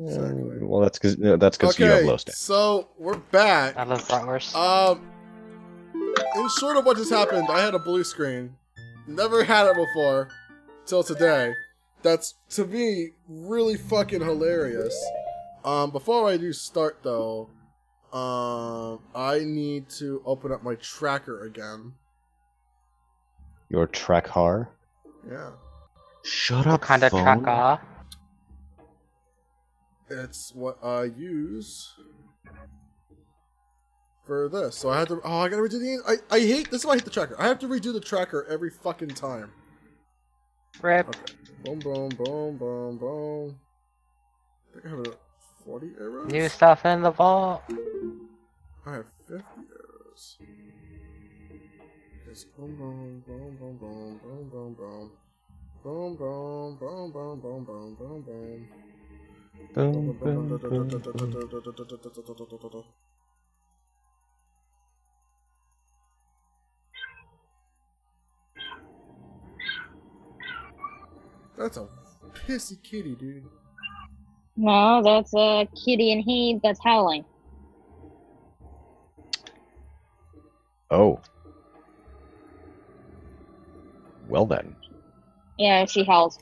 Exactly. Well, that's because you have low stamina. So we're back. I love bratwurst. In short of what just happened, I had a blue screen. Never had it before, till today. That's, to me, really fucking hilarious. Before I do start though, I need to open up my tracker again. Your tracker? Yeah. Shut What up, kind of phone. tracker? It's what I use for this. So I had to. Oh, I gotta redo the. I hate this. Is why I hate the tracker. I have to redo the tracker every fucking time. Rip. Okay. Boom, boom, boom, boom, boom. I think I have 40 arrows. New stuff in the vault. I have 50 arrows. It's boom, boom, boom, boom, boom, boom, boom, boom. Boom, boom, boom, boom, boom, boom, boom, boom. Boom, boom, boom, boom. That's a pissy kitty, dude. No, that's a kitty and he that's howling. Oh. Well then. Yeah, she howls.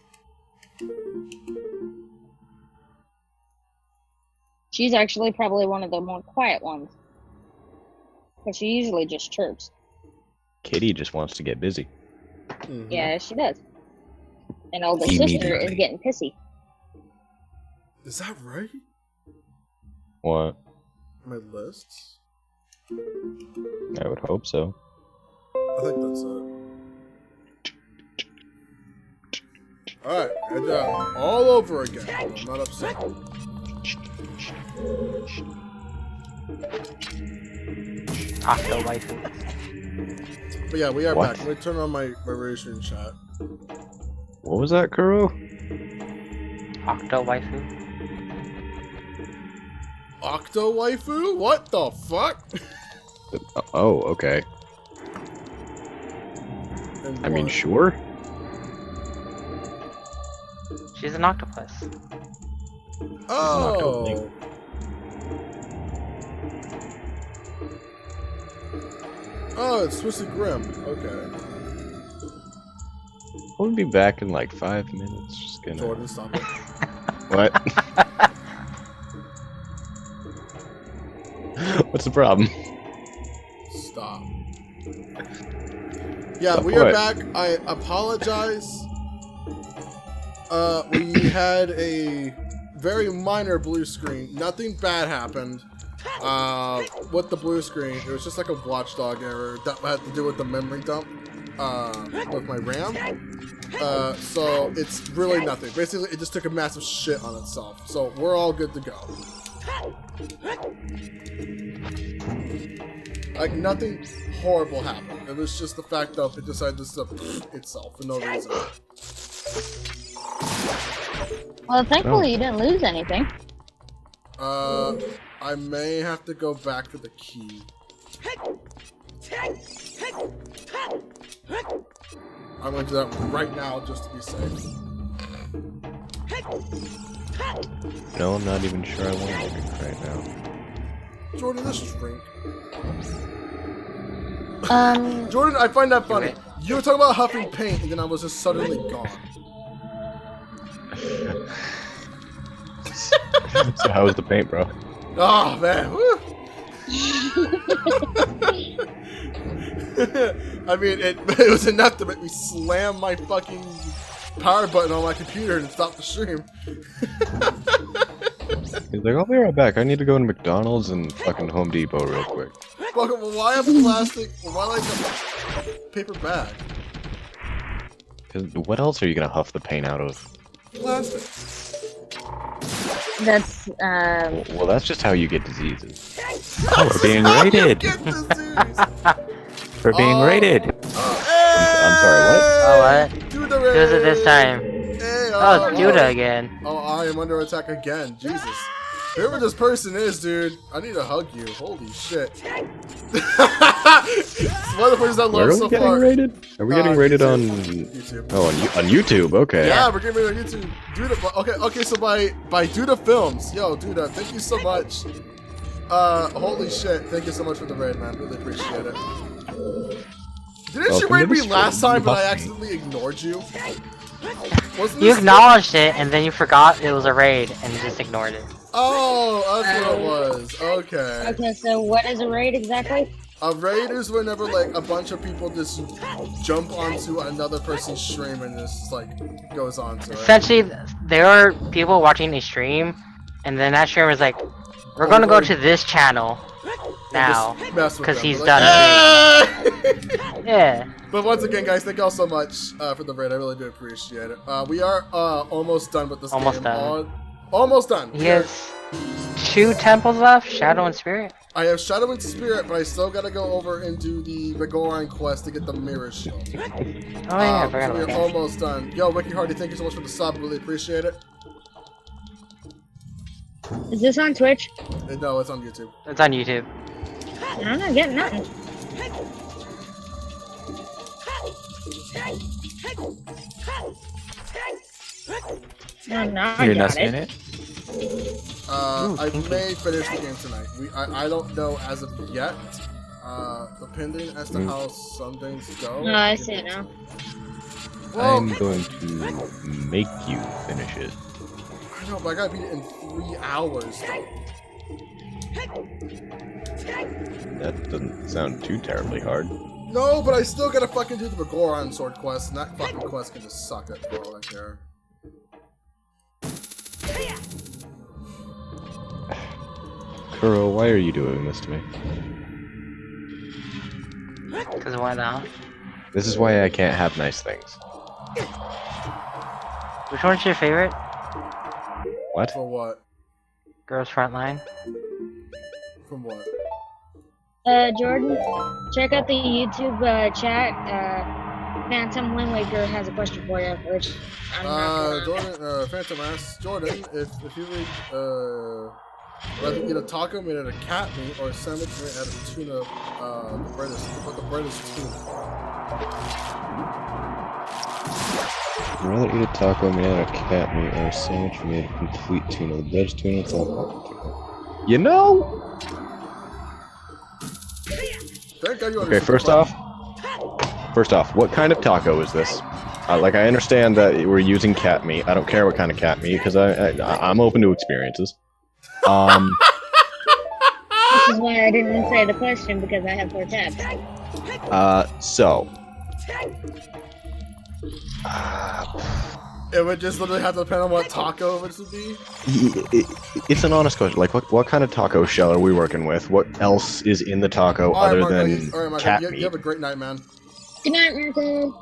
She's actually probably one of the more quiet ones. Because she usually just chirps. Kitty just wants to get busy. Mm-hmm. Yeah, she does. And older sister is Immediately. getting pissy. Is that right? What? My lists? I would hope so. I think that's it. Alright, good job. All over again. I'm not upset. Octo waifu. But yeah, we are What? back. Let me turn on my racing chat. What was that, Kuro? Octo waifu. Octo waifu? What the fuck? Oh, okay. And I mean, what? sure. She's an octopus. Oh! Oh, it's Twisted Grim. Okay. We'll be back in like 5 minutes. Just gonna. Jordan, stop it. What? What's the problem? Stop. Yeah, Stop we are what? back. I apologize. We had a very minor blue screen. Nothing bad happened. With the blue screen, it was just like a watchdog error that had to do with the memory dump, with my RAM. So it's really nothing. Basically, it just took a massive shit on itself. So we're all good to go. Like, nothing horrible happened. It was just the fact that it decided to stop itself for no reason. Well, thankfully you didn't lose anything. I may have to go back to the key. I'm gonna do that right now just to be safe. No, I'm not even sure I want to drink right now. Jordan, let's drink. Um, Jordan, I find that funny. it. You were talking about huffing paint, and then I was just suddenly gone. So how was the paint, bro? Oh, man. Woo. I mean, it was enough to make me slam my fucking power button on my computer and stop the stream. He's like, I'll be right back. I need to go to McDonald's and fucking Home Depot real quick. Fucking, why a plastic? Why like a paper bag? 'Cause what else are you gonna huff the paint out of? Plastic. that's, Well, that's just how you get diseases. Oh, we're being How you raided. get disease? We're being Oh. raided. I'm sorry, what? Oh, what? Do the Who is it this time? Hey, Oh, it's Judah again. Oh, I am under attack again. Jesus. Whoever this person is, dude, I need to hug you. Holy shit. One of the places I Where love are we so getting far. rated? Are we getting rated on? YouTube. Oh, on YouTube. Okay. Yeah, we're getting rated on YouTube. Duda, okay. So by Duda Films, yo, Duda, thank you so much. Holy shit, thank you so much for the raid, man. Really appreciate it. Didn't you raid me last time, but I accidentally ignored you? You acknowledged it, and then you forgot it was a raid, and just ignored it. Oh, that's what it was. Okay. Okay, so what is a raid exactly? A raid is whenever like a bunch of people just jump onto another person's stream and just like goes on to it. Essentially, there are people watching a stream, and then that streamer is like, "We're gonna go to this channel now because he's done it." Yeah. But once again, guys, thank y'all so much for the raid. I really do appreciate it. We are almost done with this game. Almost done. He has 2 temples left, Shadow and Spirit. I have Shadow and Spirit, but I still gotta go over and do the Vigoran quest to get the Mirror Shield. Oh yeah, I forgot so about we're almost done. Yo, Ricky Hardy, thank you so much for the sub. Really appreciate it. Is this on Twitch? No, it's on YouTube. It's on YouTube. I'm not getting nothing. No, You're not seeing it? I may finish the game tonight. I don't know as of yet. Depending as to how some things go. No, I see it now. Well, I'm going to make you finish it. I know, but I gotta beat it in 3 hours. That doesn't sound too terribly hard. No, but I still gotta fucking do the Vigoran sword quest, and that fucking quest can just suck it for all I care. Kuro, why are you doing this to me? Because why not? This is why I can't have nice things. Which one's your favorite? What? For what? Girls Frontline? From what? Jordan, check out the YouTube chat. Phantom Wind Waker has a question for you, which I'm not gonna... Jordan, Phantom asks, Jordan, if you would, rather eat a taco made out of cat meat or a sandwich made out of tuna, the bread is tuna. I'd rather eat a taco made out of cat meat or a sandwich made of complete tuna. The bread's tuna, it's all. You know? Thank God you Okay, first off, what kind of taco is this? Like, I understand that we're using cat meat. I don't care what kind of cat meat, because I'm open to experiences. This is why I didn't answer the question, because I have 4 tabs. It would just literally have to depend on what taco this would be. It's an honest question. Like, what kind of taco shell are we working with? What else is in the taco other than cat meat? You have a great night, man. Good night, Marco.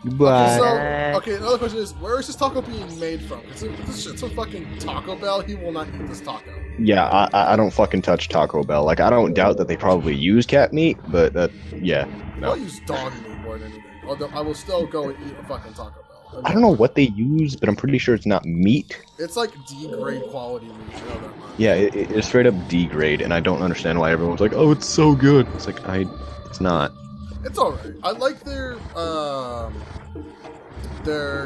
Bye. Okay, another question is, where is this taco being made from? If this shit's a fucking Taco Bell, he will not eat this taco. Yeah, I don't fucking touch Taco Bell. Like, I don't doubt that they probably use cat meat, but yeah, no. I'll use dog meat more than anything. Although I will still go and eat a fucking Taco Bell. I don't know what they use, but I'm pretty sure it's not meat. It's like D-grade quality meat, you know that much. Yeah, it's straight up D-grade, and I don't understand why everyone's like, oh, it's so good. It's like, it's not. It's alright. I like their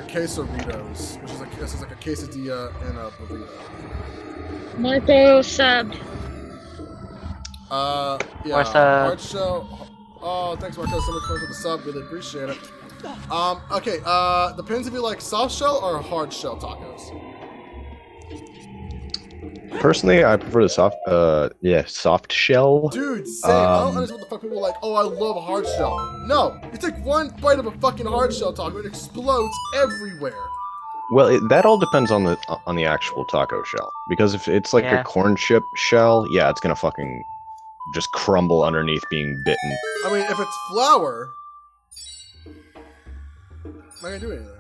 quesadillas, which is like a quesadilla and a burrito. Marco subbed. Yeah, hard shell. Oh, thanks Marco so much for the sub. Really appreciate it. Okay, depends if you like soft shell or hard shell tacos. Personally, I prefer the soft shell. Dude, same. I don't understand what the fuck people are like, oh, I love hard shell. No, you take one bite of a fucking hard shell taco, it explodes everywhere. Well, that all depends on the actual taco shell. Because if it's like a corn chip shell, yeah, it's gonna fucking just crumble underneath being bitten. I mean, if it's flour, I'm not gonna do anything.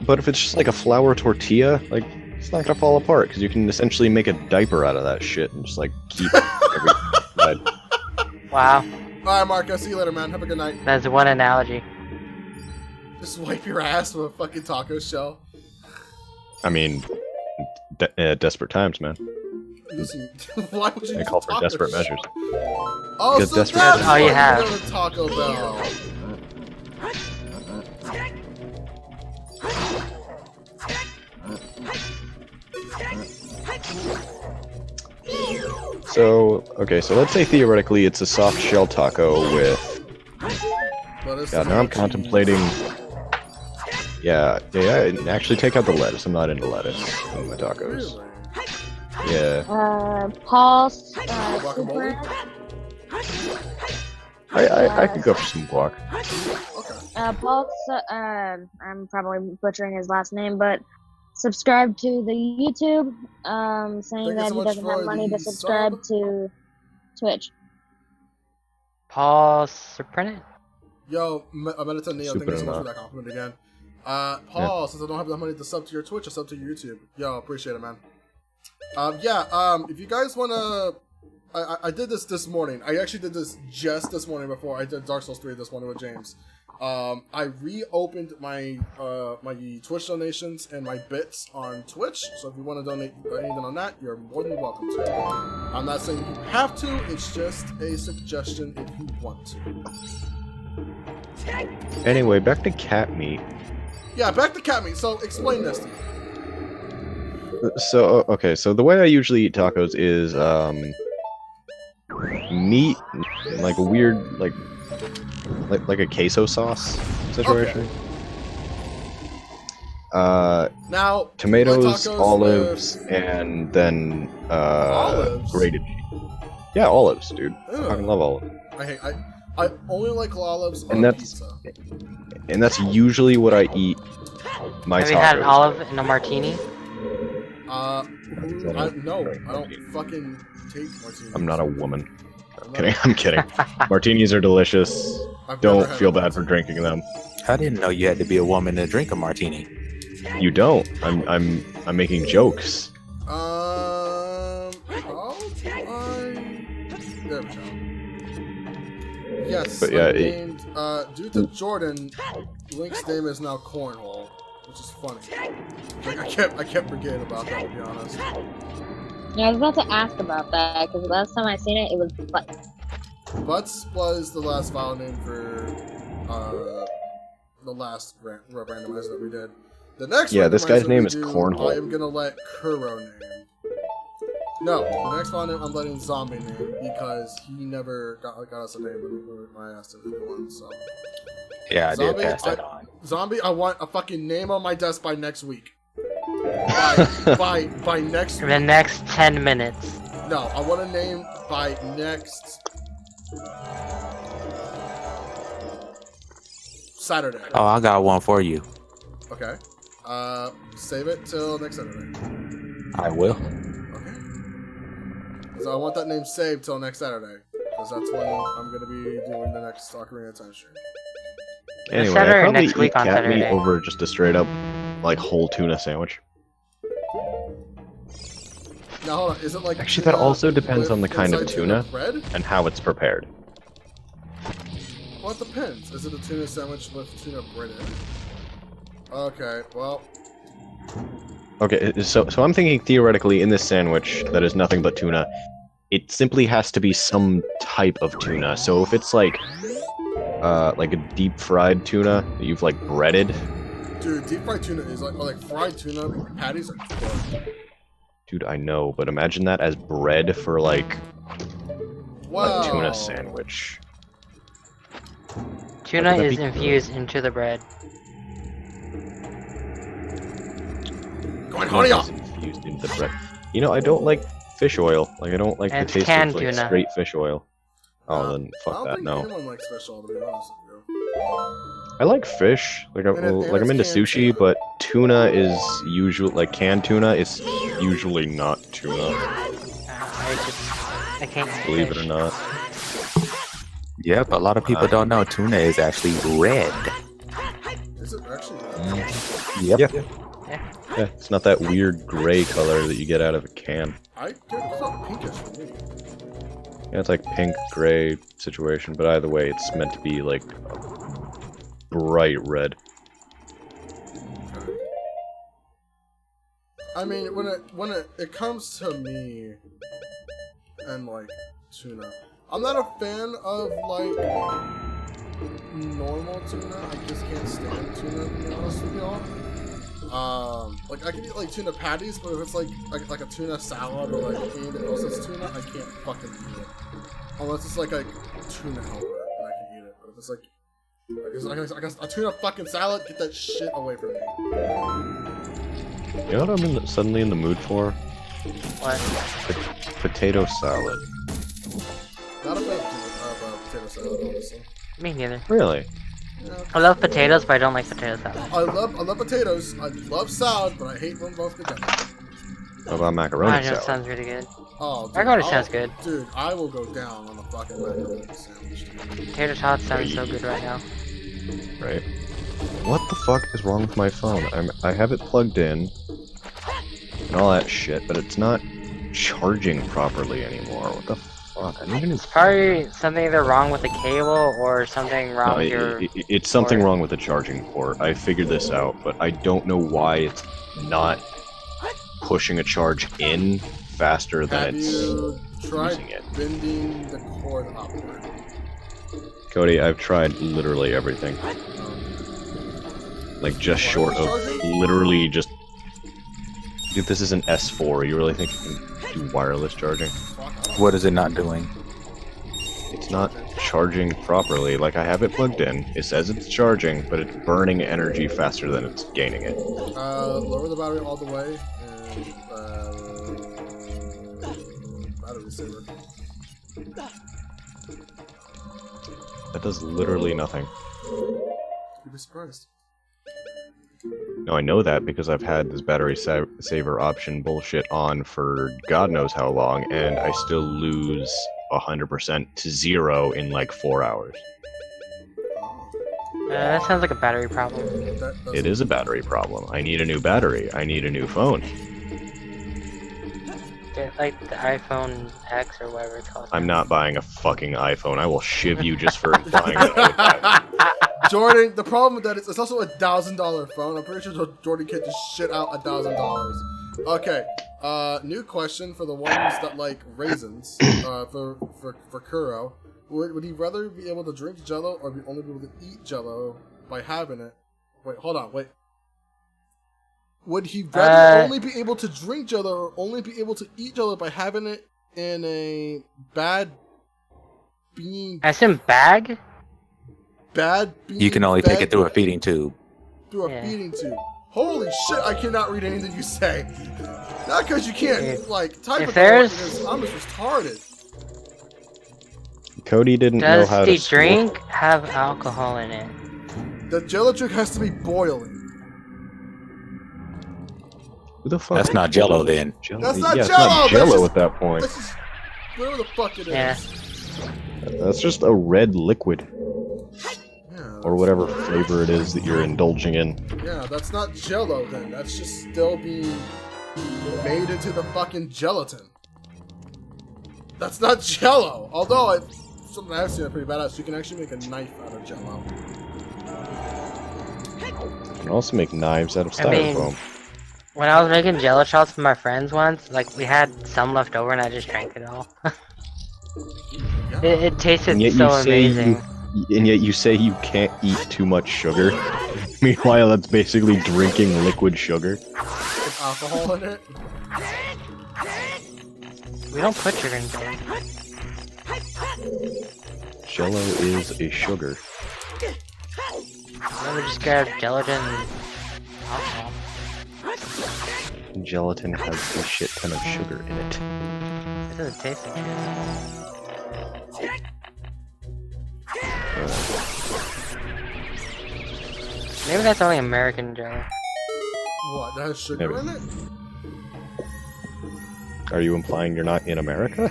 But if it's just like a flour tortilla, like, it's not gonna fall apart, because you can essentially make a diaper out of that shit and just like keep every side. Wow. Alright, Mark, I'll see you later, man. Have a good night. That's one analogy. Just wipe your ass with a fucking taco shell. I mean, desperate times, man. using? Why would you I call for desperate measures. Oh, Because so desperate that's all you why have. go to Taco Bell. So, okay, so let's say theoretically it's a soft shell taco with... God, now I'm contemplating... Yeah, actually take out the lettuce. I'm not into lettuce in my tacos. Really? Yeah. Paul's super. I could go for some guac. Okay. Paul's I'm probably butchering his last name, but subscribe to the YouTube. Saying Thank you that so he much doesn't have for money the to subscribe sub. to Twitch. Paul Surprenant? Yo, Medita Neo, thank you so much for Super that compliment again. Paul, since I don't have enough money to sub to your Twitch, I sub to your YouTube. Yo, appreciate it, man. If you guys wanna... I did this morning. I actually did this just this morning before I did Dark Souls 3 this morning with James. I reopened my my Twitch donations and my bits on Twitch, so if you want to donate anything on that, you're more than welcome to. I'm not saying you have to, it's just a suggestion if you want to. Anyway, back to cat meat. Yeah, back to cat meat. So explain this to me. So, okay, so the way I usually eat tacos is, meat, like a weird, like a queso sauce situation. Okay. Now, Tomatoes, tacos olives, with... and then, Olives? grated cheese. Yeah, olives, dude. Ew. I fucking love olives. I only like olives on And that's- pizza. And that's usually what I eat my Have tacos you had an olive with. in a martini? No, I don't fucking take martinis. I'm not a woman. I'm kidding. Martinis are delicious. Don't feel bad for drinking them. I didn't know you had to be a woman to drink a martini. You don't. I'm making jokes. How do there we go. Yes, But yeah, named, due to Jordan, Link's name is now Cornhole, which is funny. Like I kept forgetting about that, to be honest. Yeah, I was about to ask about that because the last time I seen it, it was Butts. Butts was the last file name for the last randomizer that we did. The next this guy's randomizer name we is do, Cornhole. I am gonna let Kuro name. No, the next file name I'm letting Zombie name because he never got us a name when I asked him to do one. So Yeah, I Zombie, did pass that on. Zombie, I want a fucking name on my desk by next week. By next In week. the next 10 minutes. No, I want a name by next Saturday. Oh, I got one for you. Okay. Save it till next Saturday. I will. Okay. So I want that name saved till next Saturday, because that's when I'm gonna be doing the next Ocarina of Time stream. Anyway, Saturday I or probably next week eat on cat meat Saturday? over just a straight up, like, whole tuna sandwich. Now hold on, is it like Actually, that tuna also depends with on the kind of inside tuna bread? and how it's prepared. Well, it depends. Is it a tuna sandwich with tuna bread in it? Okay, well, Okay, so I'm thinking theoretically in this sandwich that is nothing but tuna, it simply has to be some type of tuna. So if it's like a deep fried tuna that you've like breaded, dude, deep fried tuna is like fried tuna patties are good. dude, I know, but imagine that as bread for like Wow. a tuna sandwich. Tuna That'd is be infused into the bread. Going honey up. Infused into the bread. You know, I don't like fish oil. Like, I don't like the And taste canned of like tuna. straight fish oil. Oh, then I fuck don't that. think No, anyone likes fish oil, to be honest with you. I like fish. Like, And I'm it's into canned sushi, tuna. but tuna is usually like canned tuna is usually not tuna. I can't eat Believe it fish. or not. Yep, a lot of people don't know tuna is actually red. Is it actually? Yep. Yeah, it's not that weird gray color that you get out of a can. I get it's not pinkish for me. Yeah, it's like pink gray situation, but either way, it's meant to be like bright red. I mean, when it comes to me and like tuna, I'm not a fan of like normal tuna. I just can't stand tuna, to be honest with y'all. Like I can eat like tuna patties, but if it's like a tuna salad or like anything else that's tuna, I can't fucking eat it. Unless it's like a tuna helper, and I can eat it. But if it's like a tuna fucking salad, get that shit away from me. You know what I'm suddenly in the mood for? What? Potato salad. Not a fan of potato salad, honestly. Me neither. Really? Yeah. I love potatoes, but I don't like potato salad. I love potatoes. I love salad, but I hate them both together. How about macaroni I know, salad? it sounds really good. Oh, dude, Macaroni sounds good. Dude, I will go down on a fucking macaroni sandwich. Potato salad sounds so good right now. Right. What the fuck is wrong with my phone? I have it plugged in and all that shit, but it's not charging properly anymore. What the fuck? I need a new. It's probably something either wrong with the cable or something wrong No, with your... it's something port. wrong with the charging port. I figured this out, but I don't know why it's not pushing a charge in faster than Have it's you tried using it. bending the cord upward? Cody, I've tried literally everything. Like, just short of literally just... Dude, this is an S4. You really think you can do wireless charging? What is it not doing? It's not charging properly. Like, I have it plugged in. It says it's charging, but it's burning energy faster than it's gaining it. Lower the battery all the way, and, battery saver. That does literally nothing. You'd be surprised. No, I know that because I've had this battery saver option bullshit on for God knows how long, and I still lose 100% to 0 in like 4 hours. That sounds like a battery problem. It is a battery problem. I need a new battery. I need a new phone. Get like the iPhone X or whatever it's called. I'm not buying a fucking iPhone. I will shiv you just for buying it. Jordan, the problem with that is it's also $1,000 phone. I'm pretty sure Jordan can't just shit out $1,000. Okay, new question for the ones that like raisins. For Kuro, would he rather be able to drink Jello or only be able to eat Jello by having it? Wait, hold on, wait. Would he rather only be able to drink Jello or only be able to eat Jello by having it in a bad bean? As in bag? Bad bean. You can only take it through a feeding tube. Through a feeding tube. Holy shit! I cannot read anything you say. Not because you can't like type it. I'm just retarded. Cody didn't know how to. Does the drink have alcohol in it? The Jello drink has to be boiling. Who the fuck? That's not Jello then. That's not Jello. It's not Jello just, at that point. This is whatever the fuck it is. Yeah. That's just a red liquid. Yeah, or whatever flavor it is that you're indulging in. Yeah, that's not Jello then. That's just still being made into the fucking gelatin. That's not Jello. Although something I've seen pretty badass. You can actually make a knife out of Jello. You can also make knives out of styrofoam. When I was making Jello shots for my friends once, like we had some left over and I just drank it all. it tasted so amazing. And yet you say you can't eat too much sugar. Meanwhile, that's basically drinking liquid sugar. With alcohol in it? We don't put sugar in Jello. Jello is a sugar. Then we just grab gelatin and alcohol. Gelatin has a shit ton of sugar in it. It doesn't taste like it. Maybe that's only American Jello. What? That has sugar in it? Are you implying you're not in America?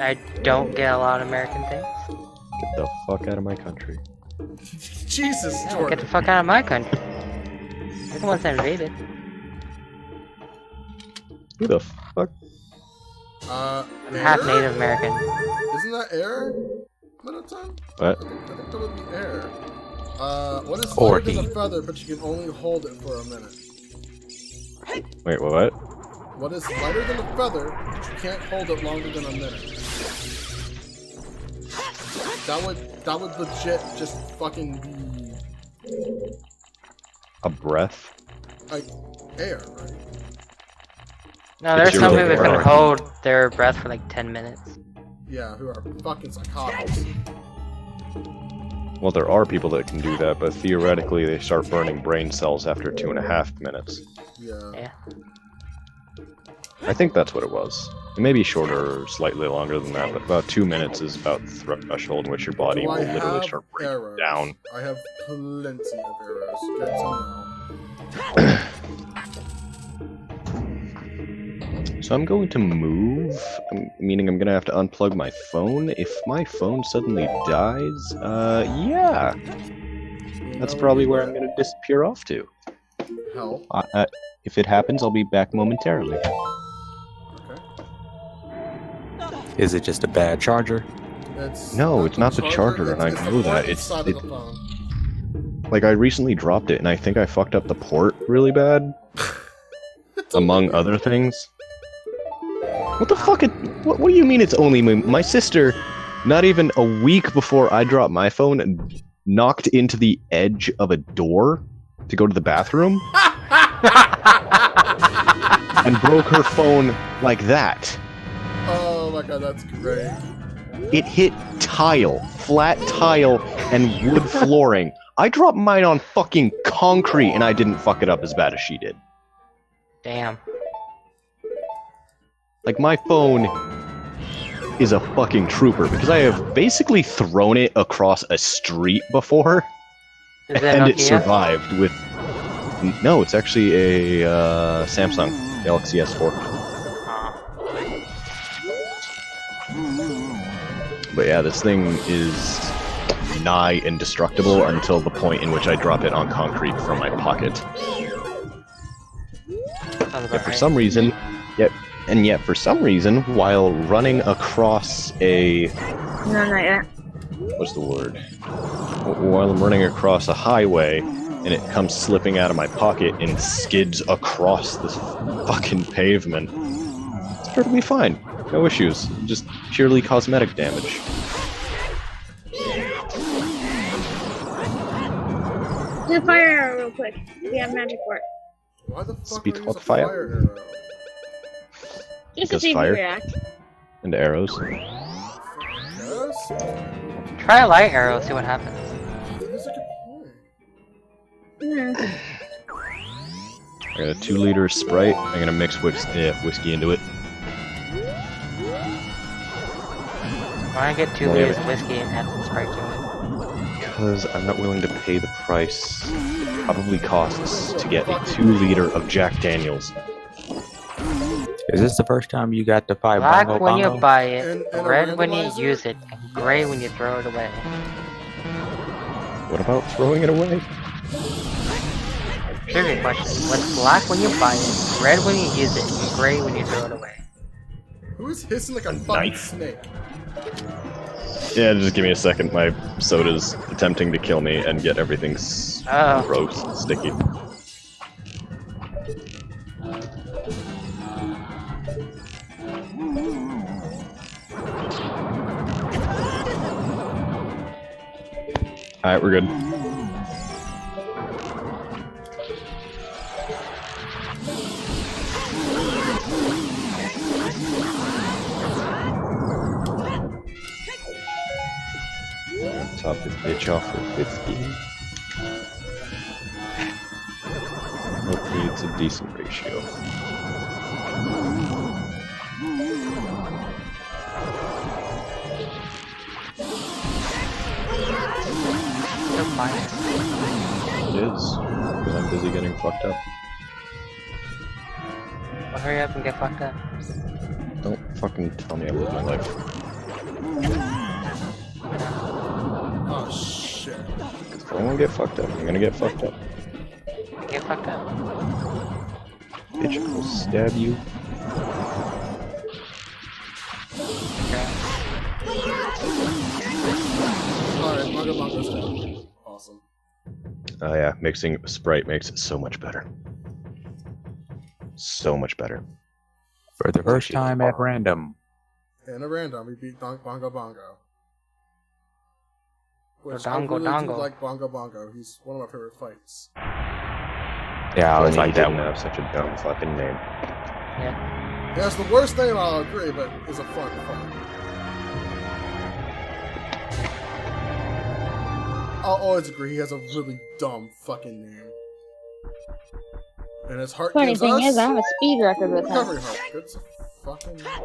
I don't get a lot of American things. Get the fuck out of my country. Jesus, No, Jordan. get the fuck out of my country. You're the ones that invaded. Who the fuck? I'm half Native American. Isn't that air? Time? What? I think that would be air. What is Or lighter than a heat. feather, but you can only hold it for a minute? Wait, what? What is lighter than a feather, but you can't hold it longer than a minute? That would legit just fucking be... A breath? Like, air, right? No, there's It's some your people who can air. hold their breath for like 10 minutes. Yeah, who are fucking psychotics. Well, there are people that can do that, but theoretically they start burning brain cells after 2.5 minutes. Yeah. I think that's what it was. It may be shorter or slightly longer than that, but about 2 minutes is about the threshold in which your body Do will I literally have start breaking arrows? down. I have plenty of arrows. Good to know. So I'm going to move, meaning I'm going to have to unplug my phone. If my phone suddenly dies, yeah. That's probably where I'm going to disappear off to. Hell. If it happens, I'll be back momentarily. Okay. Is it just a bad charger? No, it's not the charger, and I know that. Like, I recently dropped it, and I think I fucked up the port really bad. Among other things. What the fuck? What do you mean it's only me? My sister, not even a week before I dropped my phone, knocked into the edge of a door to go to the bathroom. And broke her phone like that. Oh my god, that's great. It hit tile, flat tile, and wood flooring. I dropped mine on fucking concrete and I didn't fuck it up as bad as she did. Damn. Like, my phone is a fucking trooper because I have basically thrown it across a street before. Is that And it Nokia? survived with... No, it's actually a Samsung Galaxy S4. But yeah, this thing is nigh indestructible until the point in which I drop it on concrete from my pocket. Yet for some reason, for some reason, while running across a... No, not yet. What's the word? While I'm running across a highway, and it comes slipping out of my pocket and skids across this fucking pavement. It's perfectly fine. No issues. Just purely cosmetic damage. Do a fire arrow real quick. We have magic for it. Why the fuck Speed would I Hulk use a fire. fire arrow? Just to Because see if you fire? react. And arrows. Yes? Try a light arrow, see what happens. That's a good point. Yeah. I got a 2-liter Sprite. I'm gonna mix whiskey into it. Why don't I get 2 liters of whiskey and add some Sprite to it? Because I'm not willing to pay the price it probably costs to get a 2-liter of Jack Daniels. Is this the first time you got the 5 Black bongo when you bongo? buy it, And a red when you randomizer? use it, and gray when you throw it away. What about throwing it away? Trivia question. What's black when you buy it, red when you use it, and gray when you throw it away? Who's hissing like a fucking Knife. snake? Yeah, just give me a second. My soda's attempting to kill me and get everything gross and sticky. Alright, we're good. Top this bitch off with 50. Hopefully it's a decent ratio. So fine. It is, because I'm busy getting fucked up. Well, hurry up and get fucked up. Don't fucking tell me I live my life. Oh shit. If I want to get fucked up, I'm gonna get fucked up. Get fucked up. Bitch, I will stab you. Alright, Mugga Munga's down. Awesome. Oh yeah, mixing Sprite makes it so much better. so much better. For the first time at random. In a random, we beat Bongo Bongo. Which Dongo I really Dongo. do like Bongo Bongo. He's one of my favorite fights. Yeah, I was Funny like he that didn't one. have such a dumb fucking name. Yeah. Yeah, it's the worst name, I'll agree, but it's a fun fight. I'll always agree he has a really dumb fucking name. And his heart Funny gives thing us is, I'm a speed record with him. recovery heart. Good fucking name. I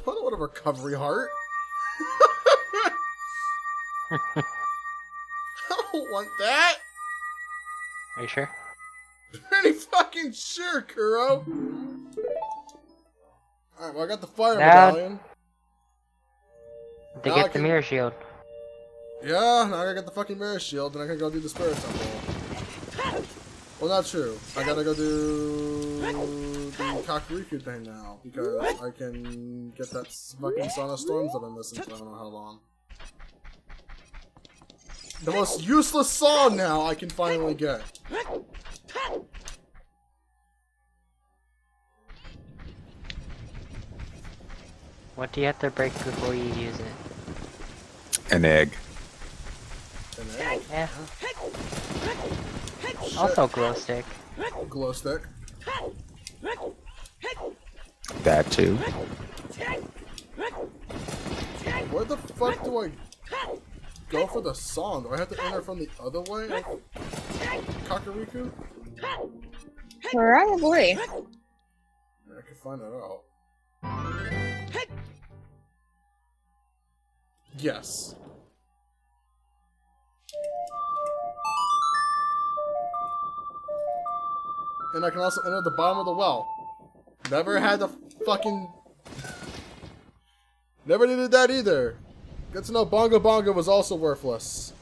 don't want a recovery heart. I don't want that. Are you sure? Pretty fucking sure, Kuro. Alright, well I got the fire Now- medallion. To Now I get the can- mirror shield. Yeah, now I gotta get the fucking mirror shield, and I can go do the spirit temple. Well, not true. I gotta go do the Kakariko thing now, because I can get that fucking Son of Storms that I'm missing for I don't know how long. The most useless song now I can finally get. What do you have to break before you use it? An egg. And then, Yeah. shit. Also glow stick. Glow stick. That too. Where the fuck do I go for the song? Do I have to enter from the other way of Kakariko? Probably. Yeah, I can find that out. Yes. And I can also enter the bottom of the well. Never had the fucking... Never needed that either. Good to know Bongo Bongo was also worthless.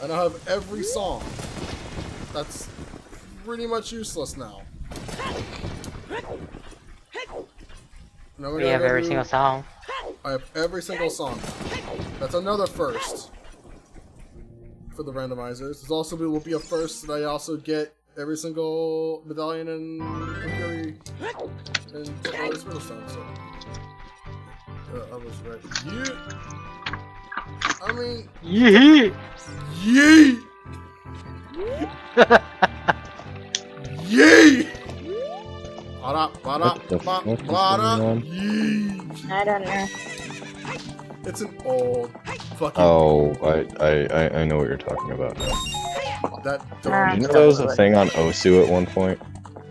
I now have every song. That's pretty much useless now. Now we're We gonna have go every do- single song. I have every single song. That's another first for the randomizers. There's also will be a first that I also get every single medallion and Mercury and Spindle Stone. So I was right. Yeah. I mean, Yee! yee, yee. What the fuck is going on? Yee. I don't know. It's an old fucking. Oh, I know what you're talking about. That Ah. Did you know there was a thing on Osu at one point?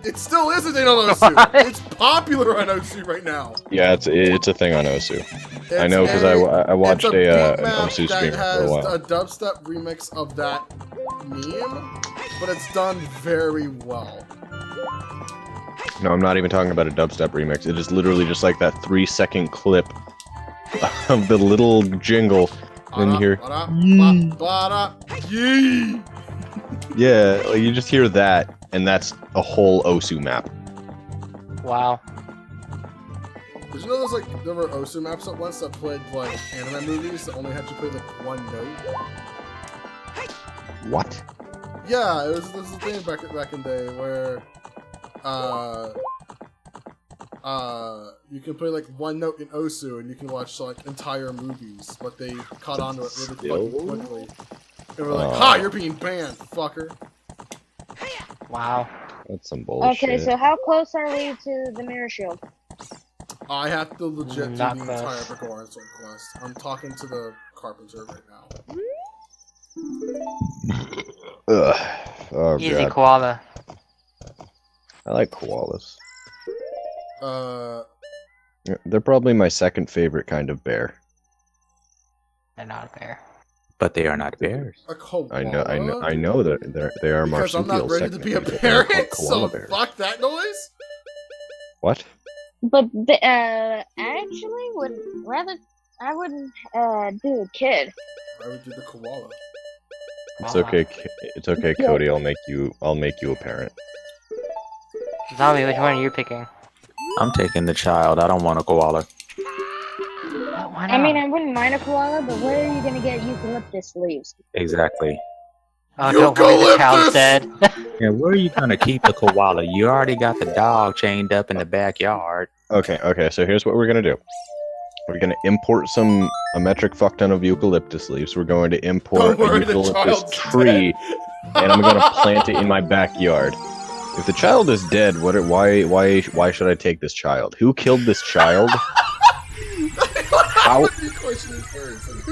It still is a thing on OSU. It's popular on OSU right now. Yeah, it's a thing on Osu. I It's know because I watched it's an beat map Osu that streamer for a has while. a dubstep remix of that meme, but it's done very well. No, I'm not even talking about a dubstep remix. It is literally just like that 3-second clip of the little jingle in here. Yee. Yeah, like you just hear that, and that's a whole Osu map. Wow. Did you know there were OSU maps at once that played like anime movies that only had you play like one note? What? Yeah, this was a thing back in the day where you can play like one note in Osu and you can watch like entire movies, but they caught on to it really fucking quickly. And we're like, ha, you're being banned, fucker. Wow. That's some bullshit. Okay, so how close are we to the mirror shield? I have to legit do Not the close. entire Picard quest. I'm talking to the carpenter right now. Ugh. Oh Easy god. koala. I like koalas. Uh, They're probably my second favorite kind of bear. They're not a bear. But they are not bears. a koala? I know that they are Because I'm not marsupials. ready to be a technically, but they're parent, called so koala bears. fuck that noise. What? But actually, I wouldn't do a kid. I would do the koala. It's okay. It's okay, Cody. I'll make you a parent. Zombie, which one are you picking? I'm taking the child. I don't want a koala. Why not? I mean, I wouldn't mind a koala, but where are you gonna get eucalyptus leaves? Exactly. Oh, don't worry, the child's dead. Yeah, where are you gonna keep the koala? You already got the dog chained up in the backyard. Okay, so here's what we're gonna do. We're gonna import a metric fuck ton of eucalyptus leaves. We're going to import a eucalyptus tree, and I'm gonna plant it in my backyard. If the child is dead, why should I take this child? Who killed this child?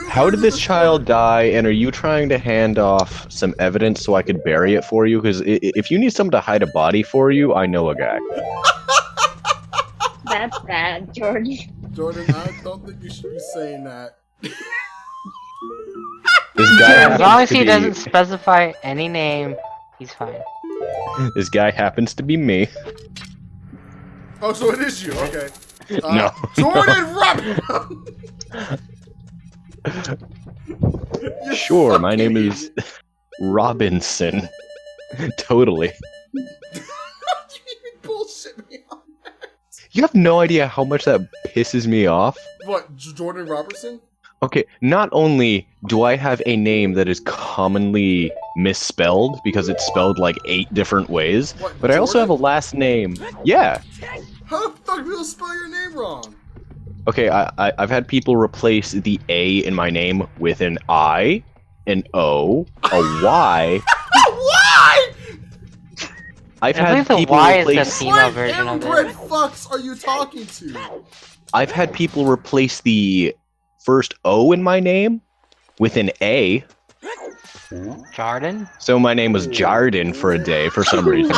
How did this child die, and are you trying to hand off some evidence so I could bury it for you? Because if you need someone to hide a body for you, I know a guy. That's bad, Jordan. Jordan, I don't think you should be saying that. This guy As long as he doesn't specify any name, he's fine. This guy happens to be me. Oh, so it is you, okay. No. Jordan Robinson! Sure, my name is Robinson. Totally. You even bullshit me on that. You have no idea how much that pisses me off. What, Jordan Robertson? Okay, not only do I have a name that is commonly misspelled because it's spelled like 8 different ways, what, but I also have a last name. Yeah. How the fuck do people spell your name wrong? Okay, I've had people replace the A in my name with an I, an O, a Y. Why? I've I had believe the people Y is the replace. female What version of inbred it. fucks are you talking to? I've had people replace the first O in my name with an A. Jordan? So my name was Jarden for a day for some reason.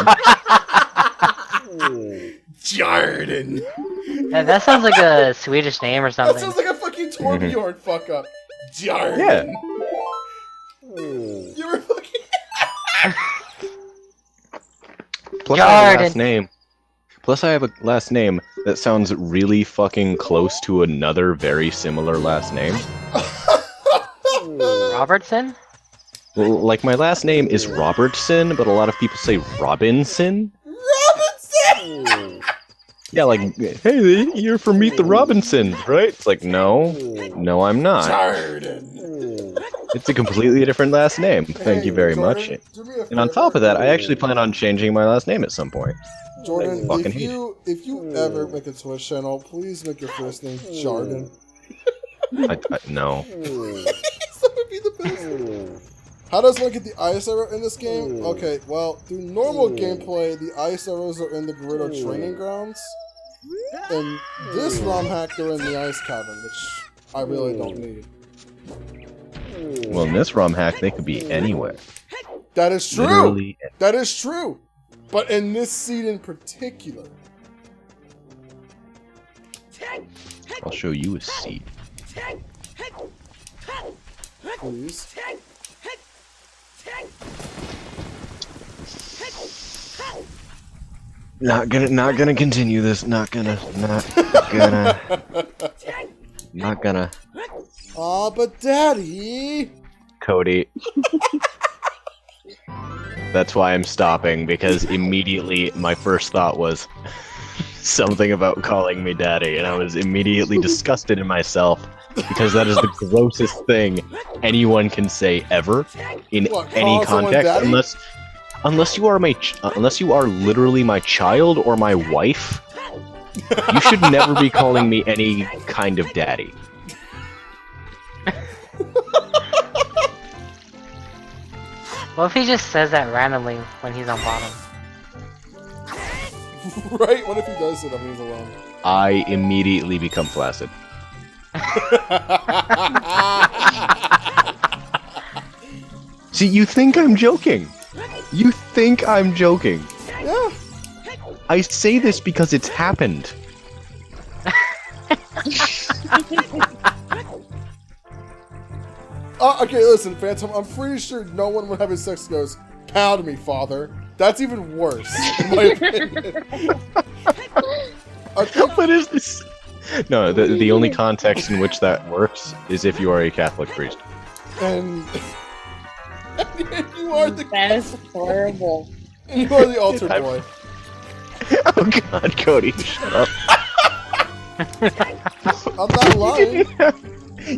Jordan. That sounds like a Swedish name or That something. sounds like a fucking Torbjorn fuck up. Jordan. Yeah. You were fucking. Plus I have a last Jarden. name. Plus I have a last name that sounds really fucking close to another very similar last name. Robertson? Well, like my last name is Robertson, but a lot of people say Robinson. Robinson! Yeah, like, hey, you're from Meet the Robinsons, right? It's like, no, I'm not. Jordan. It's a completely different last name. Thank you very much. Jordan, do me a And on favor. top of that, I actually plan on changing my last name at some point. Jordan, fucking if hate you ever make a Twitch channel, please make your first name Jordan. No. That would be the best. How does one get the ice arrow in this game? Okay, well, through normal gameplay, the ice arrows are in the Gerudo training grounds. And this ROM hack, they're in the ice cavern, which I really don't need. Well, in this ROM hack, they could be anywhere. That is true! Literally. That is true! But in this seed in particular. I'll show you a seed. Please. Not gonna continue this. Not gonna. Aw, but Daddy! Cody. That's why I'm stopping, because immediately my first thought was something about calling me daddy, and I was immediately disgusted in myself, because that is the grossest thing anyone can say ever in What, any call someone context, daddy? unless you are literally my child or my wife. You should never be calling me any kind of daddy. What if he just says that randomly when he's on bottom? Right? What if he does it when he's alone? I immediately become flaccid. See, you think I'm joking. You think I'm joking. Yeah. I say this because it's happened. Okay, listen, Phantom, I'm pretty sure no one when having sex goes, pound me, father. That's even worse, in my opinion. What is this? No, the only context in which that works is if you are a Catholic priest. And you are the That is horrible. you are the altar boy. Oh god, Cody, shut up. I'm not lying.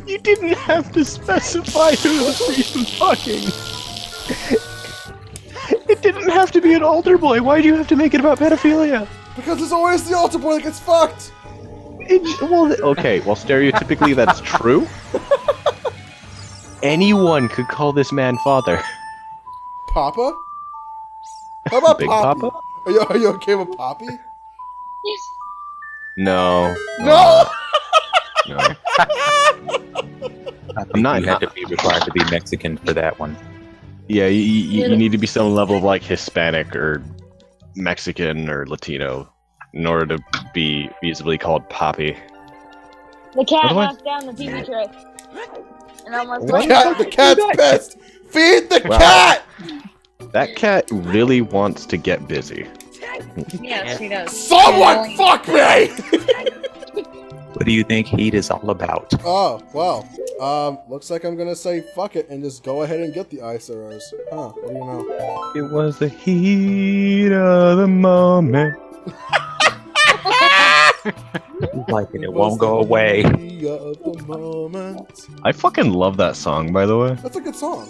You didn't have to specify who the priest was fucking. It didn't have to be an altar boy. Why do you have to make it about pedophilia? Because there's always the altar boy that gets fucked. Okay, well, stereotypically that's true. Anyone could call this man father. Papa? How about Big Poppy? Papa? Are you okay with Poppy? Yes. No. No! No. I think not- you had to be required to be Mexican for that one. Yeah, you need to be some level of like Hispanic or Mexican or Latino in order to be feasibly called Poppy. The cat Otherwise- knocked down the TV tray. And almost The cat's pissed! Feed the Wow. cat! That cat really wants to get busy. Yes, she does. Someone fuck me! What do you think heat is all about? Oh, well. Looks like I'm gonna say fuck it and just go ahead and get the ice arrows. Huh, what do you know? It was the heat of the moment. Like it won't go away. Heat of the moment. I fucking love that song, by the way. That's a good song.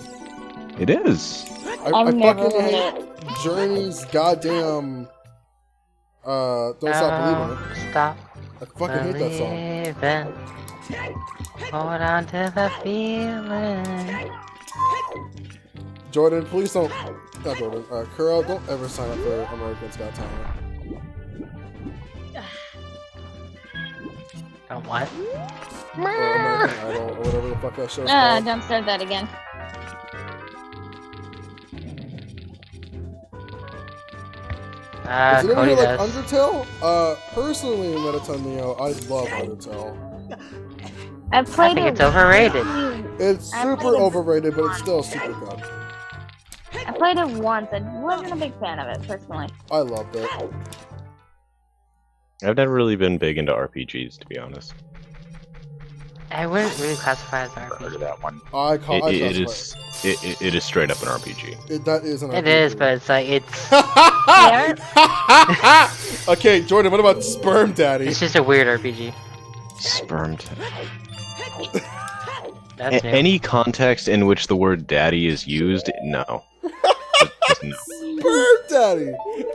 It is. I I've never fucking heard hate it. Journey's goddamn Don't Stop Believing It. Stop I fucking hate that song. believing. Hold on to the feeling. Jordan, please don't. Not Jordan. Kuro, don't ever sign up for American's Got Talent. Oh, what? Or American Idol, or whatever the fuck that show's called. Don't start that again. Does anyone Cody here like does. Undertale? Personally, Metatone Neo, I love Undertale. I played think it. it's overrated. It's I super played it overrated, but it's still super good. I played it once. I wasn't a big fan of it personally. I loved it. I've never really been big into RPGs, to be honest. I wouldn't really classify as an Heard of RPG. that one. It is straight up an RPG. That is an RPG. It is, but it's like it's Okay, Jordan, what about Sperm Daddy? it's just a weird RPG. Sperm. That's new. Any context in which the word daddy is used, no. Just no. Sperm Daddy!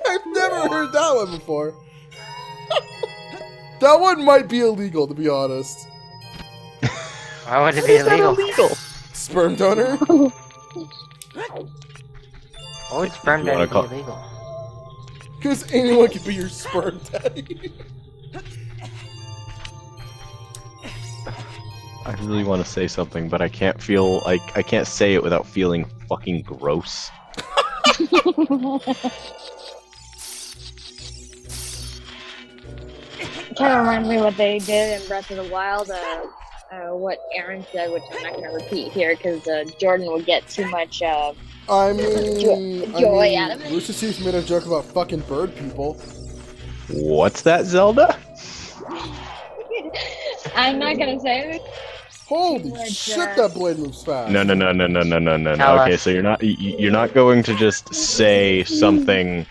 I've never heard that one before. That one might be illegal, to be honest. Why would it be illegal? Sperm donor? Why would sperm You wanna daddy call- be illegal? Because anyone can be your sperm daddy. I really want to say something, but I can't feel like I can't say it without feeling fucking gross. Kind of reminds me of what they did in Breath of the Wild. What Aaron said, which I'm not going to repeat here because Jordan would get too much. I mean, Joy out of it. Rooster Teeth made a joke about fucking bird people. What's that, Zelda? I'm not going to say it. Holy Like, shit, that blade moves fast. No. Tell Okay, us. so you're not going to just say something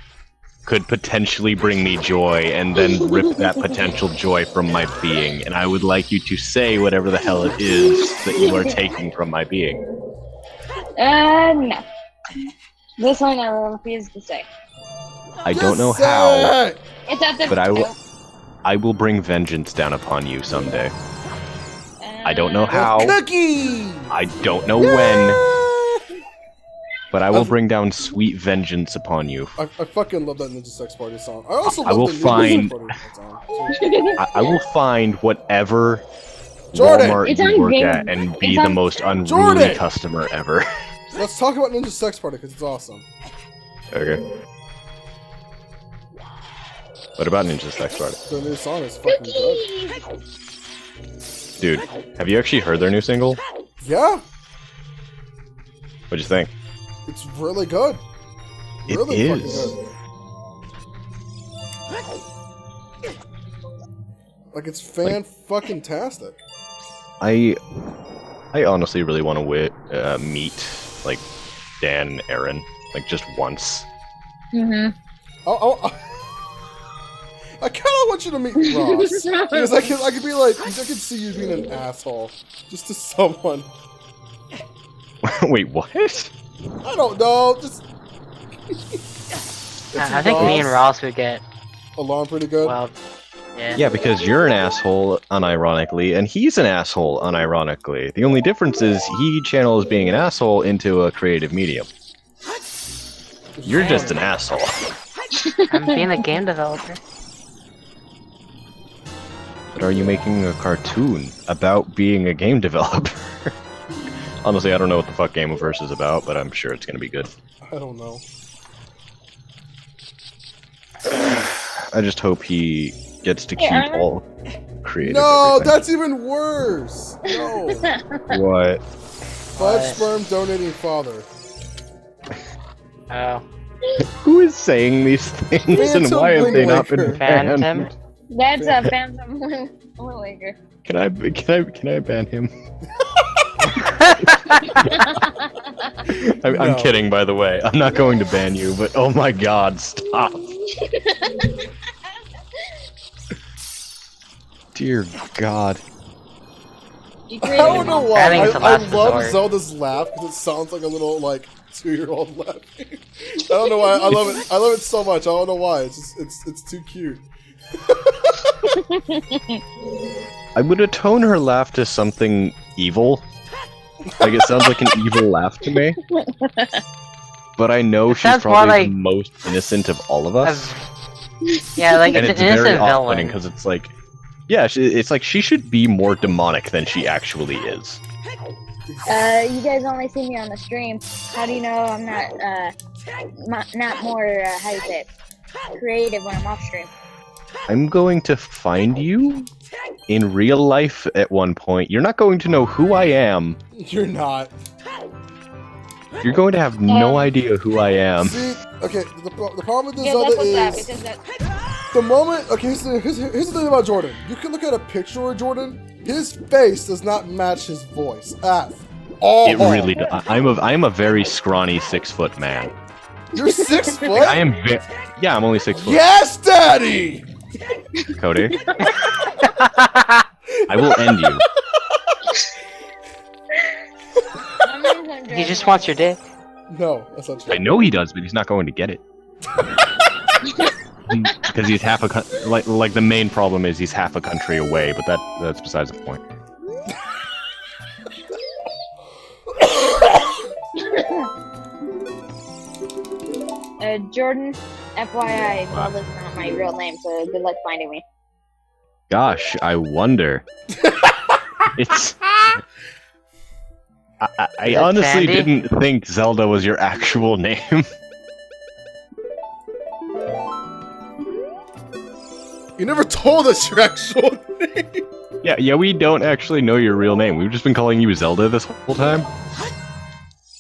could potentially bring me joy and then rip that potential joy from my being. And I would like you to say whatever the hell it is that you are taking from my being. No. This one I refuse to say. I don't know Just say how, it! It's at the. but I will bring vengeance down upon you someday. I don't know how, Cookie! I don't know when, but I will bring down sweet vengeance upon you. I fucking love that Ninja Sex Party song. I also I love will the Ninja find- Sex Party song. I will find whatever Jordan! Walmart It's you on work Ving- at and be it's the on- most unruly Jordan! customer ever. Let's talk about Ninja Sex Party because it's awesome. Okay. What about Ninja Sex Party? The new song is fucking good. Dude, have you actually heard their new single? Yeah, What'd you think? it's really good. It Really is. fucking good. Like it's fan-fucking-tastic. I honestly really want to meet like Dan and Aaron like just once. Mm-hmm. I kind of want you to meet Ross because I could be like, I could see you being an asshole just to someone. Wait, what? I don't know. Just. I think me and Ross would get along pretty good. well. Yeah. Yeah, because you're an asshole, unironically, and he's an asshole, unironically. The only difference is he channels being an asshole into a creative medium. You're just an asshole. I'm being a game developer. But are you making a cartoon about being a game developer? Honestly, I don't know what the fuck Gameverse is about, but I'm sure it's gonna be good. I don't know. I just hope he gets to keep all creative. No, everything. that's even worse. No. What? Fudge sperm donating father. Oh. Who is saying these things and why have they not been banned? Phantom? That's a Phantom Wind Can I ban him? I'm kidding, by the way. I'm not going to ban you, but oh my god, stop. Dear God. I don't know why. I love resort. Zelda's laugh because it sounds like a little like 2-year-old laughing. I don't know why. I love it. I love it so much. I don't know why. It's just it's too cute. I would atone her laugh to something evil. Like it sounds like an evil laugh to me. But I know she's probably like the most innocent of all of us. Yeah, like and it's it's an very innocent off-putting villain. because it's like, yeah, it's like she should be more demonic than she actually is. You guys only see me on the stream. How do you know I'm not more, how do you say it, creative when I'm off stream? I'm going to find you in real life at one point. You're not going to know who I am. You're not. You're going to have no idea who I am. See, okay, the problem with this Yeah, Zelda that's is that. the moment. Okay, so here's the thing about Jordan. You can look at a picture of Jordan. His face does not match his voice at all. It really does. I'm a very scrawny 6-foot man. You're 6 foot. I am. Yeah, I'm only 6 foot. Yes, Daddy. Cody, I will end you. He just wants your dick. No, that's not true. I know he does, but he's not going to get it. Because he's half a like the main problem is he's half a country away, but that's besides the point. Jordan, FYI, Zelda's not my real name, so good luck finding me. Gosh, I wonder. It's. I honestly Sandy? didn't think Zelda was your actual name. You never told us your actual name. Yeah, we don't actually know your real name. We've just been calling you Zelda this whole time.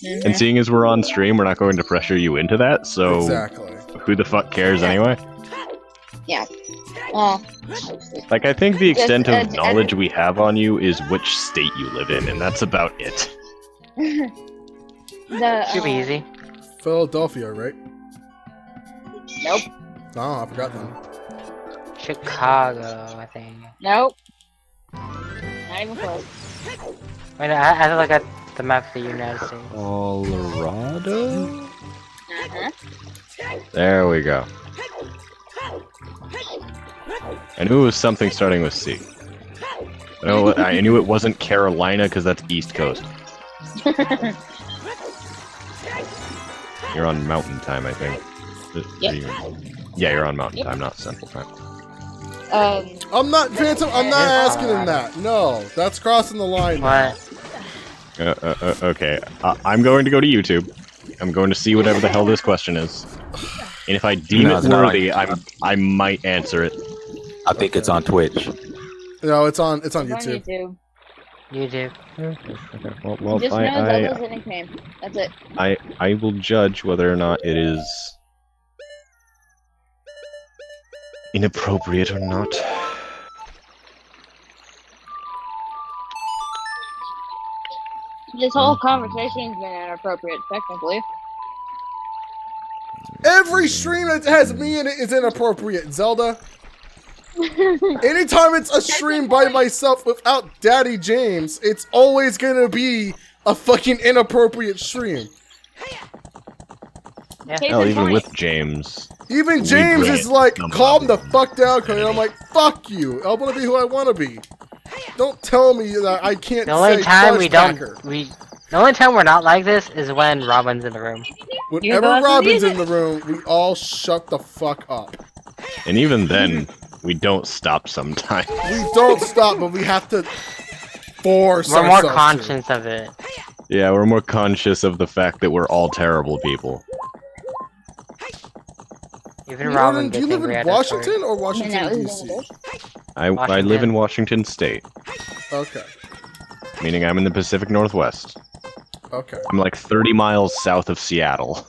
And seeing as we're on stream, we're not going to pressure you into that, so Exactly. who the fuck cares anyway? Yeah. Like, I think the extent Just, of knowledge we have on you is which state you live in, and that's about it. Should be easy. Philadelphia, right? Nope. Oh, I forgot then. Chicago, I think. Nope. Not even close. Wait, I have to look at the map of the United States. Colorado? Uh-huh. There we go. I knew it was something starting with C. I knew it wasn't Carolina because that's East Coast. You're on Mountain Time, I think. Yep. Yeah, you're on Mountain Time, not Central Time. I'm not Phantom. I'm not asking him that. No, that's crossing the line. What? Okay, I'm going to go to YouTube. I'm going to see whatever the hell this question is. And if I deem No, it it's not worthy, I might answer it. I think it's on Twitch. No, it's on It's on YouTube. YouTube. YouTube. Well, Just know Zelda's a nickname. That's it. I will judge whether or not it is inappropriate or not. This whole conversation's been inappropriate, technically. Every stream that has me in it is inappropriate, Zelda. Anytime it's a stream by myself without Daddy James, it's always gonna be a fucking inappropriate stream. Yeah. Hell, even with James. Even James is like, calm the fuck down, Cody. I'm like, fuck you. I want to be who I want to be. Don't tell me that I can't The only say time fudge the only time we're not like this is when Robin's in the room. Whenever Robin's in the room, we all shut the fuck up. And even then, we don't stop sometimes. We don't stop, but we have to force We're more ourselves conscious of it. Yeah, we're more conscious of the fact that we're all terrible people. Even Robin Do gets you live angry in at us for it. Washington or Washington, D.C.? I live in Washington State, Okay. meaning I'm in the Pacific Northwest. Okay. I'm like 30 miles south of Seattle.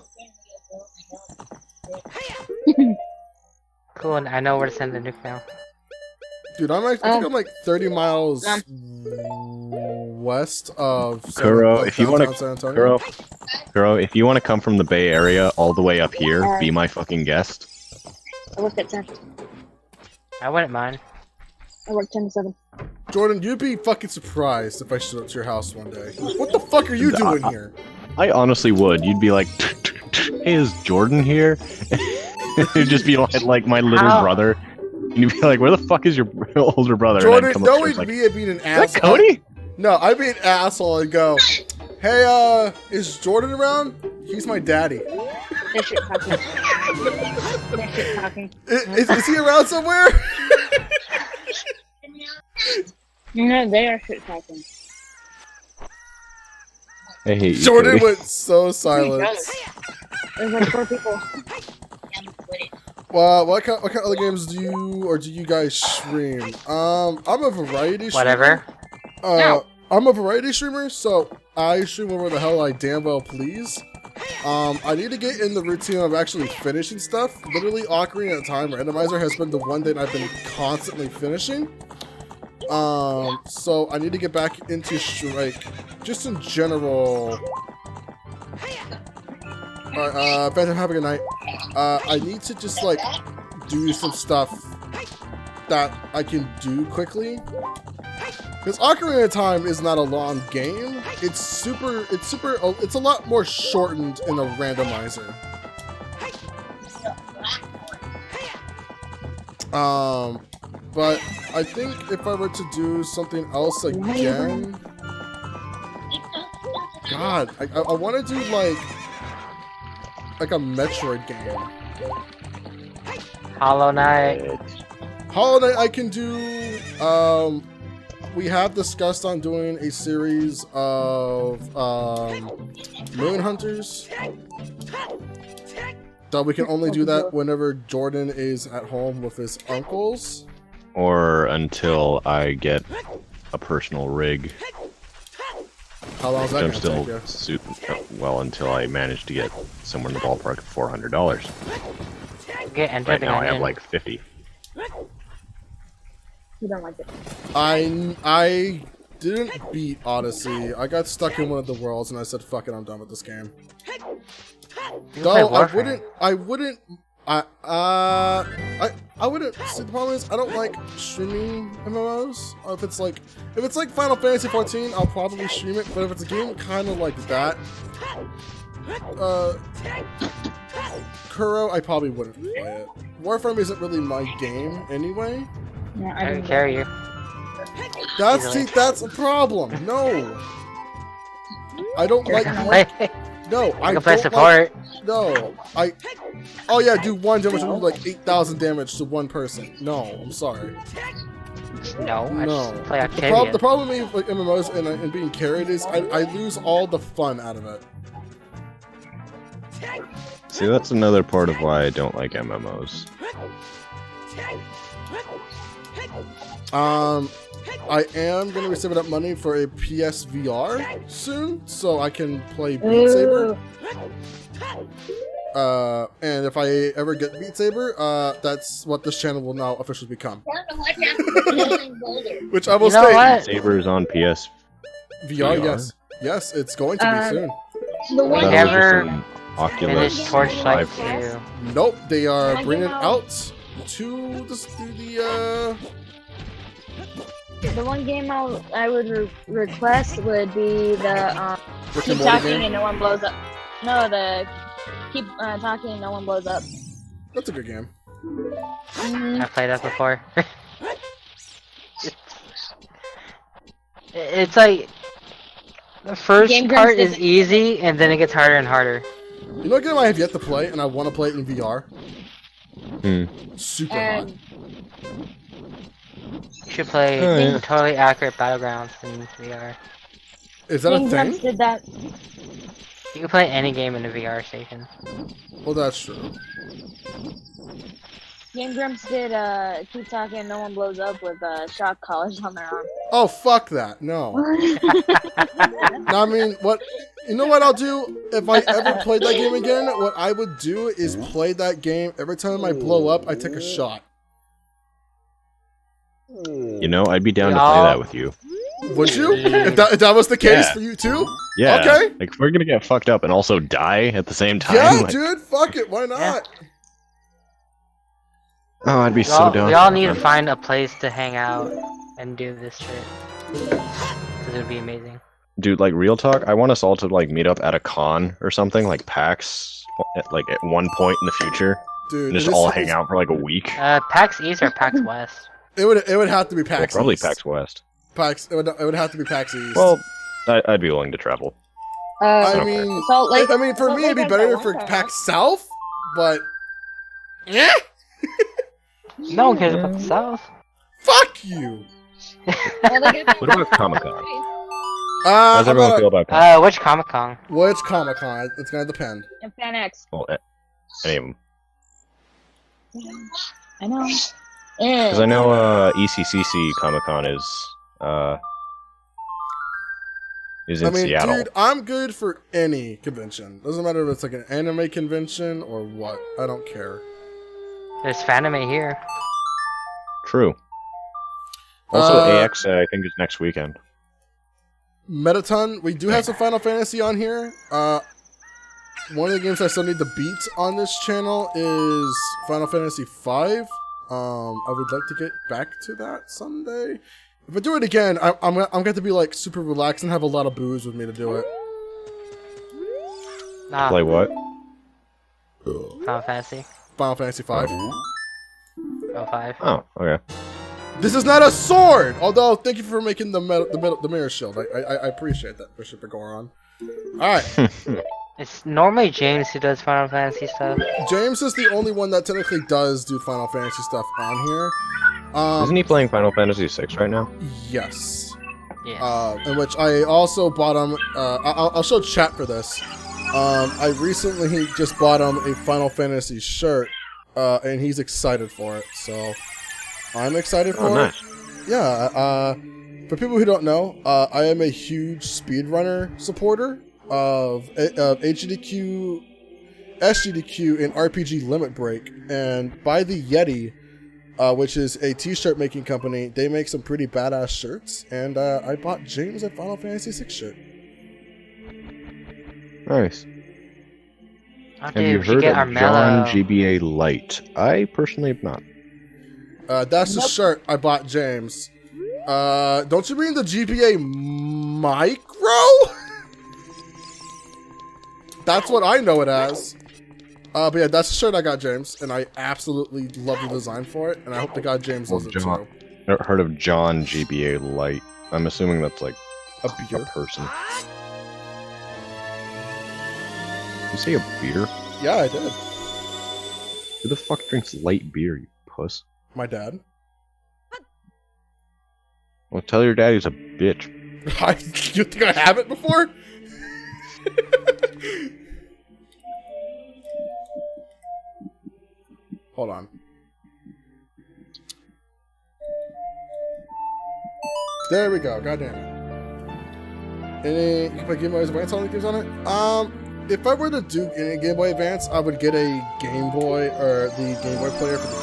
Cool, and I know where to send the nuke now. Dude, I think I'm like 30 miles west of Kuro, if you want San to, Antonio. Kuro, if you want to come from the Bay Area all the way up here, be my fucking guest. I work at 10. I wouldn't mind. I work 10 to 7. Jordan, you'd be fucking surprised if I showed up to your house one day. What the fuck are you doing here? I honestly would. You'd be like, hey, is Jordan here? It'd just be like my little brother. And you'd be like, where the fuck is your older brother? Jordan, and no, like, be being an is that asshole. Cody? No, I'd be an asshole and go, hey, is Jordan around? He's my daddy. They're shit talking. They're shit talking. Is he around somewhere? No, they are shit talking. I hate you, Jordan Cody. went so silent. There's like 4 people. Well, what kind of other games do you guys stream? I'm a variety streamer. Whatever. I'm a variety streamer, so I stream whatever the hell I damn well please. I need to get in the routine of actually finishing stuff. Literally, Ocarina of Time Randomizer has been the one that I've been constantly finishing. So I need to get back into just in general. Alright, Phantom, have a good night. I need to just do some stuff that I can do quickly. Because Ocarina of Time is not a long game. It's a lot more shortened in a randomizer. But I think if I were to do something else again, God, I want to do like a Metroid game. Hollow Knight. Hollow Knight I can do. We have discussed on doing a series of Moon Hunters. That we can only do that whenever Jordan is at home with his uncles. Or until I get a personal rig. How long is that I'm going to still take you? well until I manage to get somewhere in the ballpark of $400. Right now I have like 50. You don't like it. I didn't beat Odyssey. I got stuck in one of the worlds and I said, "Fuck it, I'm done with this game." Though I wouldn't. See, the problem is I don't like streaming MMOs. If it's like Final Fantasy 14, I'll probably stream it. But if it's a game kind of like that, Kuro, I probably wouldn't play it. Warframe isn't really my game anyway. Yeah, I can carry you. That's a problem. No, I don't like. No, I can play don't support. No, oh yeah, do 1 damage and do like 8,000 damage to one person. No, I'm sorry. No, I No. just play Octavia. The problem with me with MMOs and being carried is I lose all the fun out of it. See, that's another part of why I don't like MMOs. I am going to be saving up money for a PSVR soon, so I can play Beat Saber. And if I ever get Beat Saber, that's what this channel will now officially become. Which I will say. Beat Saber is on PS VR, VR? yes. Yes, it's going to be soon. The one That was Never just an Oculus finished Torchlight 5. 2. Nope, they are bringing it out to the The one game I would request would be the Rick keep and Morty talking game? and no one blows up. No, the keep talking and no one blows up. That's a good game. I've played that before. It's like the first Game part Grumps is easy, and then it gets harder and harder. You know what game I have yet to play, and I want to play it in VR? Super hot. You should play Totally Accurate Battlegrounds in VR. Is that a Game Grumps thing? did that. You can play any game in a VR station. Well, that's true. Game Grumps did keep talking and no one blows up with shock collars on their arm. Oh, fuck that. No. No, I mean, what... You know what I'll do? If I ever played that game again, what I would do is play that game. Every time I blow up, I take a shot. You know, I'd be down to play that with you. Would you? If that was the case for you too? Yeah. Okay. Like, if we're gonna get fucked up and also die at the same time. Yeah, like, dude. Fuck it. Why not? Oh, I'd be so down. We all need to find a place to hang out and do this shit. Because it would be amazing. Dude, like, real talk, I want us all to, like, meet up at a con or something, like PAX, at one point in the future. Dude, and just all hang out for, like, a week. PAX East or PAX West? It would have to be PAX East. Probably PAX West. PAX. It would have to be PAX East. Well, I'd be willing to travel. I mean, for me, it'd be better for PAX South, but... Yeah? No one cares about the South. Fuck you! What about Comic-Con? How does everyone feel about Comic-Con? Which Comic-Con? Which Comic-Con? It's gonna depend. And Fan X. Well, any of them. I know. Because I know ECCC Comic-Con is in Seattle. Dude, I'm good for any convention. Doesn't matter if it's like an anime convention or what. I don't care. There's Fanime here. True. Also, AX, I think, is next weekend. Metaton, we do have some Final Fantasy on here. One of the games I still need to beat on this channel is Final Fantasy V. I would like to get back to that someday. If I do it again, I'm going to be like super relaxed and have a lot of booze with me to do it. Play what? Final Fantasy. Final Fantasy V. Oh, 5. Oh, okay. This is not a sword! Although, thank you for making the mirror shield. I appreciate that, Bishop Goron. Alright. It's normally James who does Final Fantasy stuff. James is the only one that technically does do Final Fantasy stuff on here. Isn't he playing Final Fantasy VI right now? Yes. Yeah. In which I also bought him... I'll show chat for this. I recently just bought him a Final Fantasy shirt, and he's excited for it, so I'm excited for it. Yeah, for people who don't know, I am a huge speedrunner supporter of HGDQ, SGDQ, and RPG Limit Break, and by the Yeti, which is a t-shirt making company, they make some pretty badass shirts, and I bought James a Final Fantasy VI shirt. Nice. Have you heard of John GBA Light? I personally have not. That's the shirt I bought James. Don't you mean the GBA Micro? That's what I know it as. But yeah, that's the shirt I got James, and I absolutely love the design for it, and I hope the guy James loves it too. Never heard of John GBA Light. I'm assuming that's like a beer person. You say a beer? Yeah, I did. Who the fuck drinks light beer, you puss? My dad. Well, tell your dad he's a bitch. You think I haven't before? Hold on. There we go. God damn it. Any Game Boy Advance on the games on it? If I were to do any Game Boy Advance, I would get a Game Boy or the Game Boy player for the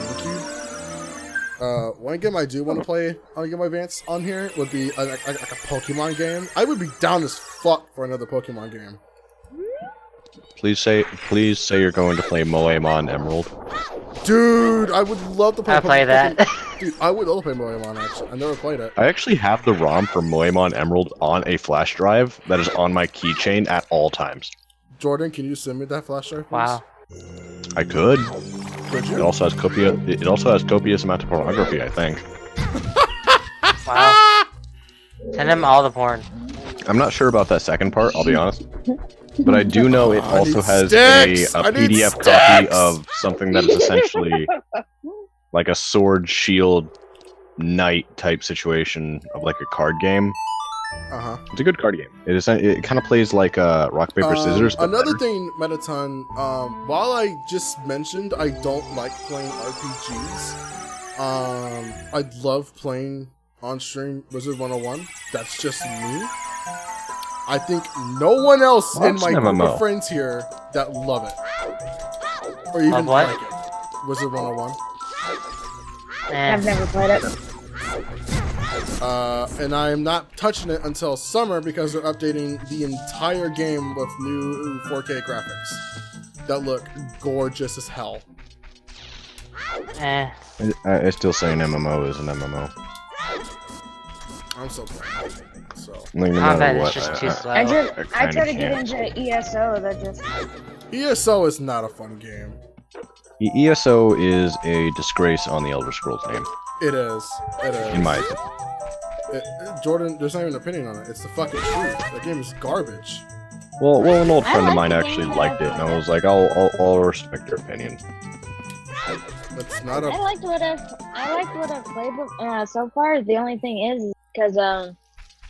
GameCube. One game I do want to play on Game Boy Advance on here would be like a Pokemon game. I would be down as fuck for another Pokemon game. Please say you're going to play Moemon Emerald. Dude, I would love to play. I play that. Dude, I would love to play Moemon. Actually, I never played it. I actually have the ROM for Moemon Emerald on a flash drive that is on my keychain at all times. Jordan, can you send me that flash drive, please? Wow. I could. Could you? It also has copious amount of pornography, I think. Wow. Send him all the porn. I'm not sure about that second part, I'll be honest. But I do know it also has a PDF copy of something that is essentially like a sword, shield, knight type situation of like a card game. It's a good card game. It kind of plays like rock, paper, scissors. But another thing, Metaton, while I just mentioned I don't like playing RPGs, I love playing on stream Wizard 101. That's just me. I think no one else in my group of friends here that love it. Or even like it. Wizard 101. I've never played it. And I am not touching it until summer because they're updating the entire game with new 4K graphics that look gorgeous as hell. I still say an MMO is an MMO. I'm so proud. So. Like, no matter what, just too slow. I try to get into ESO. That just ESO is not a fun game. ESO is a disgrace on the Elder Scrolls name. It is. It is. In my opinion. Jordan, there's not even an opinion on it. It's the fucking truth. That game is garbage. Well, an old friend of mine actually liked it, and I was like, I'll respect your opinion. It's not a. I liked what I've played so far. The only thing is because I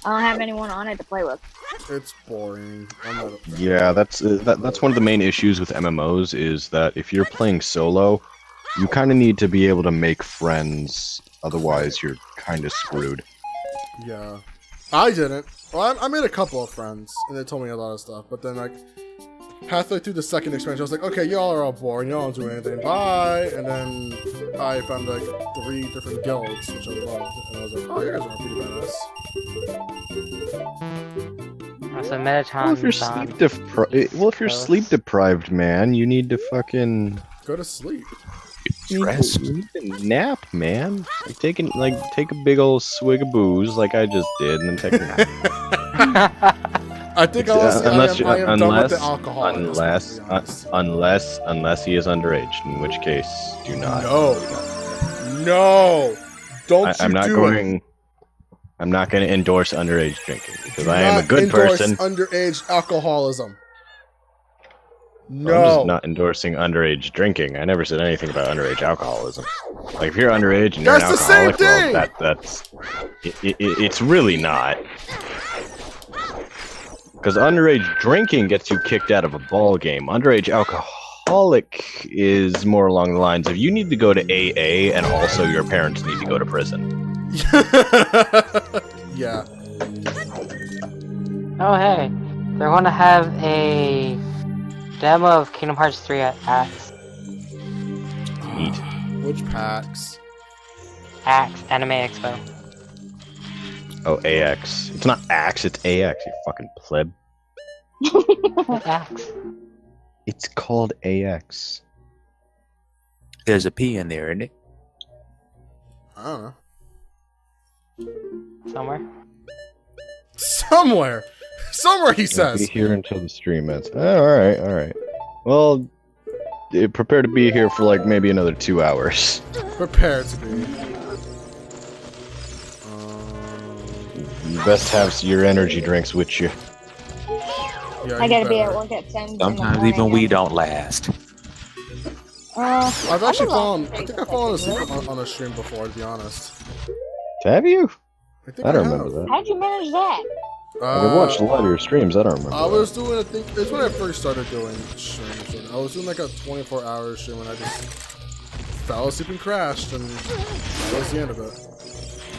don't have anyone on it to play with. It's boring. I'm not a fan. Yeah, that's one of the main issues with MMOs is that if you're playing solo, you kind of need to be able to make friends. Otherwise, you're kind of screwed. Yeah, I didn't. Well, I made a couple of friends, and they told me a lot of stuff. But then, like, halfway through the second expansion, I was like, okay, y'all are all boring. Y'all don't do anything. Bye. And then I found, like, 3 different guilds, which I loved. And I was like, oh, you guys are pretty badass. So Metaton. Well, if you're sleep deprived, man, you need to fucking go to sleep. You need to nap, man. Take a big old swig of booze, like I just did, and then take a nap. I think I am done with the alcohol. Unless he is underage, in which case, do not. No. Don't I'm not going to endorse underage drinking because I am a good person. Underage alcoholism. No. I'm just not endorsing underage drinking. I never said anything about underage alcoholism. Like if you're underage and you're an alcoholic, well, it's really not. Because underage drinking gets you kicked out of a ball game. Underage alcoholic is more along the lines of you need to go to AA and also your parents need to go to prison. Yeah. Oh hey, they're gonna have a demo of Kingdom Hearts 3 at PAX. Neat. Which PAX? AX, Anime Expo. Oh, AX. It's not AX, it's AX, you fucking pleb. It's AX. It's called AX. There's a P in there, isn't it? I don't know. Somewhere, he says. Be here until the stream ends. Oh, alright. Well, prepare to be here for like maybe another 2 hours. Prepare to be. You best have your energy drinks with you. Yeah, I gotta be at work at 10. Sometimes even we don't last. I've actually fallen. I think I've fallen asleep on a stream before, to be honest. Have you? I don't remember that. How'd you manage that? I've watched a lot of your streams. I don't remember. I was doing it's when I first started doing streams. I was doing like a 24-hour stream when I just fell asleep and crashed, and that was the end of it.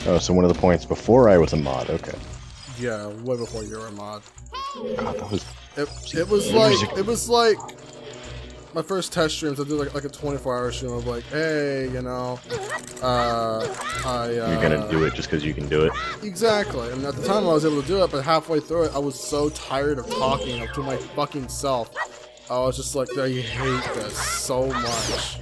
Oh, so one of the points before I was a mod. Okay. Yeah, way before you were a mod. God, that was. It was like my first test streams. I did like a 24-hour stream of like, hey, you know, You're gonna do it just because you can do it. Exactly. And at the time I was able to do it, but halfway through it, I was so tired of talking to my fucking self. I was just like, I hate this so much.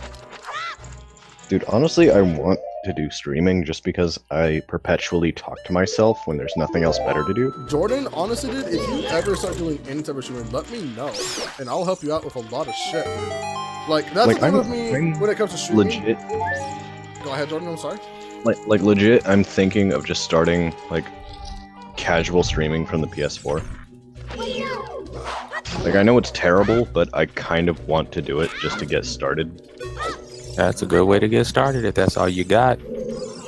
Dude, honestly, I want to do streaming just because I perpetually talk to myself when there's nothing else better to do. Jordan, honestly, dude, if you ever start doing any type of streaming, let me know, and I'll help you out with a lot of shit. Like that's the thing with me when it comes to streaming. Legit. Go ahead, Jordan. I'm sorry. Like legit, I'm thinking of just starting like casual streaming from the PS4. Like I know it's terrible, but I kind of want to do it just to get started. That's a good way to get started if that's all you got.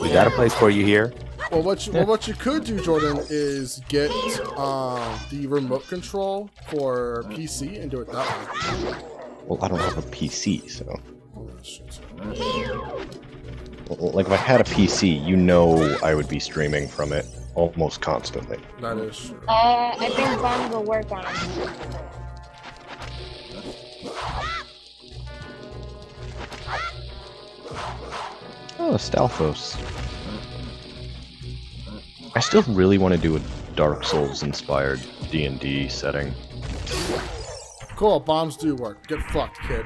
We got a place for you here. Well, what you could do, Jordan, is get the remote control for PC and do it that way. Well, I don't have a PC, so. Like if I had a PC, you know I would be streaming from it almost constantly. That is true. I think Bond will work on it. Oh, Stalfos. I still really want to do a Dark Souls-inspired D&D setting. Cool, bombs do work. Get fucked, kid.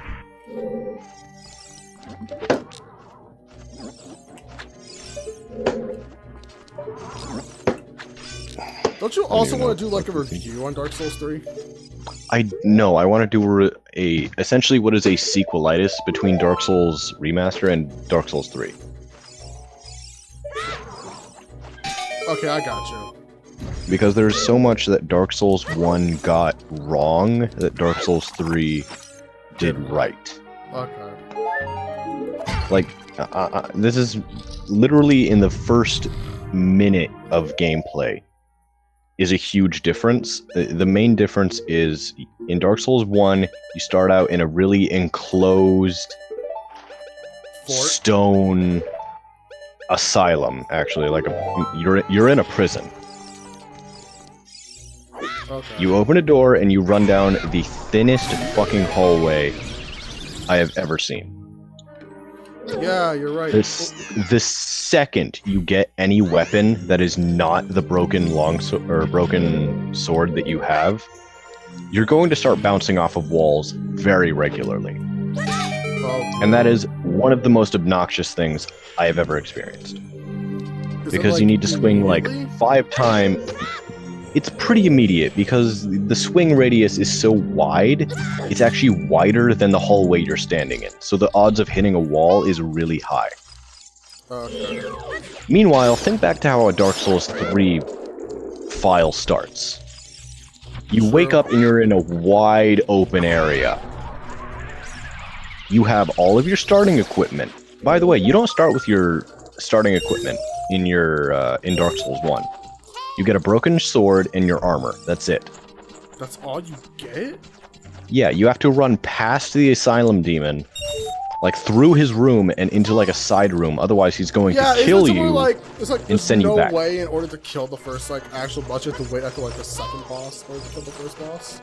Don't you also want to do like a review on Dark Souls 3? I want to do essentially what is a sequelitis between Dark Souls Remaster and Dark Souls 3. Okay, I got you. Because there's so much that Dark Souls 1 got wrong that Dark Souls 3 did right. Okay. Like, this is literally in the first minute of gameplay is a huge difference. The main difference is in Dark Souls 1, you start out in a really enclosed stone asylum, actually, like you're in a prison. Okay. You open a door and you run down the thinnest fucking hallway I have ever seen. Yeah, you're right. The second you get any weapon that is not the broken broken sword that you have, you're going to start bouncing off of walls very regularly. And that is one of the most obnoxious things I have ever experienced. Because you need to swing like 5 times. It's pretty immediate because the swing radius is so wide, it's actually wider than the hallway you're standing in. So the odds of hitting a wall is really high. Okay. Meanwhile, think back to how a Dark Souls 3 file starts. You wake up and you're in a wide open area. You have all of your starting equipment. By the way, you don't start with your starting equipment in in Dark Souls 1. You get a broken sword and your armor. That's it. That's all you get? Yeah, you have to run past the asylum demon, like through his room and into like a side room. Otherwise, he's going to kill you and send you back. No way in order to kill the first like actual boss, you have to wait after like the second boss in order to kill the first boss.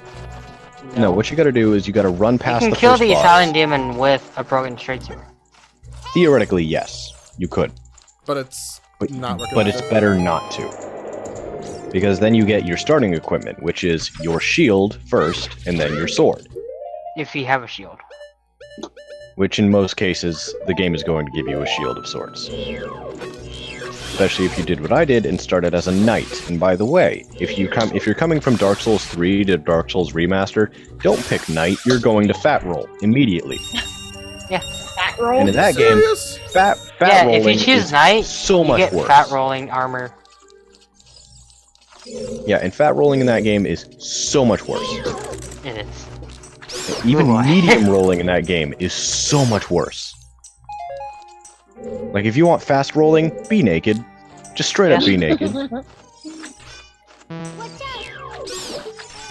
No, what you got to do is you got to run past the first boss. You can kill the asylum demon with a broken straight sword. Theoretically, yes, you could. But it's not recommended. But it's better not to. Because then you get your starting equipment, which is your shield first, and then your sword. If you have a shield. Which in most cases, the game is going to give you a shield of sorts. Especially if you did what I did and started as a knight. And by the way, if you're coming from Dark Souls 3 to Dark Souls Remaster, don't pick knight, you're going to fat roll immediately. Yeah. Fat roll? And in that game, fat rolling if you choose knight, so much you get worse. fat rolling armor. Yeah, and fat rolling in that game is so much worse. It is. Even medium rolling in that game is so much worse. Like, if you want fast rolling, be naked. Just straight up be naked.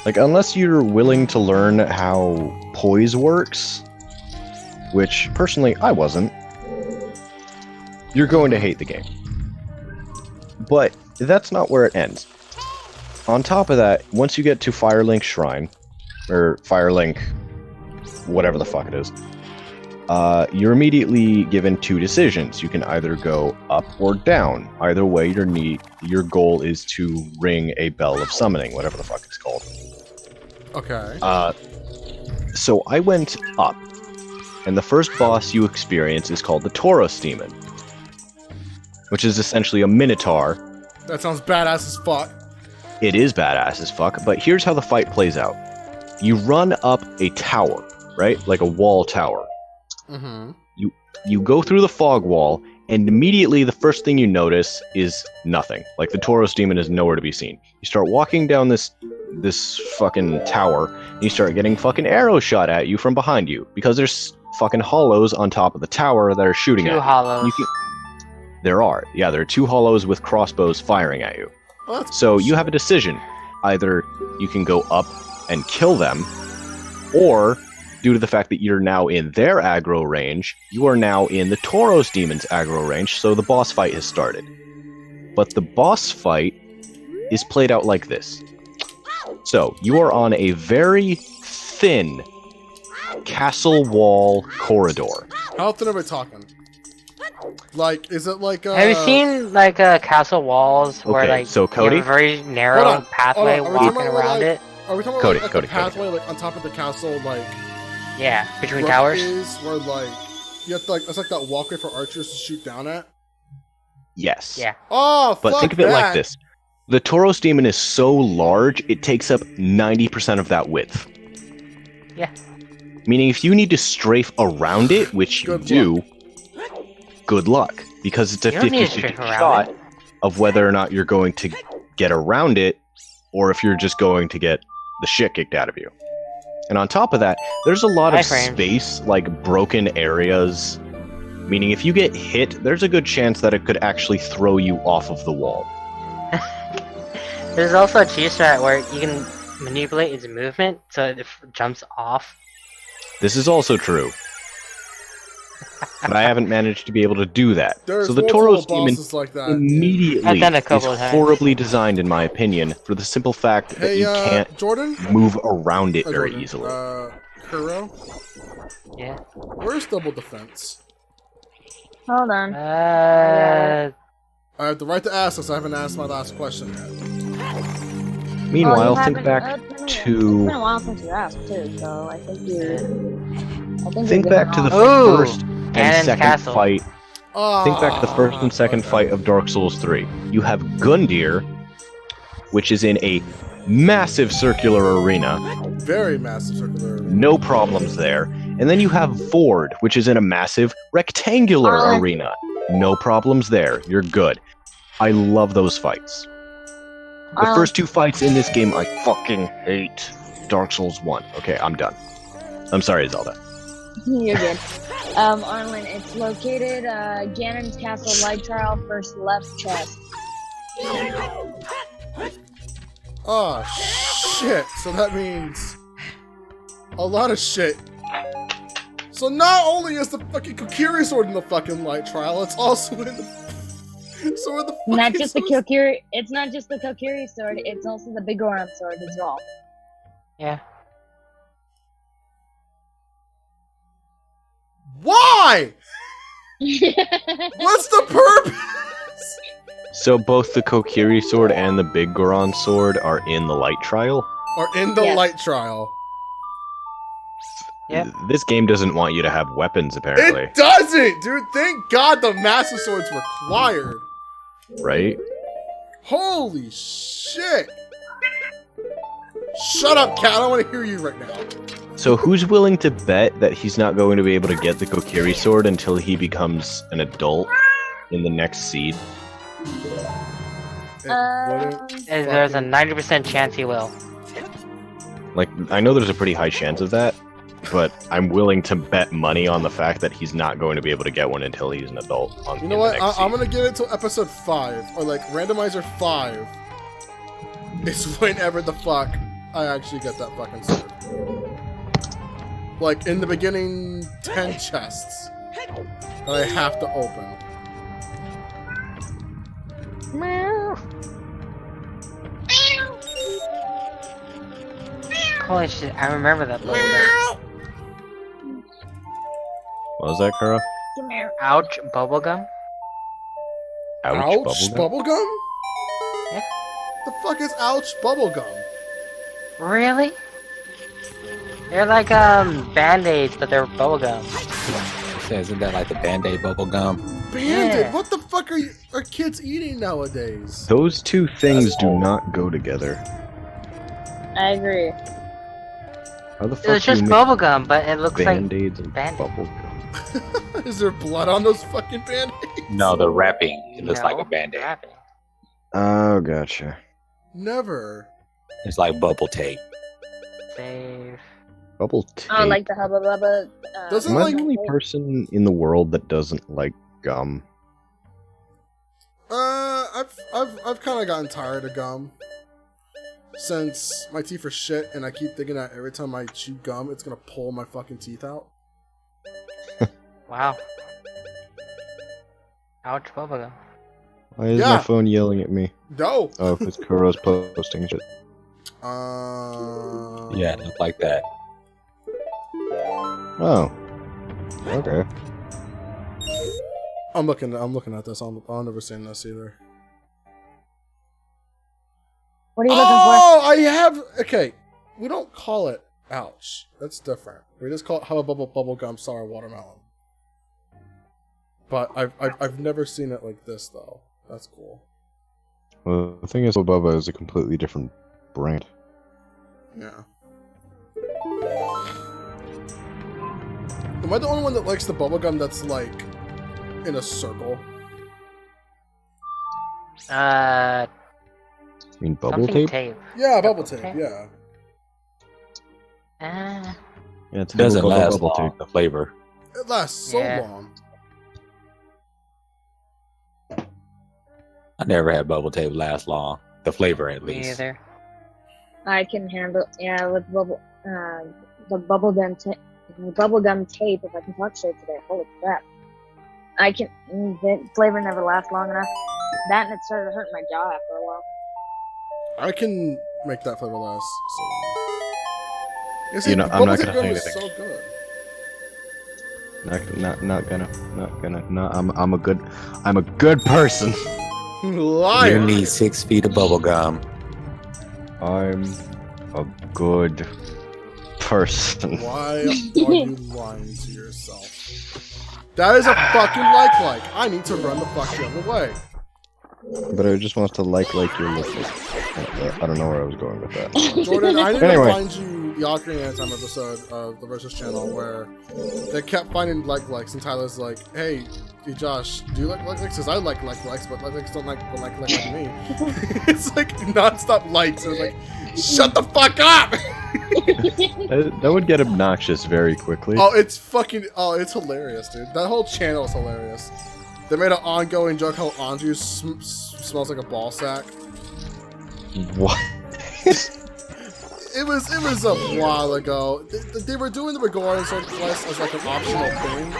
Like, unless you're willing to learn how poise works, which, personally, I wasn't, you're going to hate the game. But that's not where it ends. On top of that, once you get to Firelink Shrine, or Firelink, whatever the fuck it is, you're immediately given 2 decisions. You can either go up or down. Either way, your goal is to ring a bell of summoning, whatever the fuck it's called. Okay. So I went up, and the first boss you experience is called the Tauros Demon. which is essentially a minotaur. That sounds badass as fuck. It is badass as fuck, but here's how the fight plays out. You run up a tower, right? Like a wall tower. Mm-hmm. You go through the fog wall, and immediately the first thing you notice is nothing. Like the Tauros demon is nowhere to be seen. You start walking down this fucking tower, and you start getting fucking arrows shot at you from behind you, because there's fucking hollows on top of the tower that are shooting at you. 2 hollows. There are. Yeah, there are 2 hollows with crossbows firing at you. So you have a decision. Either you can go up and kill them, or due to the fact that you're now in their aggro range, you are now in the Tauros demon's aggro range, so the boss fight has started. But the boss fight is played out like this. So, you are on a very thin castle wall corridor. How thin are we talking? Like, is it like Have you seen like castle walls where Okay, like so you Cody? have a very narrow pathway Hold on. Are we walking talking about, around like- it? Are we talking Cody, about like, Cody, the pathway like on top of the castle, like Yeah, between rope towers. is, where like you have to like it's like that walkway for archers to shoot down at? Yes. Yeah. Oh, But fuck think of it that. like this. The Tauros demon is so large, it takes up 90% of that width. Yeah. Meaning if you need to strafe around it, which you Good do, good luck. Because it's a You don't need to 50-50 strafe around shot it. of whether or not you're going to get around it, or if you're just going to get the shit kicked out of you. And on top of that, there's a lot of Iframes. space, like broken areas. Meaning if you get hit, there's a good chance that it could actually throw you off of the wall. There's also a cheese strat where you can manipulate its movement so it jumps off. This is also true. But I haven't managed to be able to do that. There's So the multiple Tauros demon bosses like that. immediately I've done a is couple of times. horribly designed, in my opinion, for the simple fact that Hey, you can't Jordan? move around it Oh, very Jordan. easily. Kuro? Yeah. Where's double defense? Hold on. I have the right to ask this. I haven't asked my last question yet. Meanwhile, you think haven't- back it's been to a while since you asked too, so I think you're. think back to the Ooh, first and Ganon's second castle. fight. Think back to the first and second fight of Dark Souls 3. You have Gundyr, which is in a massive circular arena, Very massive circular. no problems there. And then you have Ford, which is in a massive rectangular arena, no problems there. You're good. I love those fights. The first 2 fights in this game, I fucking hate. Dark Souls 1. Okay, I'm done. I'm sorry, Zelda. You're good. Arlyne, it's located, Ganon's Castle Light Trial, first left chest. Oh, shit. So that means a lot of shit. So not only is the fucking Kokiri sword in the fucking light trial, it's also in the... So in the fucking... Not just the Kokiri, it's not just the Kokiri sword, it's also the Bigoron sword as well. Yeah. Why? What's the purpose? So both the Kokiri sword and the Big Goron sword are in the light trial? Or in the Yes. light trial. Yep. This game doesn't want you to have weapons, apparently. It doesn't, dude. Thank God the Master Sword's required. Right? Holy shit. Shut up, cat. I don't want to hear you right now. So who's willing to bet that he's not going to be able to get the Kokiri sword until he becomes an adult in the next seed? It wouldn't And there's a fucking- 90% chance he will. Like, I know there's a pretty high chance of that, but I'm willing to bet money on the fact that he's not going to be able to get one until he's an adult. You know what? I'm gonna give it till episode 5, or like randomizer 5 is whenever the fuck I actually get that fucking sword. Like in the beginning 10 chests that I have to open. Holy shit, I remember that place. What was that, Kara? Come here. Ouch, bubblegum? Ouch, Ouch, bubblegum? bubblegum? Yeah. The fuck is ouch bubblegum? Really? They're like band-aids, but they're bubblegum. Isn't that like the Band-Aid bubble gum? Bandit, Yeah. what the fuck are kids eating nowadays? Those two things do not go together. I agree. How the It fuck was do you just mix bubblegum, but it looks like Band-Aids and Band-Aid. bubble gum? Is there blood on those fucking Band-Aids? No, the wrapping. It looks like a No, Band-Aid. wrapping. Oh, gotcha. Never. It's like bubble tape. Save. Bubble tape. Oh, like the Hubba Bubba. Doesn't Am I like- the only person in the world that doesn't like gum? I've kind of gotten tired of gum. Since my teeth are shit, and I keep thinking that every time I chew gum, it's gonna pull my fucking teeth out. Wow. Ouch, bubblegum. Why is Yeah. my phone yelling at me? No. Oh, it's Kuro's posting shit. Yeah, it looked like that. Oh. Okay. I'm looking at this. I've never seen this either. What are you looking Oh, I have. Okay, we don't call it ouch. That's different. We just call it Hubba Bubble Gum Sour Watermelon. But I've never seen it like this though. That's cool. Well, the thing is, Bubba is a completely different brand. Yeah. Am I the only one that likes the bubblegum that's like in a circle? I mean, bubble Something tape? Yeah, bubble Bubble tape. tape? Yeah. Uh, Yeah, it's It doesn't bubble last bubble long, tape. the flavor. It lasts so Yeah. long. I never had bubble tape last long. The flavor, at me least. either. I can handle, yeah, with the bubblegum tape, if I can talk straight today. Holy crap. The flavor never lasts long enough. That and it started hurting my jaw after a while. I can make that flavor last so long. You see, You know, I'm bubble not tape gonna gum say is anything. so good. Not gonna. No, I'm a good person. Liar. You need 6 feet of bubble gum. I'm a good person. Why are you lying to yourself? That is a fucking like. I need to run the fuck the other way. But I just want to like your lipstick. I don't know where I was going with that. Jordan, I need Anyway. to find you the Ocarina of Time episode of the Versus channel where they kept finding likes, and Tyler's like, "Hey, Josh, do you like likes? Because I like likes, but likes don't like me." It's like non-stop likes. And it's like, shut the fuck up! That would get obnoxious very quickly. It's hilarious, dude. That whole channel is hilarious. They made an ongoing joke how Andrew smells like a ball sack. What? It was a while ago. They were doing the Regorian Sword quest as like an optional thing.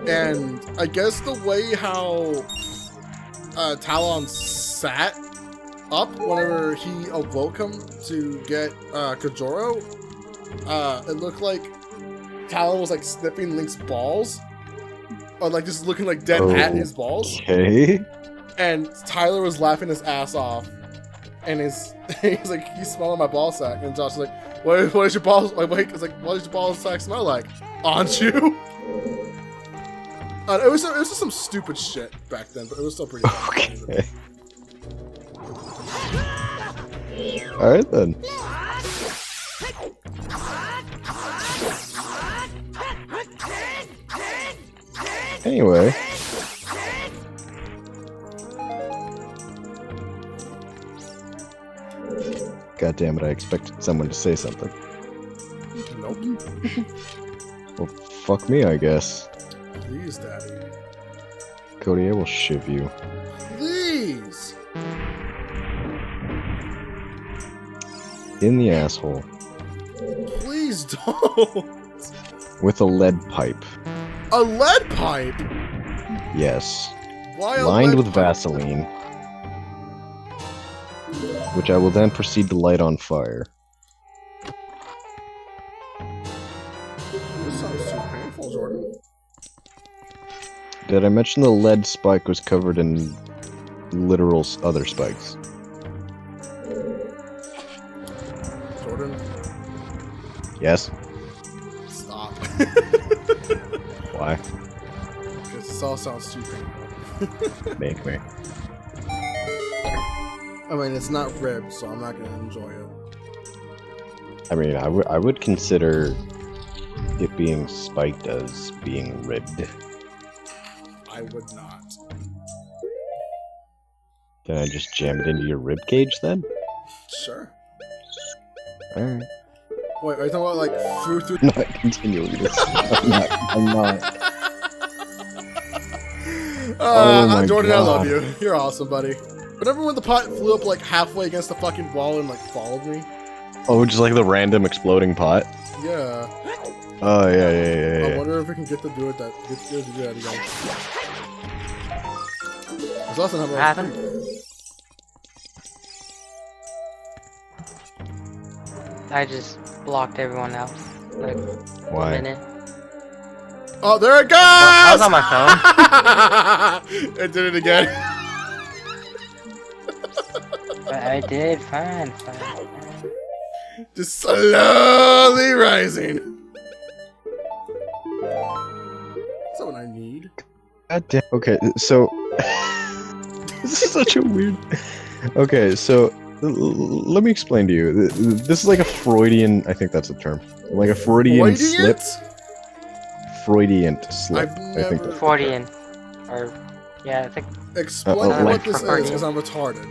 And I guess the way how Talon sat up whenever he awoke him to get Kajoro, it looked like Talon was like sniffing Link's balls. Or like just looking like dead at his balls. Okay. And Tyler was laughing his ass off. And he's like, he's smelling my ball sack. And Josh was like, what is your ball? Like, wait, it's like, what does your ball sack smell like? Aren't you? It was just some stupid shit back then, but it was still pretty funny. Okay. Alright then. Anyway. God damn it, I expected someone to say something. Nope. Well, fuck me, I guess. Please, Daddy. Cody, I will shiv you. Please! In the asshole. Please don't! With a lead pipe. A lead pipe? Yes. Why a Lined lead with pipe? Vaseline. Which I will then proceed to light on fire. This sounds too painful, Jordan. Did I mention the lead spike was covered in literal other spikes? Jordan, Yes. stop. Why? Because this all sounds too painful. Make me. I mean, it's not ribbed, so I'm not gonna enjoy it. I mean, I would consider it being spiked as being ribbed. I would not. Can I just jam it into your rib cage then? Sure. Alright. Wait, are you talking about like through? Not continuing this. I'm not. Oh my Jordan, I love God. you. You're awesome, buddy. Remember when the pot flew up like halfway against the fucking wall and like followed me? Oh, just like the random exploding pot? Yeah. Oh, yeah. I wonder if we can get to do it that again. There's also What happened? I just blocked everyone else. Like, Why? a minute. Oh, there it goes! I was on my phone. It did it again. But I did fine. Just slowly rising. That's not what I need. God damn. Okay, so this is such a weird. Okay, so let me explain to you. This is like a Freudian. I think that's a term. Like a Freudian slip. Freudian slip. I've I think never- that's Freudian. Or, yeah, I think. Explain like what this is, Freudian. because I'm retarded.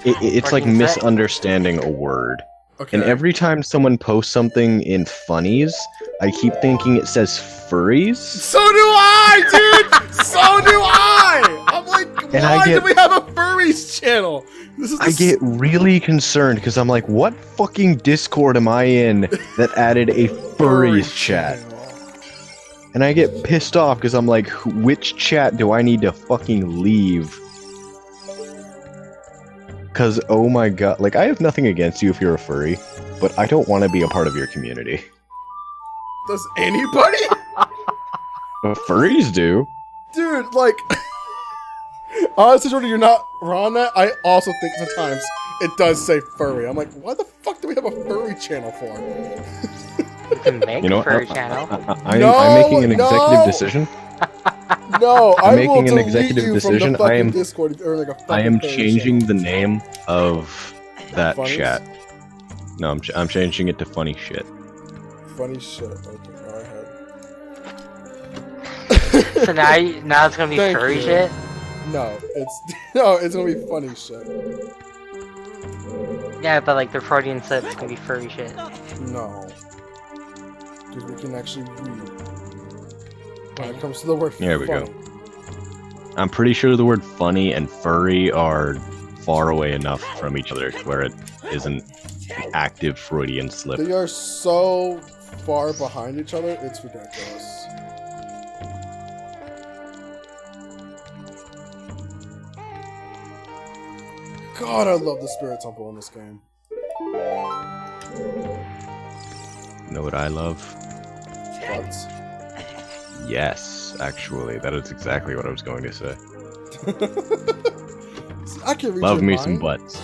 it's like Freudian slip. misunderstanding a word. Okay. And every time someone posts something in funnies, I keep thinking it says furries. So do I, dude! So do I! I'm like, And I why get- do we have a furries channel? This is I get really concerned because I'm like, what fucking Discord am I in that added a furries chat? channel. And I get pissed off because I'm like, which chat do I need to fucking leave? Because, oh my god, like, I have nothing against you if you're a furry, but I don't want to be a part of your community. Does anybody? But furries do. Dude, like, honestly, Jordan, you're not wrong on that. I also think sometimes it does say furry. I'm like, why the fuck do we have a furry channel for? You can make You know a what? furry channel. I'm making an executive decision. No, I'm I making will an delete executive you decision. From the fucking I am- Discord or like a fucking I am furry changing channel. the name of that Funnies? chat. No, I'm changing it to funny shit. Funny shit. Okay, go ahead. So now it's gonna be Thank furry you. shit? No, it's gonna be funny shit. Yeah, but like the Freudian slip is gonna be furry shit. No, because we can actually read. When it comes to the word Here we go. funny. I'm pretty sure the word funny and furry are far away enough from each other to where it isn't an active Freudian slip. They are so far behind each other, it's ridiculous. God, I love the Spirit Temple in this game. You know what I love? Butts. Yes, actually, that is exactly what I was going to say. See, I can read Love your me mind. some butts.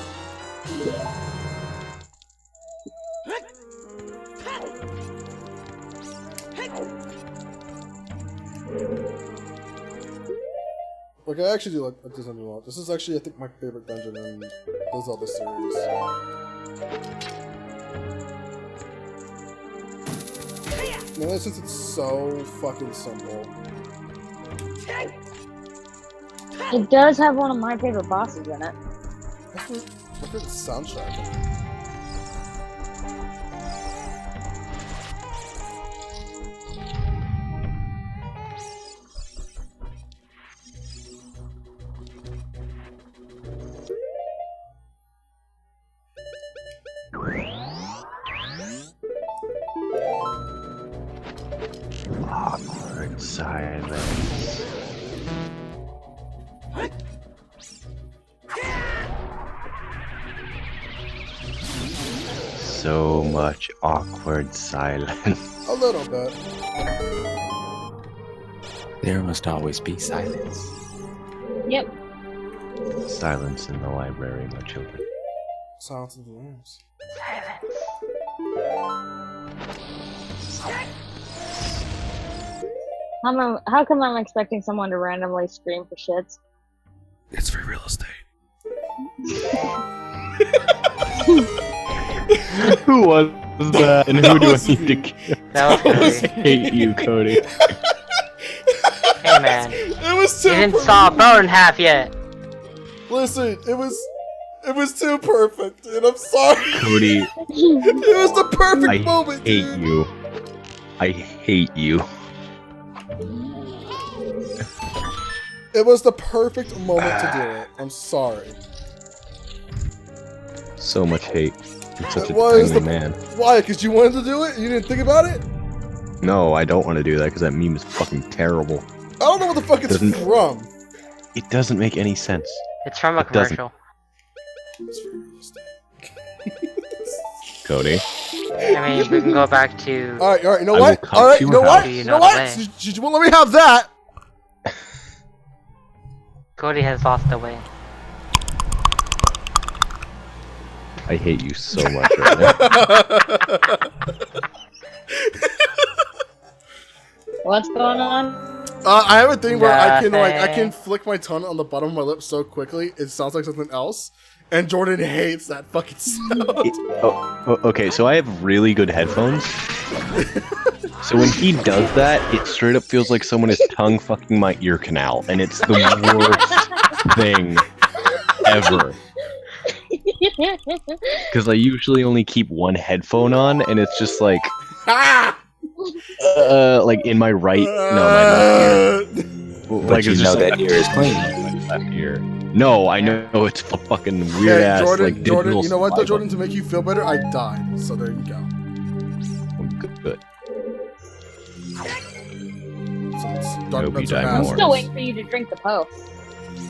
Like, I actually do like this dungeon a lot. This is actually, I think, my favorite dungeon in the Zelda series. Mainly since it's so fucking simple. It does have one of my favorite bosses in it. That's my favorite soundtrack. Awkward silence. So much awkward silence. A little bit. There must always be silence. Yep. Silence in the library, my children. Silence of the Lambs. How come I'm expecting someone to randomly scream for shits? It's free real estate. Who was that? And who do I need to kill? That was I hate you, Cody. Hey man, It was too you didn't perfect. saw a bone in half yet. Listen, it was too perfect, and I'm sorry. Cody, It was the perfect I moment, hate dude. you. I hate you. It was the perfect moment to do it. I'm sorry. So much hate. I'm such It a was tiny the man. Why? Because you wanted to do it? You didn't think about it? No, I don't want to do that because that meme is fucking terrible. I don't know what the fuck it's Doesn't- from. It doesn't make any sense. It's from a It doesn't. commercial. It's free real estate. Cody. I mean, we can go back to. All right, you know I what? will come All right, to you your know what? house. You know what? You won't let me have that. Cody has lost the way. I hate you so much right now. What's going on? I have a thing where I can Nothing. flick my tongue on the bottom of my lip so quickly it sounds like something else, and Jordan hates that fucking sound. Okay, so I have really good headphones. So when he does that, it straight up feels like someone is tongue fucking my ear canal, and it's the worst thing ever. Because I usually only keep one headphone on, and it's just like, like in my right, no, my left ear. But Like you it's know just that ear is clean. my left ear. No, I know it's a fucking weird ass, like digital Jordan, you know what though, saliva. Jordan? To make you feel better, I died. So there you go. Good. So it's Hope dark you mental die acid. I'm more. still waiting for you to drink the po.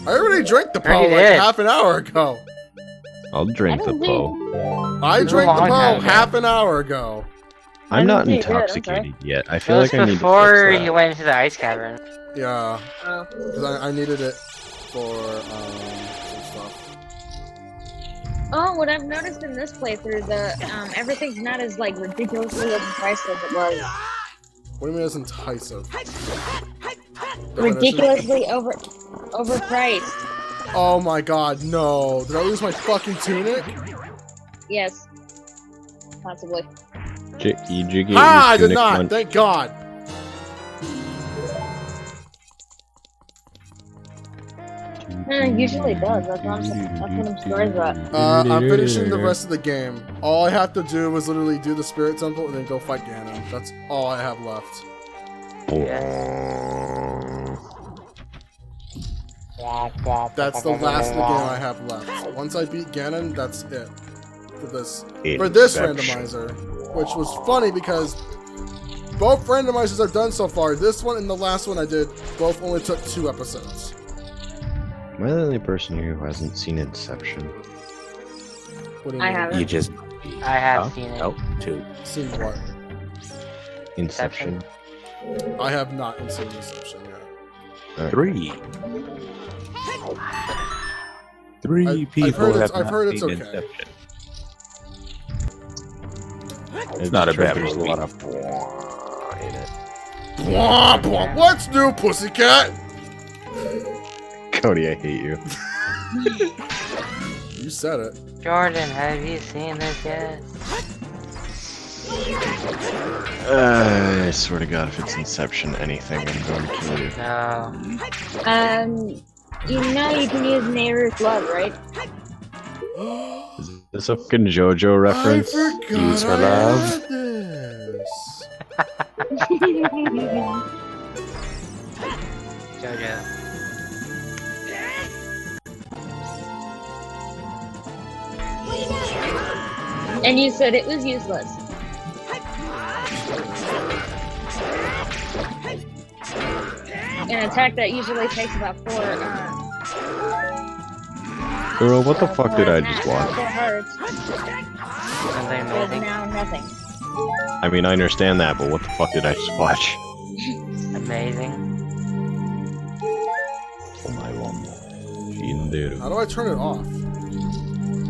I already drank the Already po like did. half an hour ago. I'll drink I the don't po. I Too drank the long po ago. half an hour ago. I'm not didn't do good, I'm intoxicated yet. I It feel was like I need to before fix you that. went into the ice cavern. Yeah, Oh. because I needed it for some stuff. Oh, what I've noticed in this playthrough, the everything's not as like ridiculously overpriced as it was. What do you mean as enticing? Ridiculously overpriced. Oh my god, no. Did I lose my fucking tunic? Yes. Possibly. Did you get Ah, I your did tunic not. munch? Thank god. Usually does. That's what I'm surprised about. I'm finishing the rest of the game. All I have to do is literally do the Spirit Temple and then go fight Ganon. That's all I have left. That's the last of the game I have left. Once I beat Ganon, that's it. For this randomizer. Which was funny because both randomizers I've done so far, this one and the last one I did, both only took 2 episodes. Am I the only person here who hasn't seen Inception? What do you I mean? haven't. You just. I have Oh, seen it. oh, two. Seen what? Inception. I have not seen Inception yet. Alright. Three. Three I've people heard it's- have I've not heard it's seen okay. Inception. It's not a bad There's a movie. lot of blah in it. Blah, blah. What's new, pussycat? Cody, I hate you. You said it. Jordan, have you seen this yet? I swear to God, if it's Inception anything, I'm going to kill you. No. You know you can use Nehru's love, right? Is this a fucking JoJo reference? I forgot Use her I love. had this. Jojo. And you said it was useless. An attack that usually takes about 4. Girl, what the fuck did I just watch? 4 hearts. Something Is amazing. now nothing. I mean, I understand that, but what the fuck did I just watch? Amazing. Oh my god. Shinderu. How do I turn it off?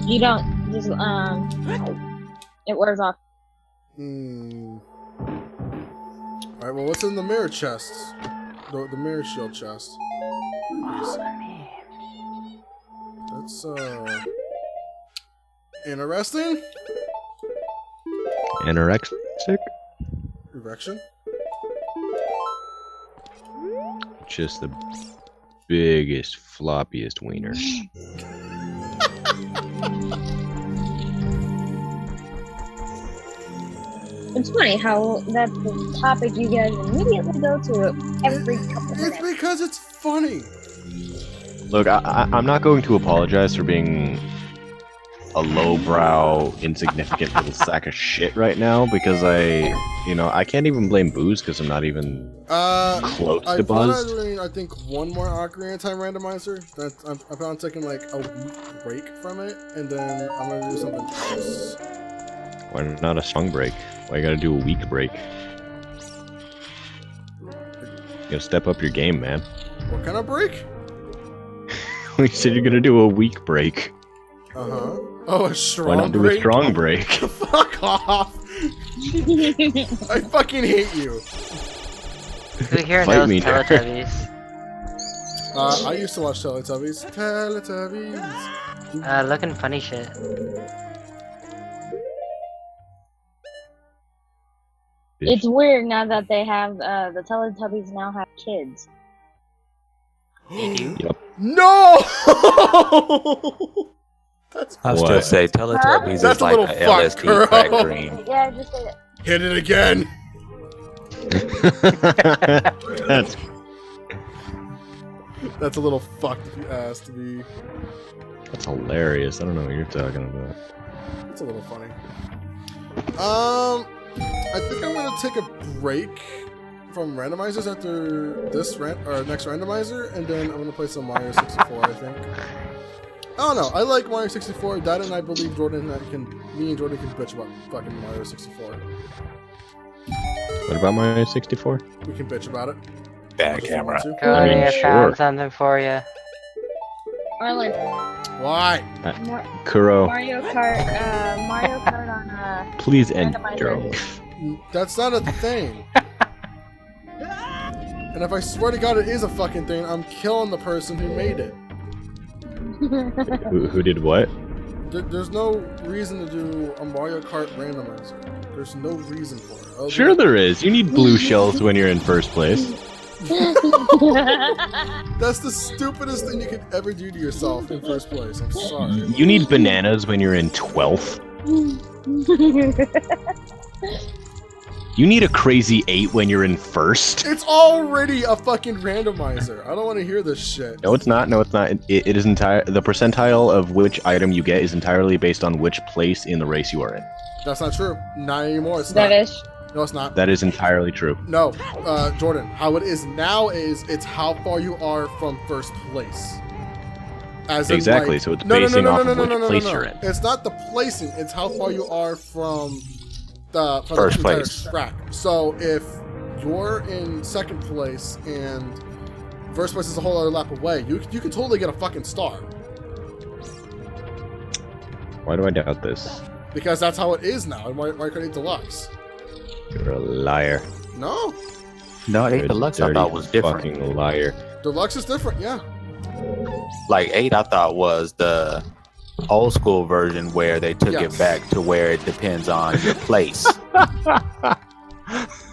You don't just it wears off. Alright, well, what's in the mirror chest? The mirror shield chest. Oh, man. That's, interesting? Anorexic? Erection? Just the biggest, floppiest wiener. It's funny how that's the topic you guys immediately go to every couple It's minutes. because it's funny. Look, I'm not going to apologize for being a lowbrow, insignificant little sack of shit right now, because I can't even blame Booze because I'm not even close to buzzed. I think one more Ocarina Time randomizer. I plan on taking like a week break from it, and then I'm gonna do something else. Why not a strong break? Why you gotta do a week break? You gotta step up your game, man. What kind of break? You said you're gonna do a week break. Uh-huh. Oh, a strong Why not do break? a strong break? Fuck off! I fucking hate you. Who here Fight knows me, nerd. Teletubbies? I used to watch Teletubbies. Teletubbies. Looking funny shit. It's weird now that they have the Teletubbies now have kids. They do? Yep. No! That's I was What? just say Teletubbies That's is a like little a fuck, LSD girl. crack dream. Yeah, just say that. hit it again. That's a little fucked if you ask to be. That's hilarious. I don't know what you're talking about. It's a little funny. I think I'm gonna take a break from randomizers after this next randomizer, and then I'm gonna play some Mario 64. I think. I don't know. I like Mario 64. Dad and I believe me and Jordan can bitch about fucking Mario 64. What about my 64? We can bitch about it. Bad camera. Cody, I mean, I sure. found something for you. Arlyne, Why? Kuro, Mario Kart on please end randomizer. your own. That's not a thing. And if I swear to God it is a fucking thing, I'm killing the person who made it. Who did what? There's no reason to do a Mario Kart randomizer. There's no reason for it. Other Sure there is. You need blue shells when you're in first place. That's the stupidest thing you could ever do to yourself in first place. I'm sorry. You need bananas when you're in 12th. You need a crazy 8 when you're in first. It's already a fucking randomizer. I don't want to hear this shit. No, it's not. No, it's not. It is entire. The percentile of which item you get is entirely based on which place in the race you are in. That's not true. Not anymore. It's That not. is. No, it's not. That is entirely true. No, Jordan. How it is now is it's how far you are from first place. As in, Exactly. like- So it's No, no, no, basing no, off no, of no, which no, no, place no. you're in. It's not the placing. It's how far you are from the First entire place. track. So if you're in second place and first place is a whole other lap away, you can totally get a fucking star Why do I doubt this? because that's how it is now in Mario Kart 8 Deluxe. You're a liar. No, No, You're 8 a Deluxe I dirty thought was different. Fucking liar. Deluxe is different. Yeah. Like 8 I thought was the old school version where they took Yes. it back to where it depends on your place.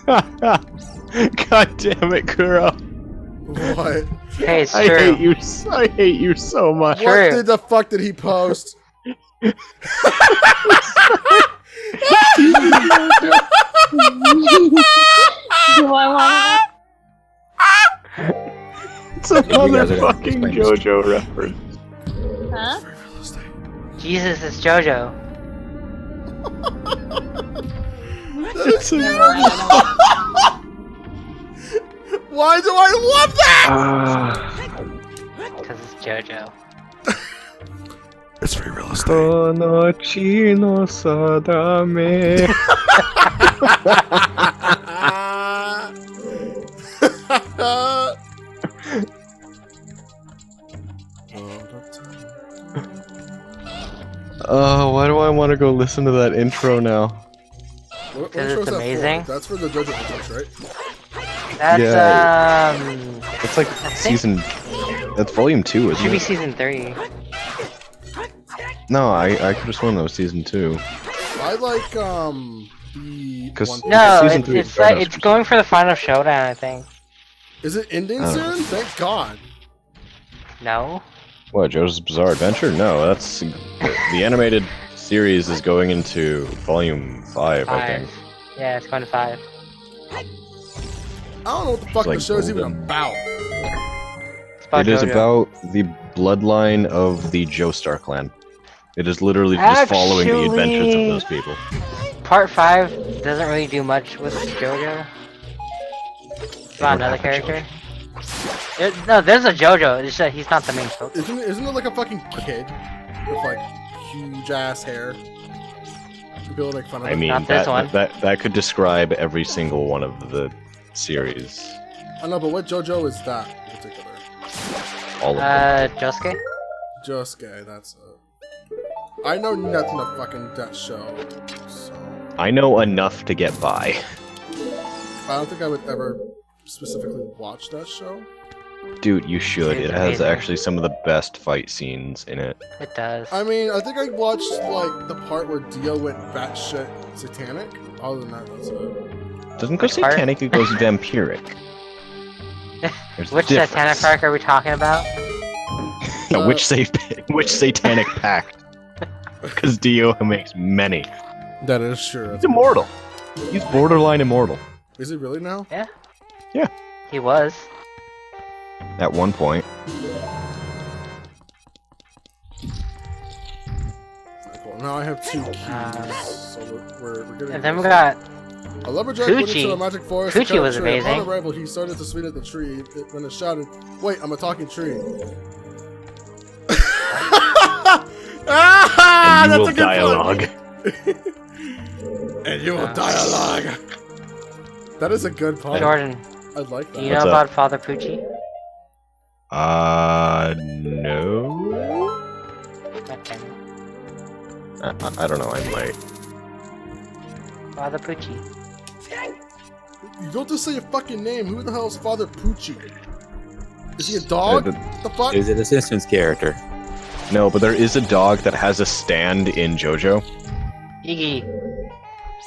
God damn it, Kuro. What? Hey, it's I true. hate you. I hate you so much. Sure. What the fuck did he post? Do I want It's a You guys are gonna motherfucking explain this. JoJo reference. to? Huh? Jesus is JoJo. It's a Never mind, I Why do I love that? Because it's JoJo. It's free real estate. Konochi no sadame. Why do I want to go listen to that intro now? What Because intro it's is that amazing. for? That's for the JoJo intros, right? That's It's like season. That's volume 2, isn't should be it? season 3. No, I could have sworn that was season 2. I like the 'Cause- one. No, Season 3 it's is like Jojo's it's going for the final showdown, I think. Is it ending I don't soon? Thank God. No. What, JoJo's Bizarre Adventure? No, that's the animated series is going into volume 5, I think. 5. Yeah, it's going to 5. I don't know what the fuck like the show's even golden. about. It's about It is JoJo. about the bloodline of the Joestar clan. It is literally just following the adventures of those people. Part 5 doesn't really do much with JoJo. It's about another character. No, there's a JoJo. It's just, he's not the main focus. Isn't it like a fucking kid with like huge ass hair? People make fun of I him. mean, Not this one. that could describe every single one of the series. I know, but what JoJo is that in particular? All of them. Josuke? Josuke, that's it. I know nothing of fucking that show, so I know enough to get by. I don't think I would ever specifically watch that show. Dude, you should. It's It has amazing. actually some of the best fight scenes in it. It does. I mean, I think I watched like the part where Dio went batshit satanic. Other than that, that's it. Doesn't go Which part? satanic, it goes vampiric. There's a Which difference. satanic park are we talking about? Yeah, which satanic pact? Because Dio makes many. That is true. He's immortal. He's borderline immortal. Is it really now? He was. At one point. Cool. Now I have 2 keys, so we're getting. And then we close. got A lumberjack went Poochie. into a magic forest. Poochie to cut a was tree. Upon amazing. arrival, he started to swing at the tree when it shouted, "Wait, I'm a talking tree." Ah, And you that's will a good dialogue. Pun. And you will dialogue. That is a good pun. Jordan. I like that. Do you know What's up? about Father Pucci? No. Okay. I don't know, I might. Father Pucci. You don't just say your fucking name. Who the hell is Father Poochie? Is he a dog? The fuck? Is it a Simpsons character? No, but there is a dog that has a stand in JoJo. Iggy.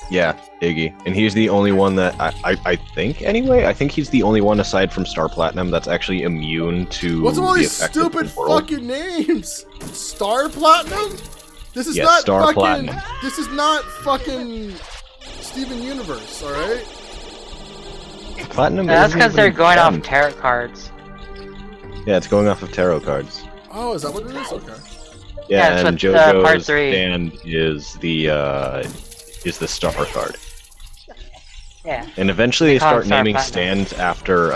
Yeah, Iggy. And he's the only one that, I think, anyway? I think he's the only one aside from Star Platinum that's actually immune to What's with all the these effect of stupid the world. fucking names? Star Platinum? This is Yes, not Star fucking. Platinum. This is not fucking Steven Universe, all right? Platinum That's isn't because they're even going off done. tarot cards. Yeah, it's going off of tarot cards. Oh, is that what it is? Okay. Yeah, Yeah, and it's what, part JoJo's 3. stand is the star card. Yeah. And eventually they call start it Star naming Platinum. stands after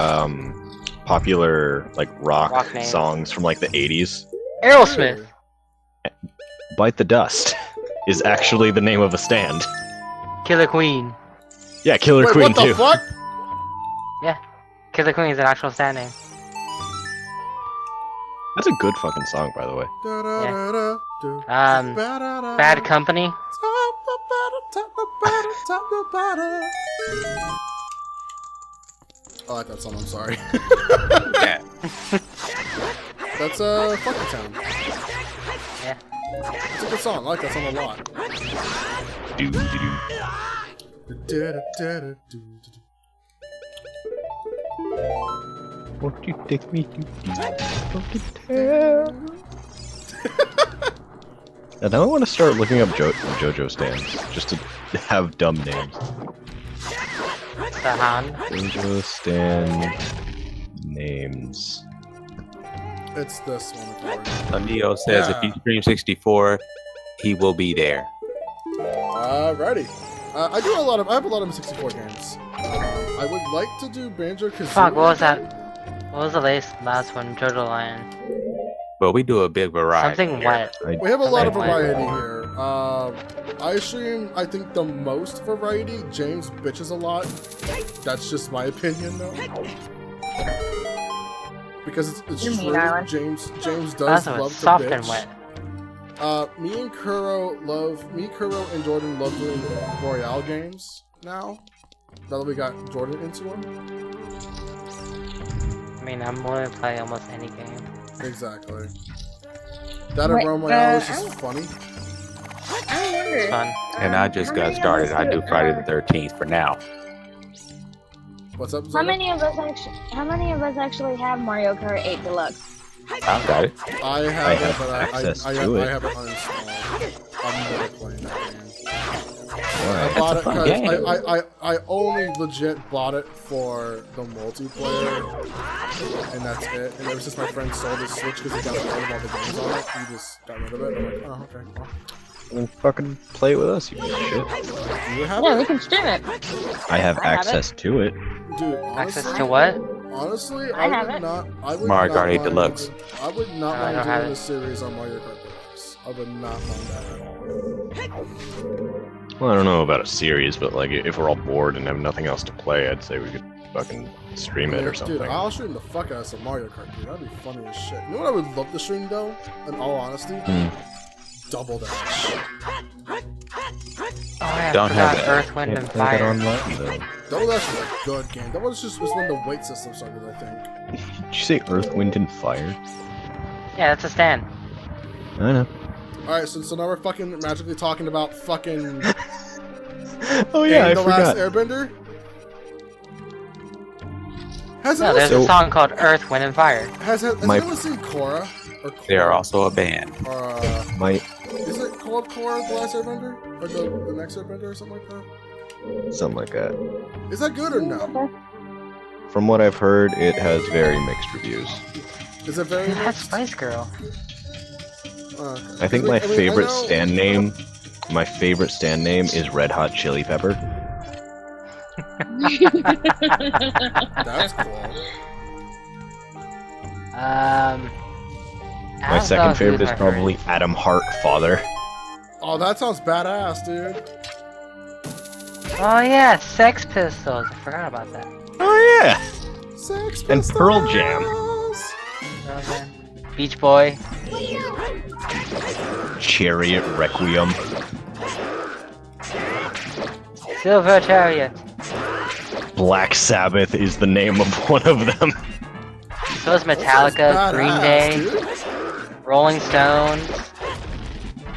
popular like rock names. songs from like the 80s. Aerosmith. Bite the Dust is actually the name of a stand. Killer Queen. Yeah, Killer Wait, Queen what the too. fuck? Killer Queen is an actual stand name. That's a good fucking song, by the way. Bad Company. I like that song, I'm sorry. Yeah. That's Fucking Town. Yeah. It's a good song, I like that song a lot. Won't you take me to And now I want to start looking up JoJo stands, just to have dumb names. Sahan. JoJo stand names. It's this one. Leo says if you stream 64, he will be there. Alrighty. I have a lot of 64 games. I would like to do Banjo-Kazooie. Fuck, what was that? What was the last one? JoJo Lion. But we do a big variety. Something here. wet. We have a lot of Okay. variety here. I stream, I think, the most variety. James bitches a lot. That's just my opinion, though. Because it's You mean, true. Arlyne? James does That's love to soft bitch. and wet. Me Kuro and Jordan love doing Royale games now. Now that we got Jordan into him. I mean, I'm willing to play almost any game. Exactly. That Wait, Realm Royale is just funny. I wonder. It's fun. And I just how got many of started. us I do Friday the uh, 13th for now. What's up, How Zelda? many of us actually have Mario Kart 8 Deluxe? I've got it. I have I it, have but access I to it. have it uninstalled. I'm never playing that game. Why? I bought it fun because game. I only legit bought it for the multiplayer, and that's it. And ever since my friend sold his Switch because he got rid of all the games on it, he just got rid of it. I'm like, oh, okay, well. Then fucking play it with us, you piece of shit. Do you have Yeah, it? we can stream it. I have I have access to it. Dude, Access honestly, to what? honestly, I have would it. not. I would Mario not Kart 8 mind- Deluxe. I would not No, I mind don't have doing it. a series on Mario Kart Deluxe. I would not mind that at all. Well, I don't know about a series, but like if we're all bored and have nothing else to play, I'd say we could fucking stream it or something. Dude, I'll stream the fuck out of some Mario Kart, dude. That'd be funny as shit. You know what I would love to stream though? In all honesty, Double Dash. Oh, yeah, Don't I have forgot it. Earth, Wind, Can't and play that Fire. online though. Double Dash was a good game. That was just when the weight system started, I think. Did you say Earth, Wind, and Fire? Yeah, that's a stand. I know. Alright, so now we're fucking magically talking about fucking Oh yeah, I The Last forgot. Airbender. Has No, anyone there's seen, a song called Earth, Wind, and Fire. has My- anyone seen Korra? Or Korra? They are also a band. Or, My is it called Korra, The Last Airbender? Or the next Airbender or something like that? something like that. Is that good or no? From what I've heard, it has very mixed reviews. Is it very That's mixed? Spice Girl. I think my I mean, favorite I know- stand name is Red Hot Chili Pepper. That's cool. My second favorite is probably Adam Hart Father. Oh, that sounds badass, dude. Oh yeah, Sex Pistols. I forgot about that. Oh yeah! Sex And Pistols. Pearl Jam. Okay. Beach Boy. Chariot Requiem. Silver Chariot. Black Sabbath is the name of one of them. So is Metallica, Badass, Green Day, dude. Rolling Stones,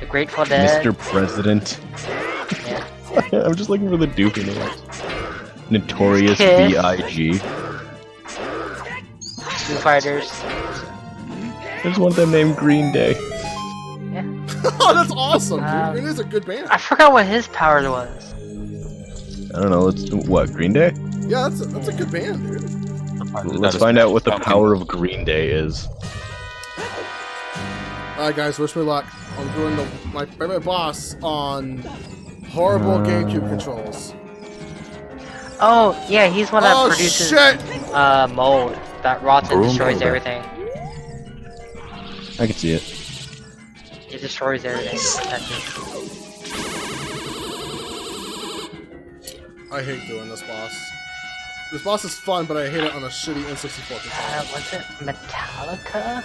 The Grateful Dead. Mr. President. Yeah. I'm just looking for the doofy names. Notorious Kiss. B.I.G. Foo Fighters. There's one of them named Green Day. Oh, that's awesome, dude. Um, Green Day's a good band. I forgot what his power was. I don't know, let's what, Green Day? Yeah, that's a good band, dude. Let's find out what the power of Green Day is. Alright, guys, wish me luck. I'm doing my favorite boss on horrible GameCube controls. Oh, yeah, he's one that Oh, produces shit! mold that rots and Broom destroys builder. everything. I can see it. It destroys everything. That's it. I hate doing this boss. This boss is fun, but I hate it on a shitty N64 controller. What's it? Metallica?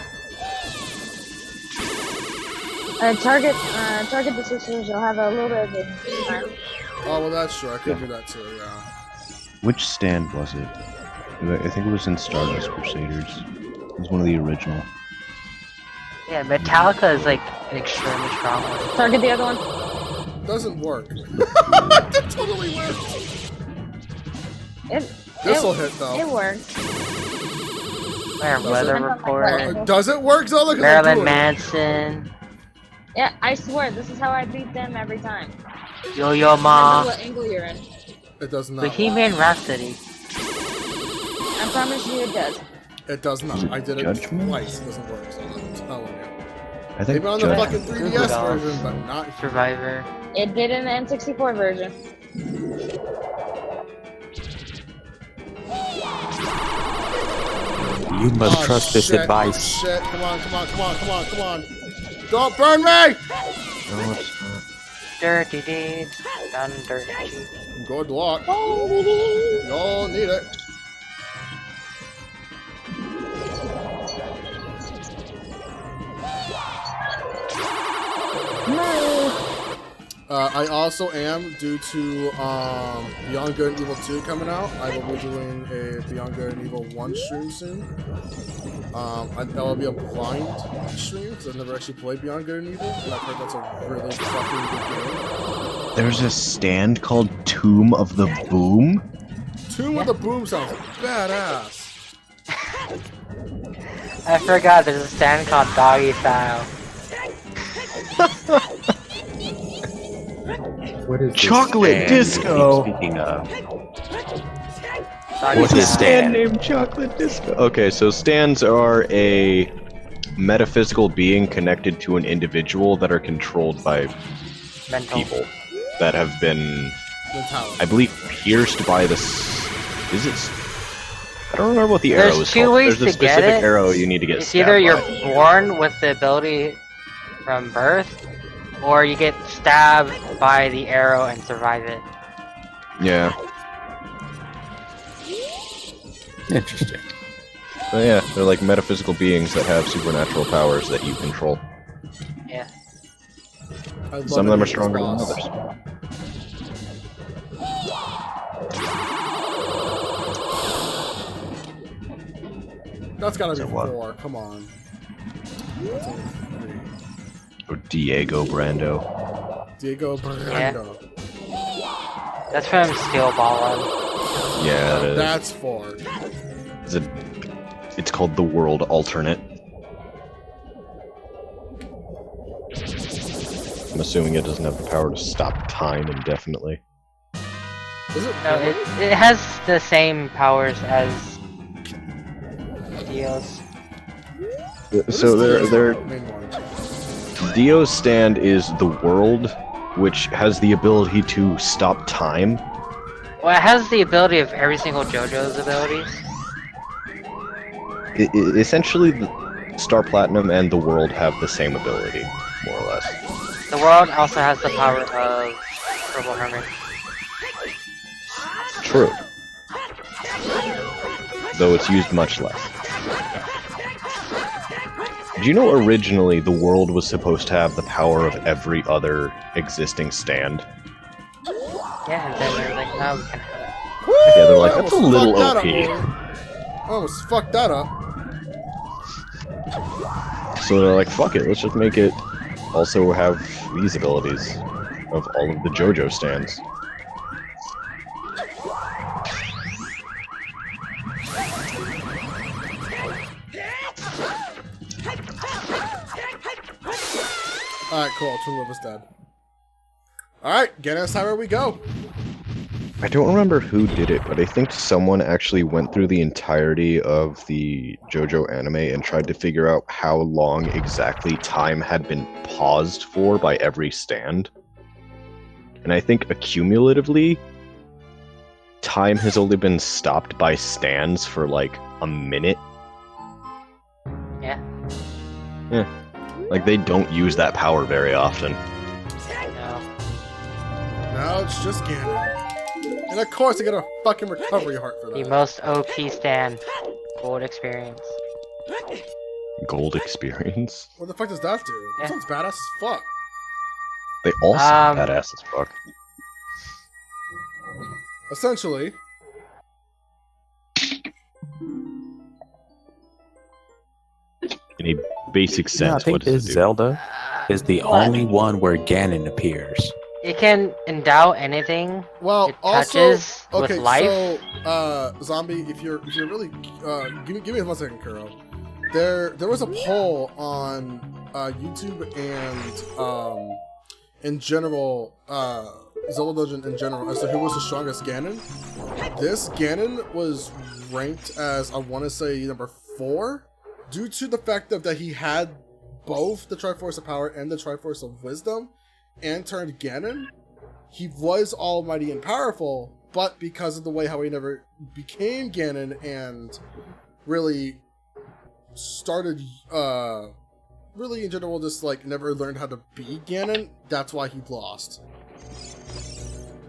Target the sisters. You'll have a little bit of a time. Oh, well, that's true. I could do that too, yeah. Which stand was it? I think it was in Stardust Crusaders. It was one of the original. Yeah, Metallica is like an extremely strong one. Target the other one. Doesn't work. That totally worked. This'll hit, though. It worked. Where weather it? report. Does it work, Zelda? 'Cause I'm Marilyn doing it. Manson. Yeah, I swear, this is how I beat them every time. Yo-Yo Remember Ma. what angle you're in. It does not. Bohemian Rhapsody. I promise you it does. It does not. I did it Judgment? twice. It doesn't work, so I'm telling you. I think Maybe on the Judge- fucking 3DS Google version, but not here. Survivor. It did in the N64 version. You must Oh, trust this shit. advice. Oh, shit. Come on. Don't burn me! No, it's not. Dirty deeds. Done dirty. Good luck. You'll need it. I also am, due to Beyond Good and Evil 2 coming out, I will be doing a Beyond Good and Evil 1 stream soon. That will be a blind stream, because I've never actually played Beyond Good and Evil, and I've heard that's a really fucking good game. There's a stand called Tomb of the Boom? Tomb of the Boom sounds badass. I forgot there's a stand called Doggy Style. What is this Chocolate stand Disco! you keep speaking of? Doggy What's Style. a stand? Named Chocolate Disco. Okay, so stands are a metaphysical being connected to an individual that are controlled by Mental. people that have been, Mentality. I believe, pierced by this. Is it? I don't remember what the There's arrow is two called. ways There's a to get specific it. arrow you need to get It's stabbed either you're by. born with the ability from birth, or you get stabbed by the arrow and survive it. Yeah. Interesting. So yeah, they're like metaphysical beings that have supernatural powers that you control. Yeah. Some of them are stronger than others. That's gotta be So what? 4, come on. That's only 3. Or Diego Brando. Diego Brando. That's from Steel Ball Run. Yeah, it is. That's 4. It's called the World Alternate. I'm assuming it doesn't have the power to stop time indefinitely. Is it? No, it has the same powers as Dio's. So they're Main one. Dio's stand is the world, which has the ability to stop time. Well, it has the ability of every single JoJo's abilities. Essentially, the Star Platinum and the world have the same ability, more or less. The world also has the power of Purple Hermit. True. Though it's used much less. Do you know originally the world was supposed to have the power of every other existing stand? Yeah, and then they're like, no, we can have that. Yeah, they're like, I that's a almost little fucked OP. that up, boy. I almost fucked that up. So they're like, fuck it, let's just make it also have these abilities of all of the JoJo stands. Alright, cool. Twin Love is dead. Alright, get us where we go. I don't remember who did it, but I think someone actually went through the entirety of the JoJo anime and tried to figure out how long exactly time had been paused for by every stand. And I think accumulatively, time has only been stopped by stands for like a minute. Yeah. Yeah. Like they don't use that power very often. No. Now it's just Ganon. And of course I get a fucking recovery heart for The that. most OP stand. Gold experience. Gold experience. What the fuck does that do? Yeah. That sounds badass as fuck. They all sound Um, badass as fuck. Essentially, In a basic Yeah, I sense, think what does this it do? Zelda is the What? only one where Ganon appears. It can endow anything well, it also, touches okay, with life. so, Zombie, if you're really, give me 1 second, Kuro. There was a poll on YouTube and in general, Zelda Dungeon in general, as to who was the strongest Ganon. This Ganon was ranked as, I want to say, number 4, due to the fact that he had both the Triforce of Power and the Triforce of Wisdom, and turned Ganon. He was almighty and powerful, but because of the way how he never became Ganon and really started, really in general just like never learned how to be Ganon, that's why he lost.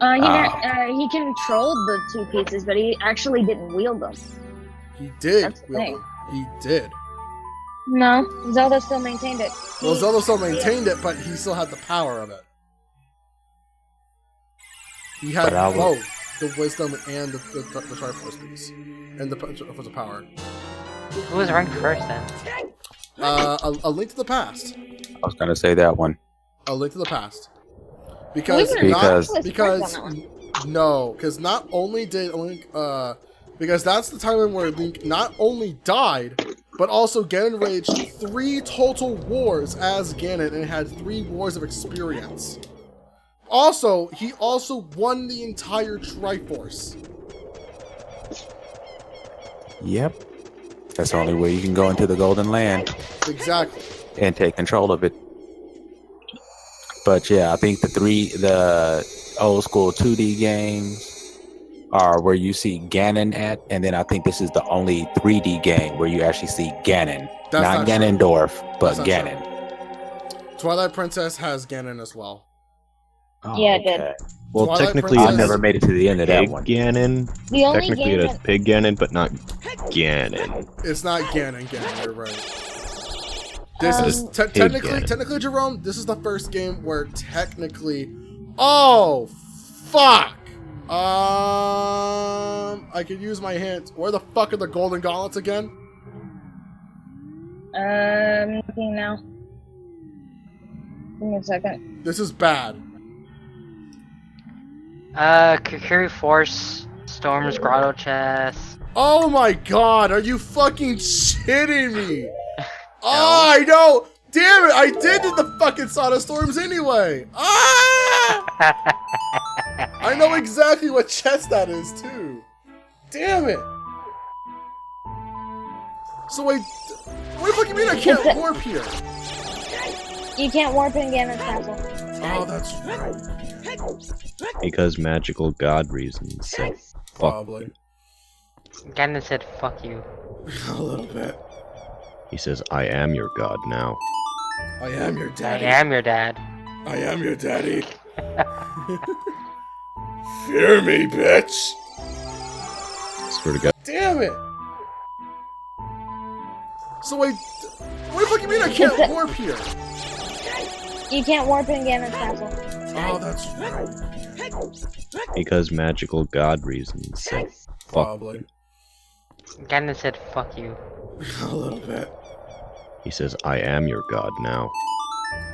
He controlled the 2 pieces, but he actually didn't wield them. He did That's the wield thing. them. He did. No, Zelda still maintained it. Well, Zelda still maintained it, but he still had the power of it. He had both the wisdom and the Triforce piece, and the for the power. Who was ranked first then? A Link to the Past. I was gonna say that one. A Link to the Past. Because not only did Link, because that's the time where Link not only died, but also Ganon raged 3 total wars as Ganon and had 3 wars of experience. Also, he also won the entire Triforce. Yep. That's the only way you can go into the Golden Land. Exactly. And take control of it. But yeah, I think the old school 2D games are where you see Ganon at, and then I think this is the only 3D game where you actually see Ganon. Not Ganondorf, but Ganon. True. Twilight Princess has Ganon as well. Oh, yeah, it did. Well, Twilight technically, Princess, I never made it to the end of that one. Ganon. The only Technically, it is Pig Ganon, but not Ganon. It's not Ganon. You're right. This is technically, Jerome. This is the first game where technically. Oh, fuck. I could use my hint. Where the fuck are the Golden Gauntlets again? Looking now. Give me a second. This is bad. Kukuri Force, Storm's Grotto Chest. Oh my god, are you fucking shitting me? Oh, I know! Damn it, I did the fucking Saga Storms anyway! Ah! I know exactly what chest that is, too. Damn it! So wait, what the fuck you mean I can't warp here? You can't warp in Ganon's castle. Oh, that's right. Because magical god reasons. So Probably. Ganon said, fuck you. A little bit. he says, I am your god now. I am your daddy. I am your dad. I am your daddy. Fear me, bitch. Swear to God. Damn it. So wait, what the fuck you mean I can't warp here? You can't warp in Ganon's castle. Oh, that's right. Because magical god reasons. So Probably. Ganon said, fuck you. A little bit. he says, I am your god now.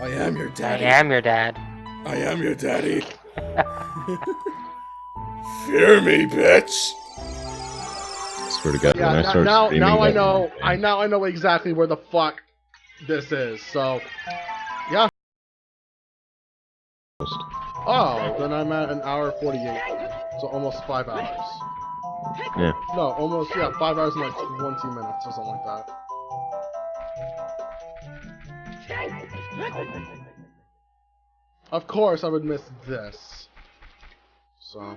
I am your daddy. I am your dad. I am your daddy. Fear me, bitch. Swear to God, when I Yeah, start screaming now I that- know. I know exactly where the fuck this is. So, yeah. Oh, then I'm at an hour 48. So almost 5 hours. Yeah. No, almost, yeah, 5 hours and like 20 minutes or something like that. Of course I would miss this. So.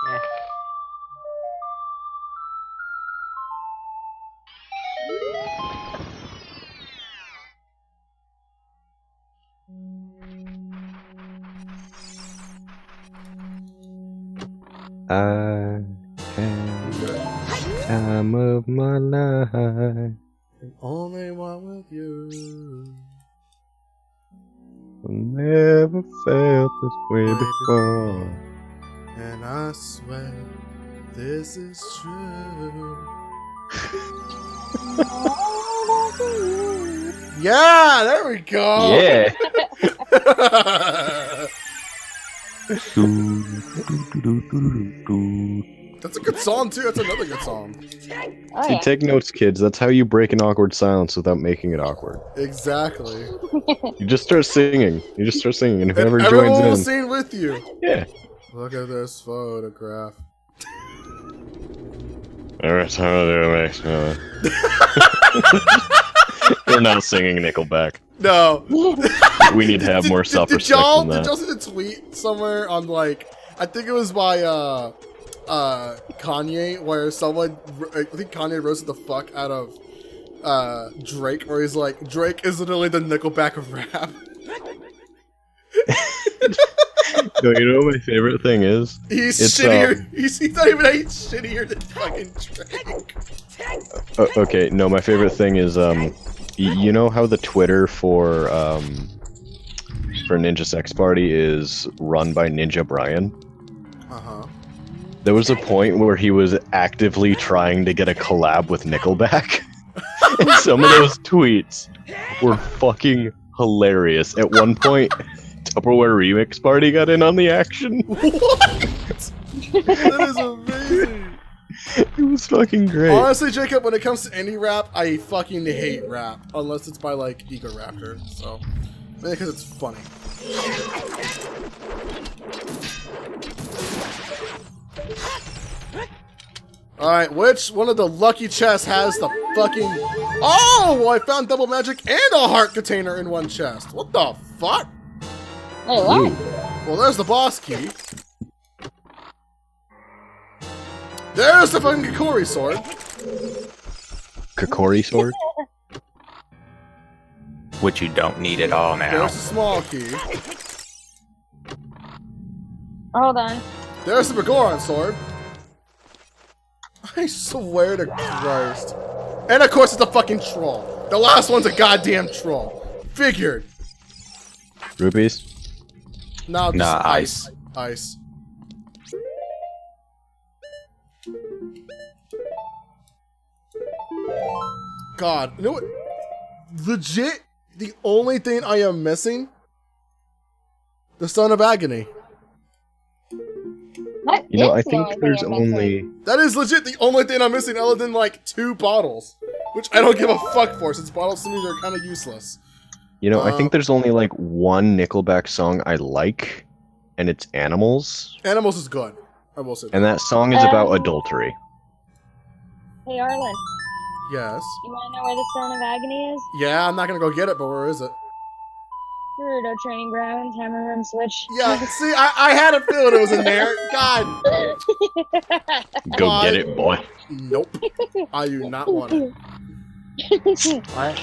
Yeah. I had time of my life. Only one with you. I never felt this way before. And I swear this is true. Yeah, there we go. Yeah. That's a good song too. That's another good song. Oh, See, yeah. take notes, kids. That's how you break an awkward silence without making it awkward. Exactly. You just start singing. You just start singing, and And whoever everyone will joins in. sing with you. Yeah. Look at this photograph. Every time they make They're not singing Nickelback. No. We need to have more self-respect than Did that. y'all see the tweet somewhere on like, I think it was by Kanye, where someone, I think Kanye roasted the fuck out of Drake, where he's like, Drake is literally the Nickelback of rap. No, you know what my favorite thing is? He's It's, shittier. He's not even shittier than fucking Drake. Okay, no, my favorite thing is, you know how the Twitter for, for Ninja Sex Party is run by Ninja Brian. Uh-huh. There was a point where he was actively trying to get a collab with Nickelback. And some of those tweets were fucking hilarious. At one point, Tupperware Remix Party got in on the action. What? That is amazing. It was fucking great. Honestly, Jacob, when it comes to any rap, I fucking hate rap. Unless it's by, like, Ego Raptor. So, maybe because it's funny. Alright, which one of the lucky chests has the fucking... Oh! I found double magic and a heart container in one chest. What the fuck? Wait, what? Well, there's the boss key. There's the fucking Kikori sword. Kokori sword? Which you don't need at all now. There's the small key. Hold on. There's the Begoron sword. I swear to Christ. And of course it's a fucking troll. The last one's a goddamn troll. Figured. Rupees? No, just Nah, ice. Ice. God, you know what? Legit, the only thing I am missing? The Stone of Agony. What You know, is I the think thing there's I'm missing? only... That is legit the only thing I'm missing other than like 2 bottles. Which I don't give a fuck for, since bottles to me are kind of useless. You know, I think there's only like one Nickelback song I like, and it's Animals. Animals is good. I will say that. And that song is about adultery. Hey, Arlyne, Yes. you want to know where the Stone of Agony is? Yeah, I'm not gonna go get it, but where is it? Naruto Training Ground, Hammer Room Switch. Yeah, see, I had a feeling it was in there. God. Go get it, boy. Nope. I do not want it. What?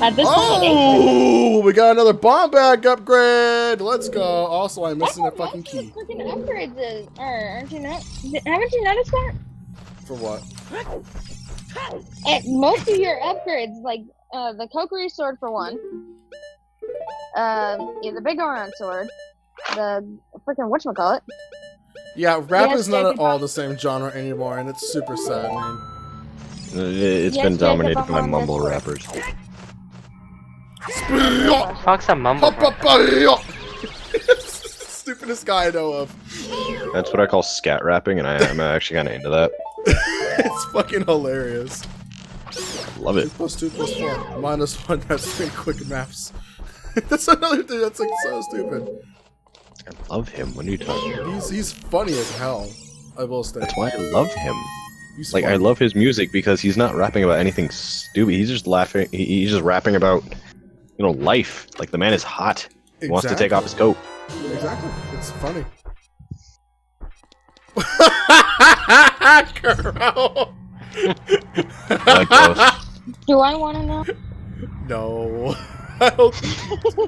At this point, Oh, we got another bomb bag upgrade. Let's go. Also, I'm missing a fucking key. Freaking upgrades aren't you not? Haven't you noticed that? For what? At most of your upgrades, like the Kokiri sword for one, the big Oran sword, the freaking whatchamacallit. Yeah, rap Yes, is not at Jacob, all the same genre anymore, and it's super sad, man. It's Yes, been dominated Jacob, by I'm on mumble Discord. rappers. Fuck's a mumble rapper? Stupidest guy I know of. That's what I call scat rapping, and I'm actually kind of into that. It's fucking hilarious. Love it. 2 + 2 + 4 -1. That's been quick maps. That's another thing that's like so stupid. I love him. What are you talking about? He's funny as hell. I will say. That's why I love him. He's Like, I funny. love his music because he's not rapping about anything stupid. He's just laughing. He's just rapping about, you know, life. Like, the man is hot. He wants to take off his coat. Exactly. It's funny. Girl. Like those. Do I want to know? No. I don't.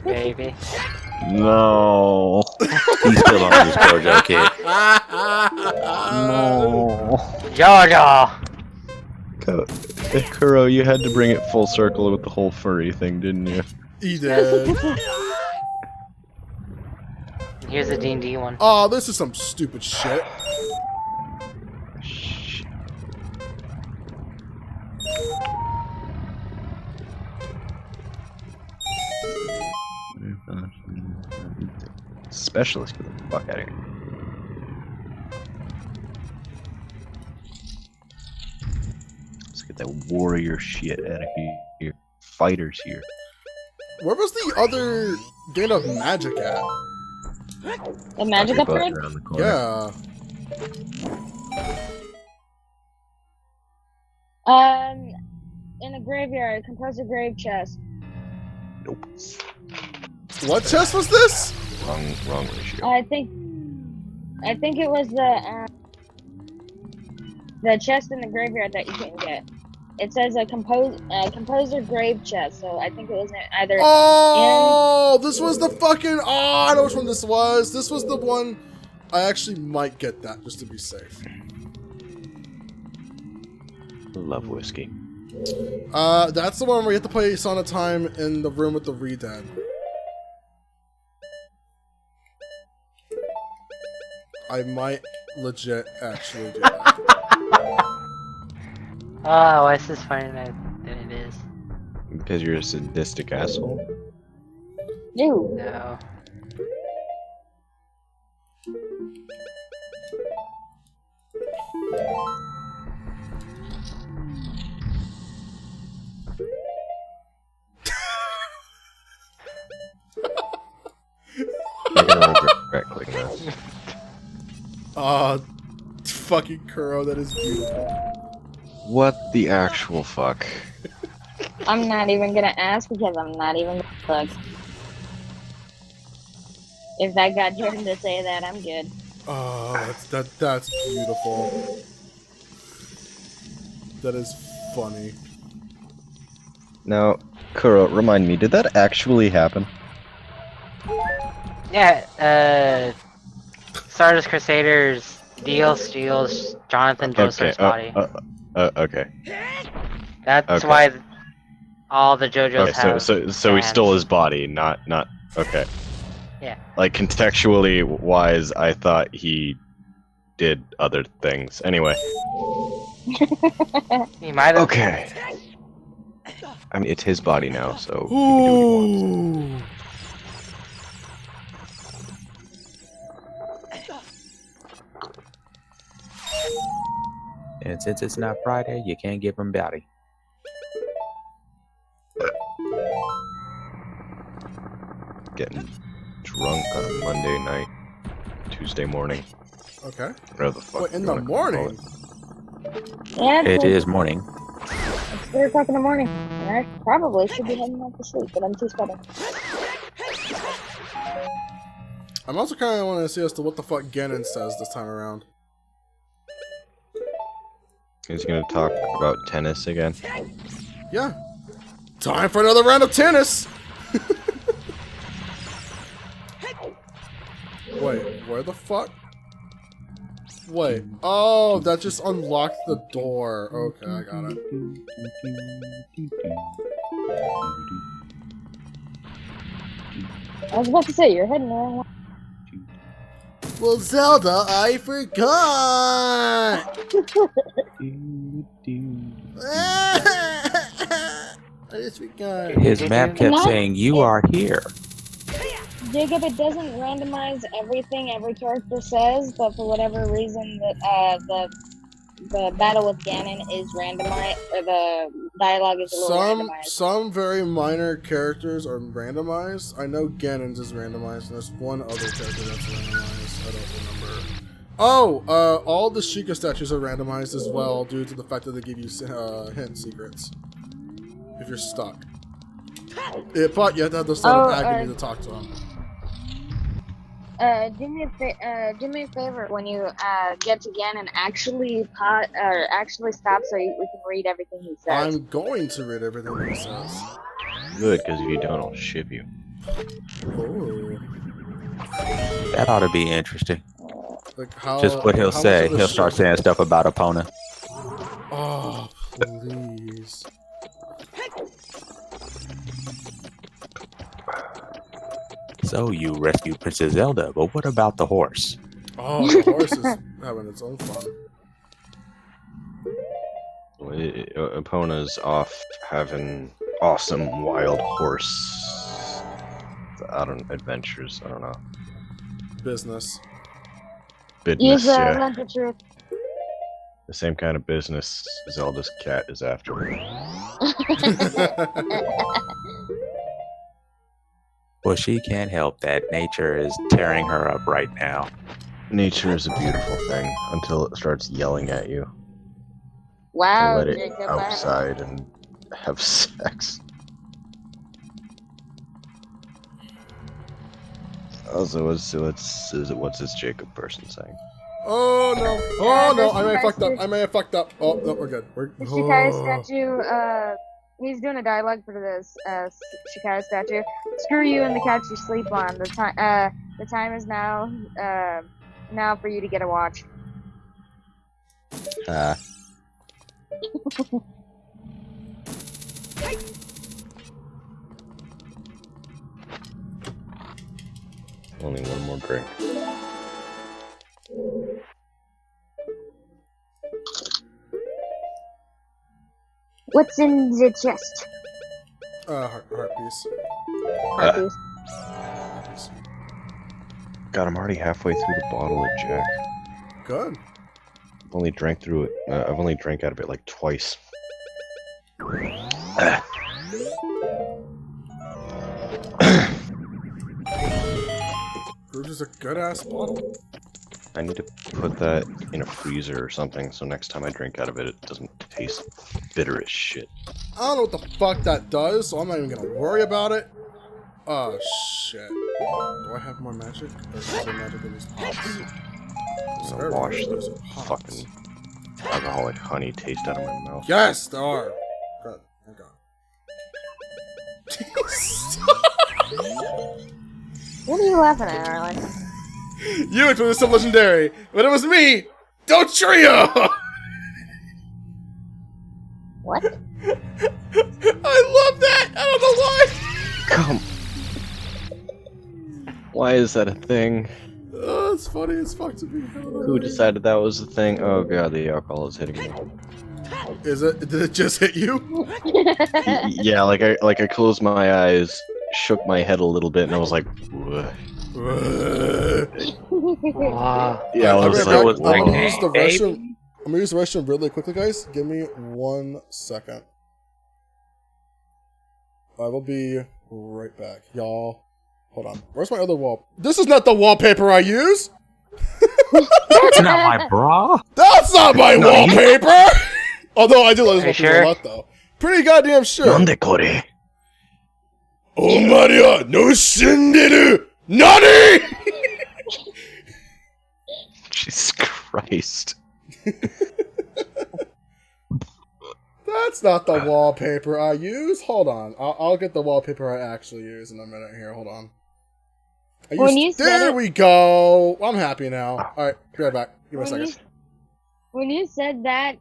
Baby. No. He's still on his Jojo kid. No. Jojo! Kuro, you had to bring it full circle with the whole furry thing, didn't you? He did. Here's a D&D one. Oh, this is some stupid shit. Specialist, get the fuck out of here. Let's get that warrior shit out of here. Fighters here. Where was the other game of magic at? The magic Butt upgrade? around the corner. Yeah. In a graveyard, composer grave chest. Nope. What chest was this? Wrong ratio. I think it was the chest in the graveyard that you couldn't get. It says a composer grave chest, so I think it was either. Oh, this was the fucking. Oh, I know which one this was. This was the one. I actually might get that just to be safe. Love whiskey. That's the one where you have to play Son of Time in the room with the Re-Dead. I might legit actually do that. Oh, why is this funnier than it is? Because you're a sadistic asshole. Ew. No. You're gonna regret clicking that. Fucking Kuro, that is beautiful. What the actual fuck? I'm not even gonna ask because I'm not even gonna look. If that got Jordan to say that, I'm good. Oh, that's beautiful. That is funny. Now, Kuro, remind me, did that actually happen? Yeah, Stardust Crusaders Deal steals Jonathan Joestar's body. Okay. That's okay. why all the JoJo's Okay, have so he fans. stole his body, not okay. Yeah. Like contextually wise, I thought he did other things. Anyway. He might have. Okay. I mean, it's his body now, so he can do what he wants. And since it's not Friday, you can't give him body. Getting drunk on a Monday night, Tuesday morning. Okay. Whatever the fuck. Wait, in you the wanna call morning? it. Yeah, It is morning. It's 3 o'clock in the morning. And I probably should be heading out to sleep, but I'm too stubborn. I'm also kind of want to see as to what the fuck Ganon says this time around. He's gonna talk about tennis again. Yeah. Time for another round of tennis! Wait, where the fuck? Wait. Oh, that just unlocked the door. Okay, I got it. I was about to say, you're heading the wrong way. Well, Zelda, I forgot! I just forgot. His map kept saying, "You are here." Jacob, it doesn't randomize everything every character says, but for whatever reason, the battle with Ganon is randomized, or the dialogue is a little randomized. Some very minor characters are randomized. I know Ganon's is randomized, and there's one other character that's randomized. I don't remember. Oh, all the Sheikah statues are randomized as well, due to the fact that they give you hint secrets if you're stuck. But you have to have the Son of Agony to talk to him. Do me a favor when you get to Ganon, actually stop so we can read everything he says. I'm going to read everything he says. Good, because if you don't, I'll ship you. Oh. That ought to be interesting. Like how, Just what he'll say. He'll start saying stuff about Epona. Oh, please. So you rescued Princess Zelda, but what about the horse? Oh, the horse is having its own fun. Epona's off having awesome wild horse. Adventures. I don't know. Business. Business, yeah. Lent the truth. The same kind of business Zelda's cat is after. Well, she can't help that. Nature is tearing her up right now. Nature is a beautiful thing until it starts yelling at you. Wow, Let it Jacob, outside and have sex. Also, what's this Jacob person saying? Oh no! Oh no! I may have fucked up. I may have fucked up. Oh no, we're good. The Shikai statue, he's doing a dialogue for this Shikai statue. Screw you and the couch you sleep on. The time is now for you to get a watch. Only one more drink. What's in the chest? Heart piece. Heart piece. God, I'm already halfway through the bottle of Jack. Good. I've only drank through it. I've only drank out of it like twice. This is a good ass bottle. I need to put that in a freezer or something, so next time I drink out of it, it doesn't taste bitter as shit. I don't know what the fuck that does, so I'm not even gonna worry about it. Oh shit. Do I have more magic? Or is there magic in these pots? I'm gonna wash the fucking alcoholic honey taste out of my mouth. Yes, there are. Good. Thank God. What are you laughing at, Arlyne? You, it was so legendary. But it was me! Don't trio! What? I love that! I don't know why! Come. Why is that a thing? Oh, it's funny as fuck to me. Who decided that was the thing? Oh god, the alcohol is hitting me. Is it? Did it just hit you? Yeah, like I closed my eyes, shook my head a little bit, and I was like, "Whoa." Yeah, I was I'm like, gonna "Whoa." use the restroom. I'm gonna use the restroom really quickly, guys. Give me 1 second. I will be right back, y'all. Hold on. Where's my other wall? This is not the wallpaper I use. That's not my bra. That's not my wallpaper. Although I do like this wallpaper sure? a lot, though. Pretty goddamn sure. Nande kore? Oh Maria, no shinderu! Nani? Jesus Christ. That's not the wallpaper I use. Hold on. I'll get the wallpaper I actually use in a minute here. Hold on. There we go. I'm happy now. Alright, be right back. Give me a second. When you said that,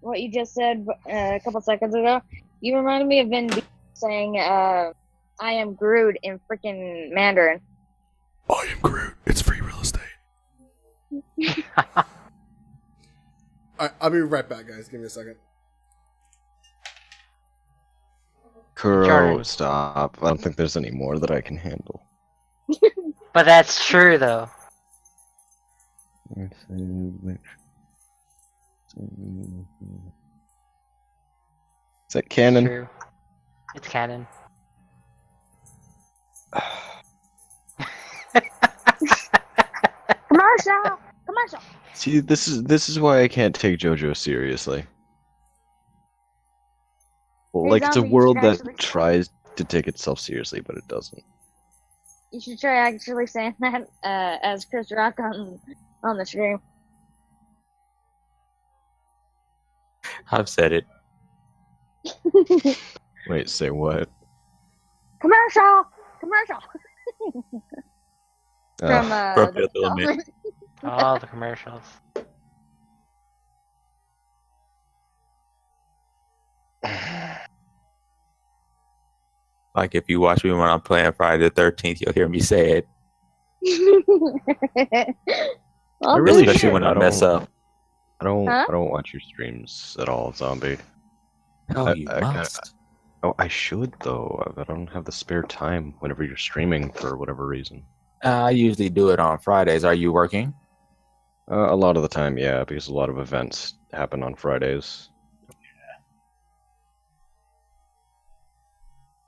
what you just said a couple seconds ago, you reminded me of Vin Diesel saying, I am Groot in freaking Mandarin. I am Groot. It's free real estate. I'll be right back, guys. Give me a second. Kuro, Jordan. stop. I don't think there's any more that I can handle. But that's true, though. Is that canon? True. It's canon. Commercial! Commercial! See, this is why I can't take JoJo seriously. Well, like, it's a world that tries to take itself seriously, but it doesn't. You should try actually saying that as Chris Rock on the stream. I've said it. Wait, say what? Commercial! Commercial! From Broke the the limit. All the commercials. Like if you watch me when I'm playing Friday the 13th, you'll hear me say it. Well, I really Especially should. when I mess up. I don't. Huh? I don't watch your streams at all, Zombie. Oh, you I must. Oh, I should though. I don't have the spare time whenever you're streaming for whatever reason. I usually do it on Fridays. Are you working? A lot of the time, yeah, because a lot of events happen on Fridays.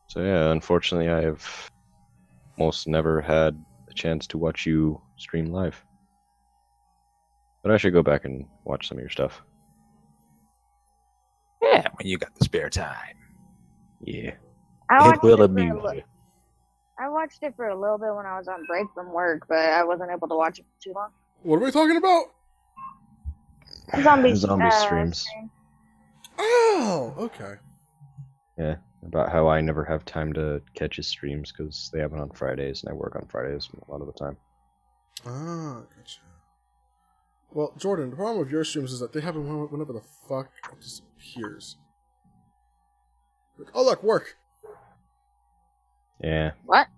So yeah, unfortunately, I have most never had a chance to watch you stream live. But I should go back and watch some of your stuff. Yeah, when you got the spare time. Yeah. It will I amuse you. watched it for a little bit when I was on break from work, but I wasn't able to watch it for too long. What are we talking about? Zombie streams. stream. Oh, okay. Yeah, about how I never have time to catch his streams because they happen on Fridays and I work on Fridays a lot of the time. Ah, gotcha. Well, Jordan, the problem with your streams is that they happen whenever the fuck it disappears. Like, oh, look, work. Yeah. What?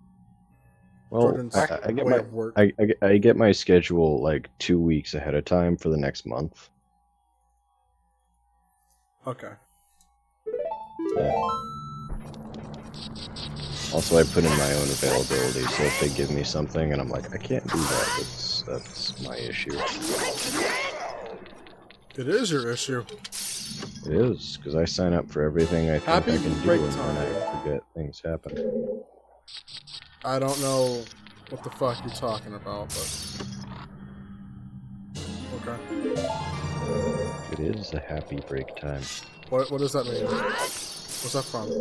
Well, Jordan's I get way my of work. I get my schedule like 2 weeks ahead of time for the next month. Okay. Yeah. Also, I put in my own availability, so if they give me something and I'm like, I can't do that, that's my issue. It is your issue. It is, because I sign up for everything I think Happy I can do, break and time. then I forget things happen. I don't know what the fuck you're talking about, but... Okay. It is a happy break time. What does that mean? What's that from?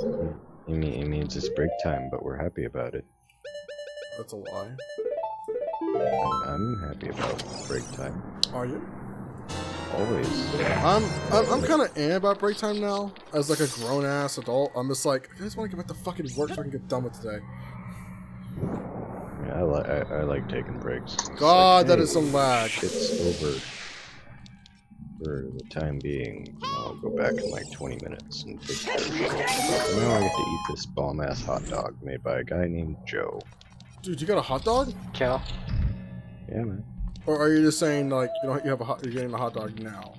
It means it's break time, but we're happy about it. That's a lie. I'm happy about break time. Are you? Always. I'm kind of about break time now. As like a grown ass adult, I'm just like, I just want to get back to fucking work so I can get done with today. Yeah, I like taking breaks. It's God, like, that hey, is some lag. Shit's over for the time being. I'll go back in like 20 minutes and take care of shit. But now I get to eat this bomb ass hot dog made by a guy named Joe. Dude, you got a hot dog? Joe. Yeah, man. Or are you just saying like you're getting a hot dog now?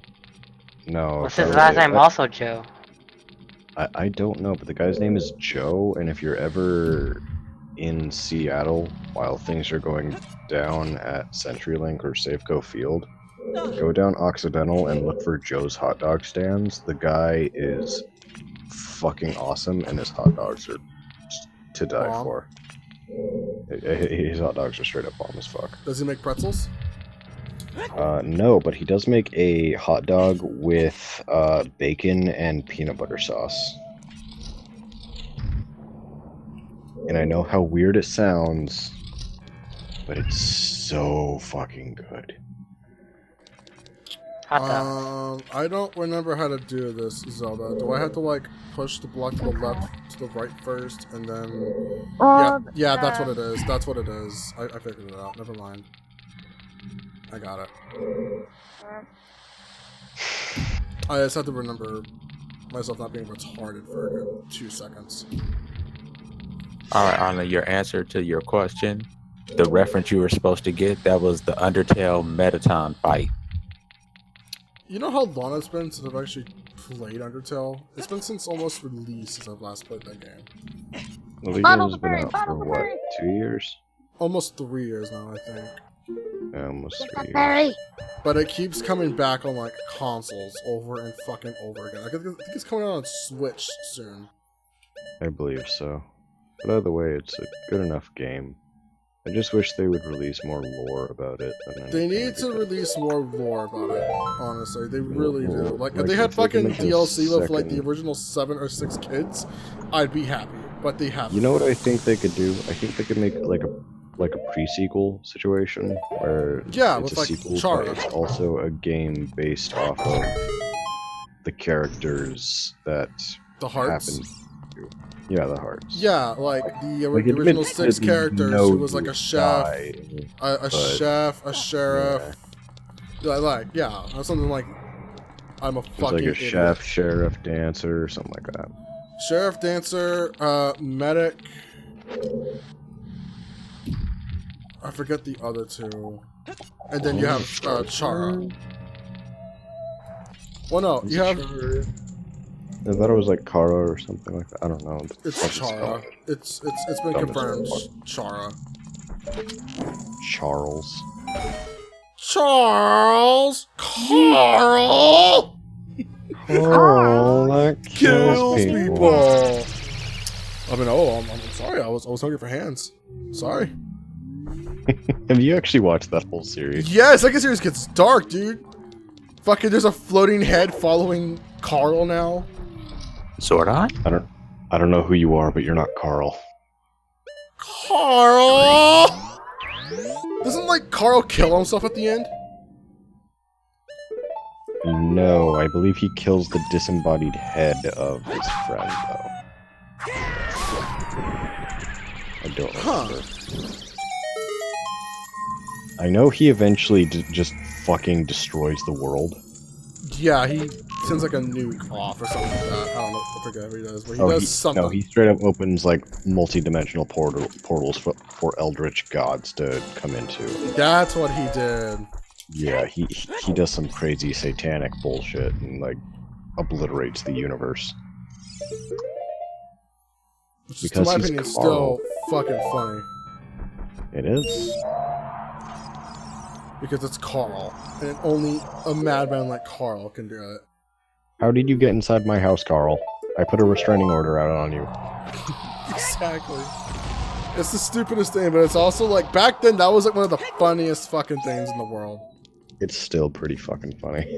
No. What's his last name? Also Joe. I don't know, but the guy's name is Joe, and if you're ever in Seattle while things are going down at CenturyLink or Safeco Field, go down Occidental and look for Joe's hot dog stands. The guy is fucking awesome, and his hot dogs are to die Bomb. for. His hot dogs are straight up bomb as fuck. Does he make pretzels? No, but he does make a hot dog with bacon and peanut butter sauce. And I know how weird it sounds, but it's so fucking good. Hot dog. I don't remember how to do this, Zelda. Do I have to like push the block to the left to the right first, and then? Yeah, that's what it is. That's what it is. I figured it out. Never mind. I got it. I just have to remember myself not being retarded for a good 2 seconds. Alright, Arlyne, your answer to your question, the reference you were supposed to get, that was the Undertale Metaton fight. You know how long it's been since I've actually played Undertale? It's been since almost release since I've last played that game. Well, the game's been out for what, 2 years? Almost 3 years now, I think. Yeah, almost 3 years. But it keeps coming back on like consoles over and fucking over again. I think it's coming out on Switch soon. I believe so. But either way, it's a good enough game. I just wish they would release more lore about it. They need to release more lore about it, honestly. They really do. Like, if Like, they had if they fucking can make a DLC with, like, the second- original 7 or 6 kids, I'd be happy. But they haven't. You know what I think they could do? I think they could make like a pre-sequel situation where Yeah, it's with, a like, sequel, Chara. but it's also a game based off of the characters that The hearts? happened. Yeah, the hearts. Yeah, like, the Like, original 6 admittedly, characters, no who was, like, a chef, die, a but- chef, a sheriff. Yeah, or something like, I'm a It's fucking like a idiot. chef, sheriff, dancer, or something like that. Sheriff, dancer, medic. I forget the other 2. And then you have Chara. Well, no, you have... I thought it was like Kara or something like that. I don't know. It's Chara. It's been Dumb as confirmed. fuck. Chara. Charles. Charles! Carl! Oh, that Kills kills people! I mean, I'm sorry. I was hungry for hands. Sorry. Have you actually watched that whole series? Yeah, second series gets dark, dude. Fucking, there's a floating head following Carl now. Sword on? I don't know who you are, but you're not Carl. Carl! Doesn't, like, Carl kill himself at the end? No, I believe he kills the disembodied head of his friend, though. I don't remember. I know he eventually just fucking destroys the world. Yeah, he sends, like, a nuke off or something like that. I don't know. I forget what he does, but he does something. No, he straight up opens, like, multi-dimensional portals for eldritch gods to come into. That's what he did. Yeah, he does some crazy satanic bullshit and, like, obliterates the universe. Which is, Because to my he's opinion, Carl. still fucking funny. It is. Because it's Carl. And only a madman like Carl can do it. How did you get inside my house, Carl? I put a restraining order out on you. Exactly. It's the stupidest thing, but it's also like, back then, that was like one of the funniest fucking things in the world. It's still pretty fucking funny.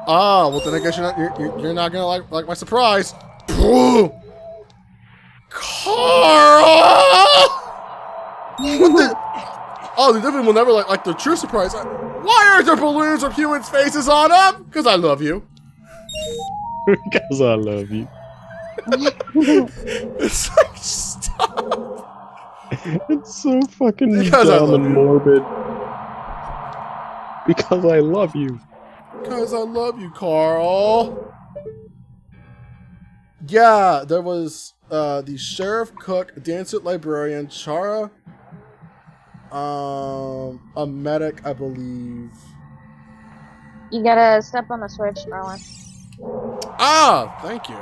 Ah, well then I guess you're not gonna like my surprise. Carl! What the? Oh, they definitely will never like the true surprise. Why are there balloons with humans' faces on them? Because I love you. Because I love you. It's like, stop. It's so fucking Because I dumb love and you. morbid. Because I love you. Because I love you, Carl. Yeah, there was the sheriff, cook, dancer, librarian, Chara, a medic, I believe. You gotta step on the switch, Arlyne. Ah, thank you.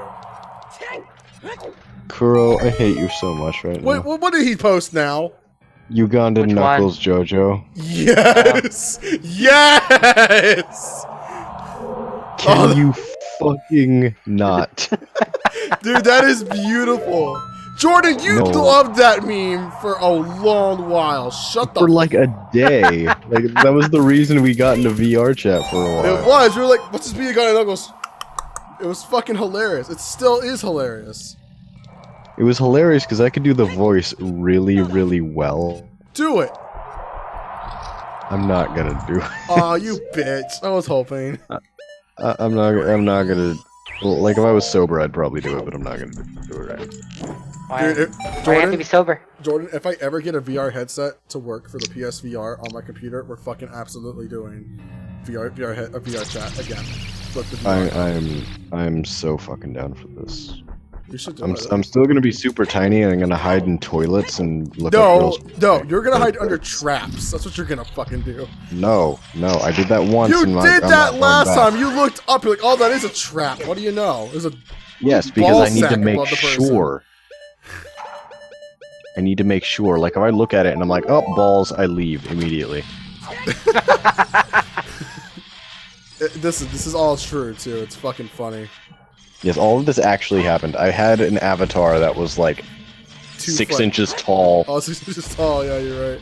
Kuro, I hate you so much right Wait, now. what did he post now? Ugandan Which Knuckles Jojo. Yes! Yes! Can you fucking not? Dude, that is beautiful. Jordan, you No. loved that meme for a long while. Shut the For like a day. Like that was the reason we got into VR chat for a while. It was. We were like, what's this be a guy in Knuckles? It was fucking hilarious. It still is hilarious. It was hilarious because I could do the voice really, really well. Do it. I'm not gonna do it. Aw, you bitch. I was hoping. I'm not gonna. Well, like if I was sober, I'd probably do it, but I'm not gonna do it right. Why? Dude, Why have to be Jordan, sober? Jordan, if I ever get a VR headset to work for the PSVR on my computer, we're fucking absolutely doing VR chat again. Flip the VR. I'm so fucking down for this. You should do I'm it. I'm still gonna be super tiny and I'm gonna hide in toilets and look at No, girls. no, you're gonna hide under traps. That's what you're gonna fucking do. No, I did that once. You and did I'm not that going last back. time. You looked up. You're like, oh, that is a trap. What do you know? There's a Yes, because ball I need to sack make above the person. sure. I need to make sure. Like if I look at it and I'm like, oh, balls, I leave immediately. This is all true too. It's fucking funny. Yes, all of this actually happened. I had an avatar that was like 6 inches tall, Oh, 6 inches tall. Yeah, you're right.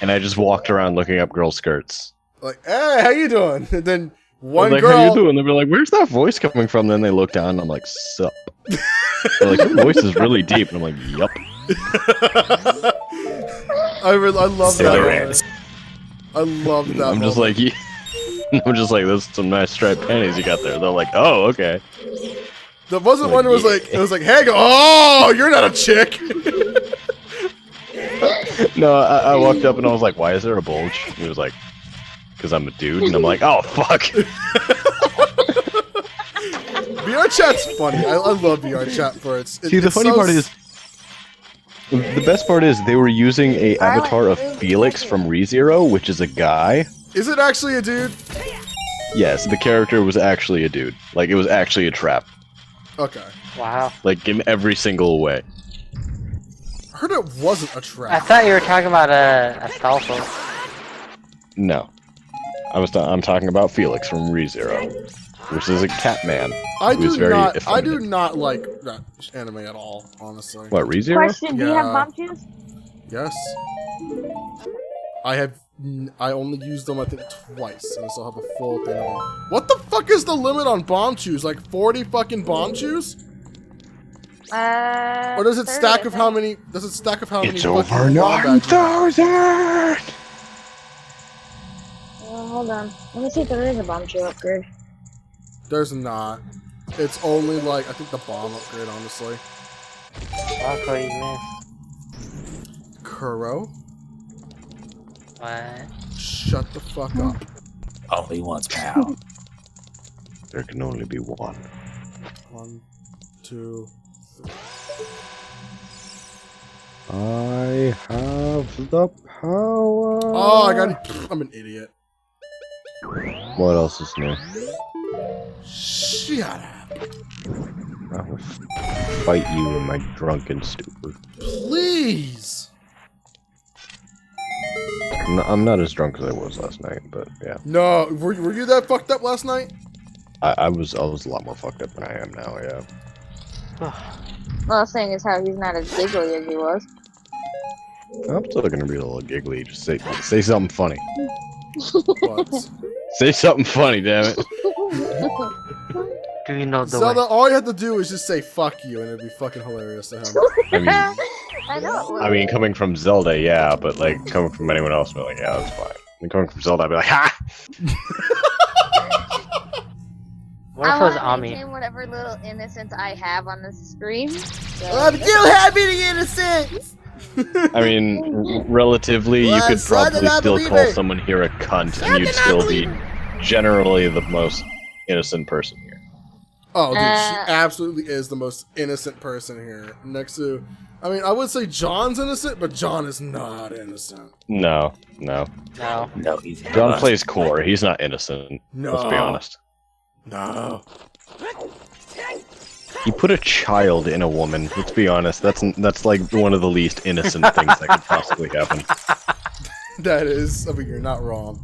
and I just walked around looking up girls' skirts. Like, hey, how you doing? And then I was one like, girl. how you doing? They were like, where's that voice coming from? Then they look down, and I'm like, sup. They're like, your voice is really deep. And I'm like, yup. I love that. Cigarettes. I love that. I'm just like, I'm just like, those some nice striped panties you got there. They're like, oh, okay. there wasn't like, one that was yeah. like, it was like, hey, oh, you're not a chick. No, I walked up and I was like, why is there a bulge? And he was like, because I'm a dude. And I'm like, oh, fuck. VR chat's funny. I love VR chat for its. See, the funny part is, the best part is they were using a avatar of Felix from ReZero, which is a guy. Is it actually a dude? Yes, the character was actually a dude. Like, it was actually a trap. Okay. Wow. Like, in every single way. I heard it wasn't a I trap. thought you were talking about a Stalfo. No. I'm talking about Felix from ReZero, which is a cat man. I who's do very not. I effeminate. do not like that anime at all. Honestly. What, ReZero? Question: do you have Yeah. bomb shoes? Yes. I have. I only used them I think twice, and I still have a full thing of them. What the fuck is the limit on bomb chews? Like 40 fucking bomb chews? Or does it 30, stack I of how think. many? Does it stack of how many? It's fucking over bomb bags you have? 9,000! Hold on. Let me see if there is a bomb shoe upgrade. There's not. It's only like I think the bomb upgrade, honestly. Wow, Cody, you missed. Kuro, What? shut the fuck up. Only once, pal. There can only be one. 1, 2, 3. I have the power. Oh, I got it. I'm an idiot. What else is new? Shut up. I will fight you in my drunken stupor. Please! I'm not as drunk as I was last night, but yeah. No, were you that fucked up last night? I was a lot more fucked up than I am now, yeah. Well, the thing is how he's not as giggly as he was. I'm still gonna be a little giggly. Just say something funny. What? Say something funny, damn it. Do you know the Zelda, way? all you have to do is just say "fuck you" and it'd be fucking hilarious to him. I know. I mean, coming from Zelda, yeah, but like coming from anyone else, I'd be like, yeah, that's fine. And coming from Zelda, I'd be like, ha! What if it I was want to Ami? maintain whatever little innocence I have on this stream. So You have any innocence! I mean, relatively, you could probably still call someone here a cunt, and you'd still be generally the most innocent person here. Oh, dude, she absolutely is the most innocent person here. Next to, I mean, I would say John's innocent, but John is not innocent. No. No. No, he's John plays core. He's not innocent. No. Let's be honest. No. You put a child in a woman. Let's be honest. That's like one of the least innocent things that could possibly happen. That is, I mean, you're not wrong.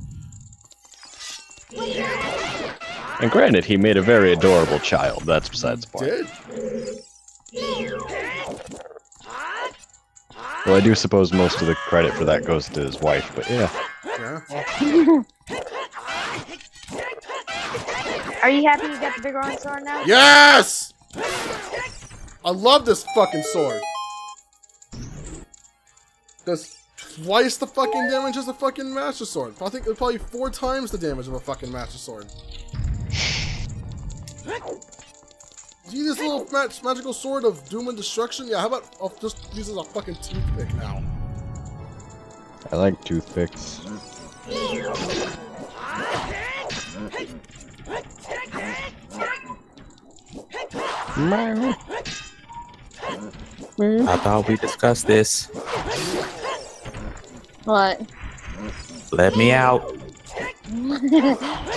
And granted, he made a very adorable child. That's besides the point. Did? Well, I do suppose most of the credit for that goes to his wife, but yeah. Yeah. Are you happy you got the big orange sword now? Yes! I love this fucking sword. Does twice the fucking damage as a fucking Master Sword. I think it's probably 4 times the damage of a fucking Master Sword. See this little magical sword of doom and destruction? Yeah, how about I'll just use it as a fucking toothpick now. I like toothpicks. I thought we discussed this. What? Let me out.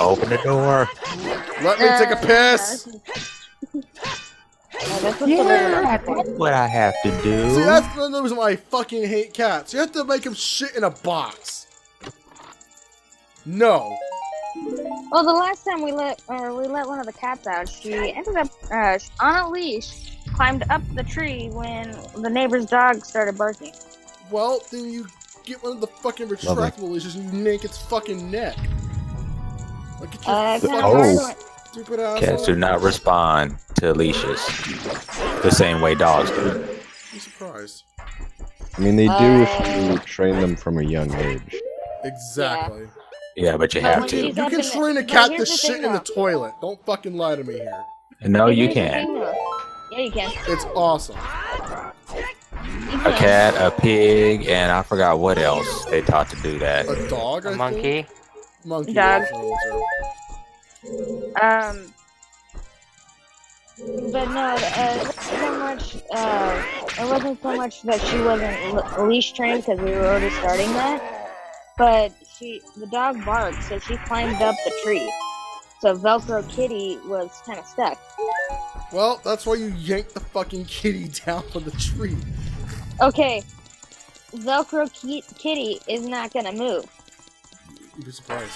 Open the door. Let me take a piss! That's what Yeah, that's what I have to do. See, that's the reason why I fucking hate cats. You have to make them shit in a box. No. Well, the last time we let one of the cats out, she ended up on a leash, climbed up the tree when the neighbor's dog started barking. Well, then you get one of the fucking retractable leashes and you yank its fucking neck. Like, get your fucking stupid asshole. Cats do not respond to leashes the same way dogs do. I'm surprised. I mean, they do if you train them from a young age. Exactly. Yeah, but you But have when to. she's You up can in the- train a but cat here's to the shit thing, in the though. toilet. Don't fucking lie to me here. No, you Here's the can. thing, though. Yeah, you can. It's awesome. A cat, a pig, and I forgot what else they taught to do that. A dog, I A think? monkey? Monkey. Dog. Also. But no, it wasn't so much that she wasn't leash trained because we were already starting that. But the dog barked, so she climbed up the tree. So Velcro Kitty was kind of stuck. Well, that's why you yank the fucking kitty down from the tree. Okay, Velcro Kitty is not gonna move. You'd be surprised.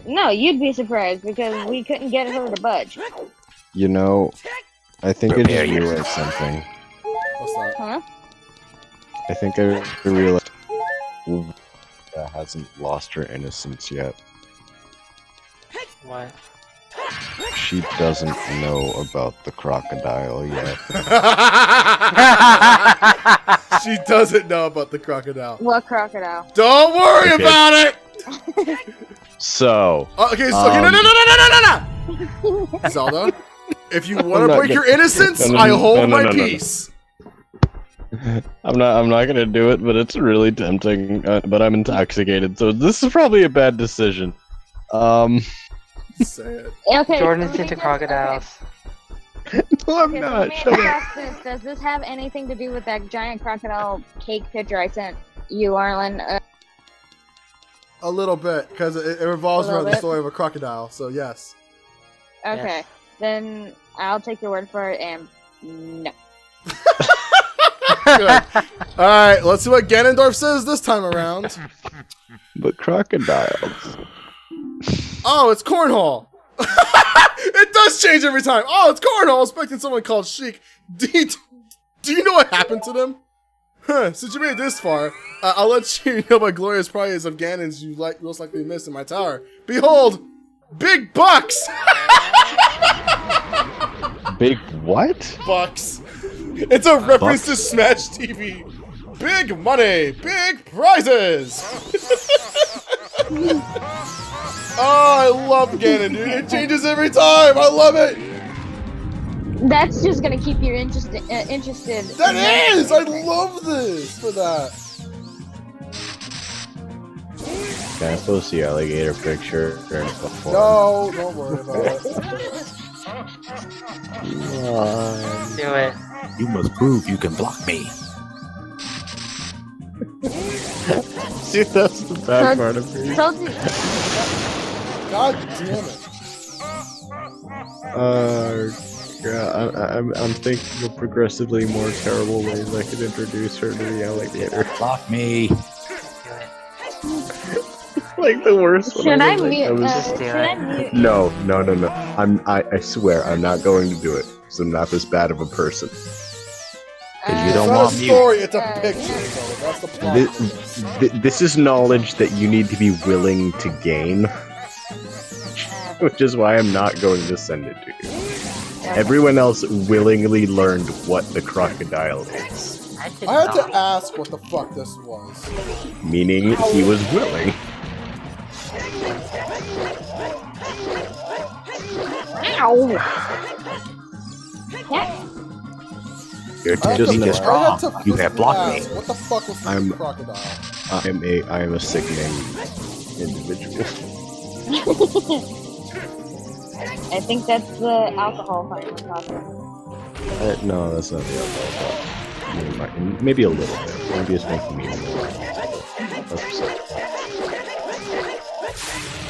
No, you'd be surprised because we couldn't get her to budge. You know, I think I Prepare just yourself. realized something. What's that? Huh? I think I realized that hasn't lost her innocence yet. What? She doesn't know about the crocodile yet. She doesn't know about the crocodile. What crocodile? Don't worry Okay. about it! So, Okay, so no. Zelda, if you want to not break gonna- your innocence, No, I hold my no. peace. I'm not gonna do it, but it's really tempting. But I'm intoxicated, so this is probably a bad decision. Say it. Okay. Jordan's let me into just- crocodiles. No, I'm Okay, so not. let me Shut up. ask this. Does this have anything to do with that giant crocodile cake picture I sent you, Arlyne? A little bit, because it revolves A little around the bit? story of a crocodile, so yes. Okay. then I'll take your word for it. And no. Good. Alright, let's see what Ganondorf says this time around. But crocodiles. Oh, it's Cornhole! It does change every time! Oh, it's Cornhole! I was expecting someone called Sheik. Do you know what happened to them? Huh, since you made it this far, I'll let you know my glorious prize of Ganons you most likely missed in my tower. Behold! Big bucks! Big what? Bucks. It's a reference to Smash TV. Big money, big prizes! Oh, I love Ganon, dude. It changes every time. I love it. That's just gonna keep you interested. That is. I love this for that. Can I post the alligator picture before? No, don't worry about it. Do it. You must prove you can block me. See, that's the bad part of me. God damn it. God, I'm thinking of progressively more terrible ways I could introduce her to the alligator. Block me. Like the worst one. Should I was like, mute? Just do Should I it. mute? No. I swear I'm not going to do it because I'm not this bad of a person. You It's don't not a want mute. story, it's a picture. So that's the plot. This is knowledge that you need to be willing to gain, which is why I'm not going to send it to you. Everyone else willingly learned what the crocodile is, I did I had not. to ask what the fuck this was. meaning he was willing. Ow! You're I just had get I strong. had to You have blocked me. ask, what the fuck was the I'm- crocodile? I am a sickening individual. I think that's the alcohol part we're talking about. No, that's not the alcohol. Maybe a little bit. Maybe it's making me more.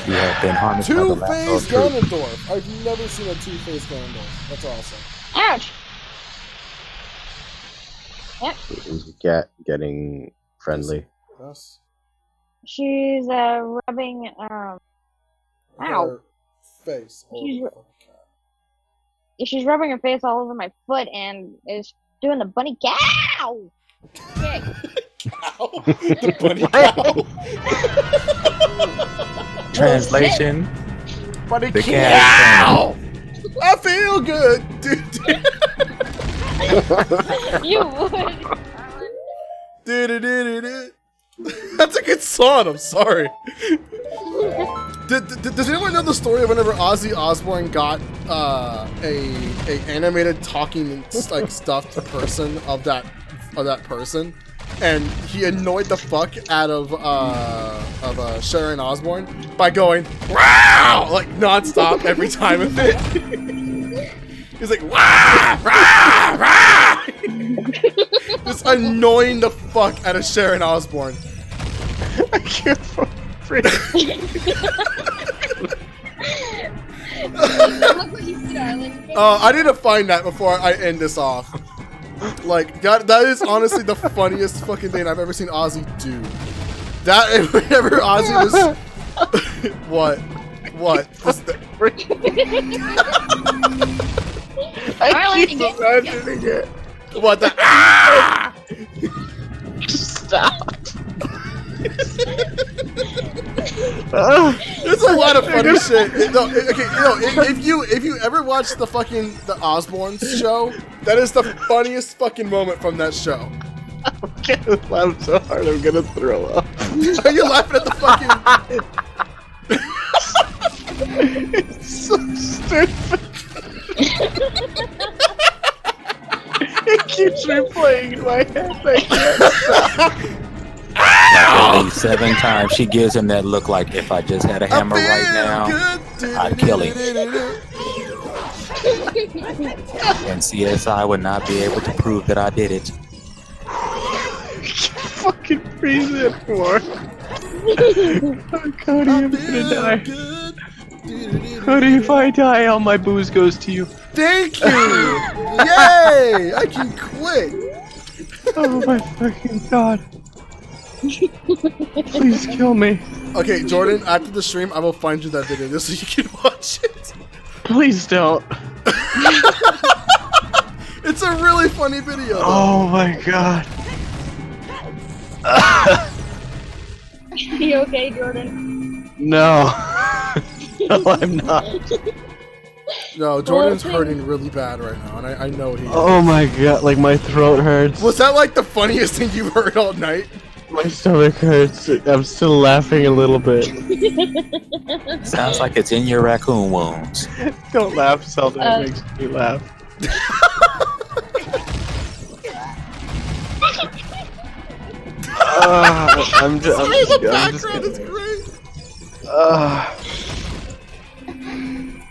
You have been harnessed by the lasso Two-Phase of truth. Ganondorf. I've never seen a two-Phase Ganondorf. That's awesome. Ouch! Is the cat getting friendly? Yes. She's rubbing Ow. Her face. She's- over the fucking cat. she's rubbing her face all over my foot and is doing the bunny cow. Okay. Ow! The bunny cow. Translation. Bunny The cow. I feel good. Dude. You would. Du-du-du-du-du. That's a good song. I'm sorry. Does anyone know the story of whenever Ozzy Osbourne got a animated talking like stuffed person of that person, and he annoyed the fuck out of Sharon Osbourne by going wow like nonstop every time of it. He's like wah rah rah, just annoying the fuck out of Sharon Osbourne. I can't Look what you did, Arlyne. I need to find that before I end this off. Like, God, that is honestly the funniest fucking thing I've ever seen Ozzy do. That, and whenever Ozzy was... What? Just the... Arlyne, get- imagining it. What the... Ah! Stop. There's a lot of funny shit. If you ever watch the Osbournes show, that is the funniest fucking moment from that show. I can't laugh so hard I'm gonna throw up. Are you laughing at the fucking... It's so stupid. It keeps replaying in my head. I can't stop. At least 7 times she gives him that look like if I just had a hammer right now, I'd kill him. And CSI would not be able to prove that I did it. Fucking freeze it for. Oh, Cody, I'm gonna die. Cody, if I die, all my booze goes to you. Thank you! Yay! I can quit! Oh my fucking god. Please kill me. Okay, Jordan, after the stream, I will find you that video just so you can watch it. Please don't. It's a really funny video, though. Oh my god. You okay, Jordan? No. No, I'm not. No, Jordan's hurting really bad right now, and I know he is. Oh my god, like my throat hurts. Was that like the funniest thing you've heard all night? My stomach hurts. I'm still laughing a little bit. Sounds like it's in your raccoon wounds. Don't laugh, Zelda. It makes me laugh. I'm just It's great.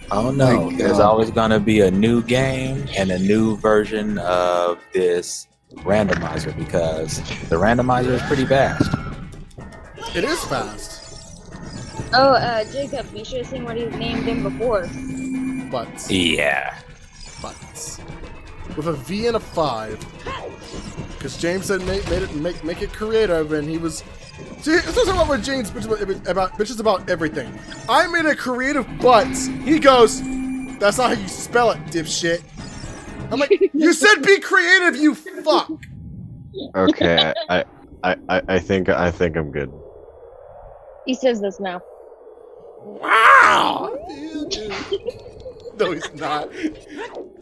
Oh no, there's always gonna be a new game and a new version of this randomizer because the randomizer is pretty fast. It is fast. Oh, Jacob, you should have seen what he named him before. Butts. Yeah. Butts. With a V and a 5. Because James said make it creative, and he was. See, it's not about what James bitches about everything. I made a creative butts. He goes, "That's not how you spell it, dipshit." I'm like, "You said be creative, you fuck." Okay, I think I'm good. He says this now. Wow. No, he's not.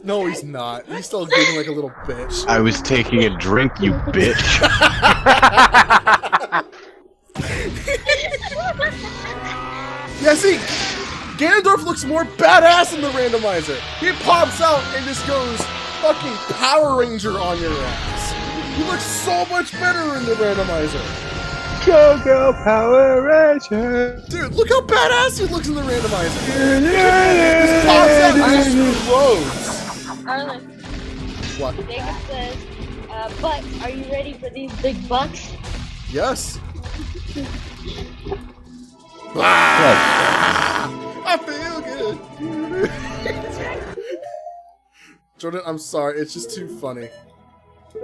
No, he's not. He's still getting like a little bitch. I was taking a drink, you bitch. Yeah, see, Ganondorf looks more badass in the randomizer. He pops out and just goes fucking Power Ranger on your ass. He looks so much better in the randomizer. Go, go, Power Ranger. Dude, look how badass he looks in the randomizer. He pops out and just explodes. Arlyne, What? Jacob says, but are you ready for these big bucks? Yes. I feel good. Jordan, I'm sorry. It's just too funny.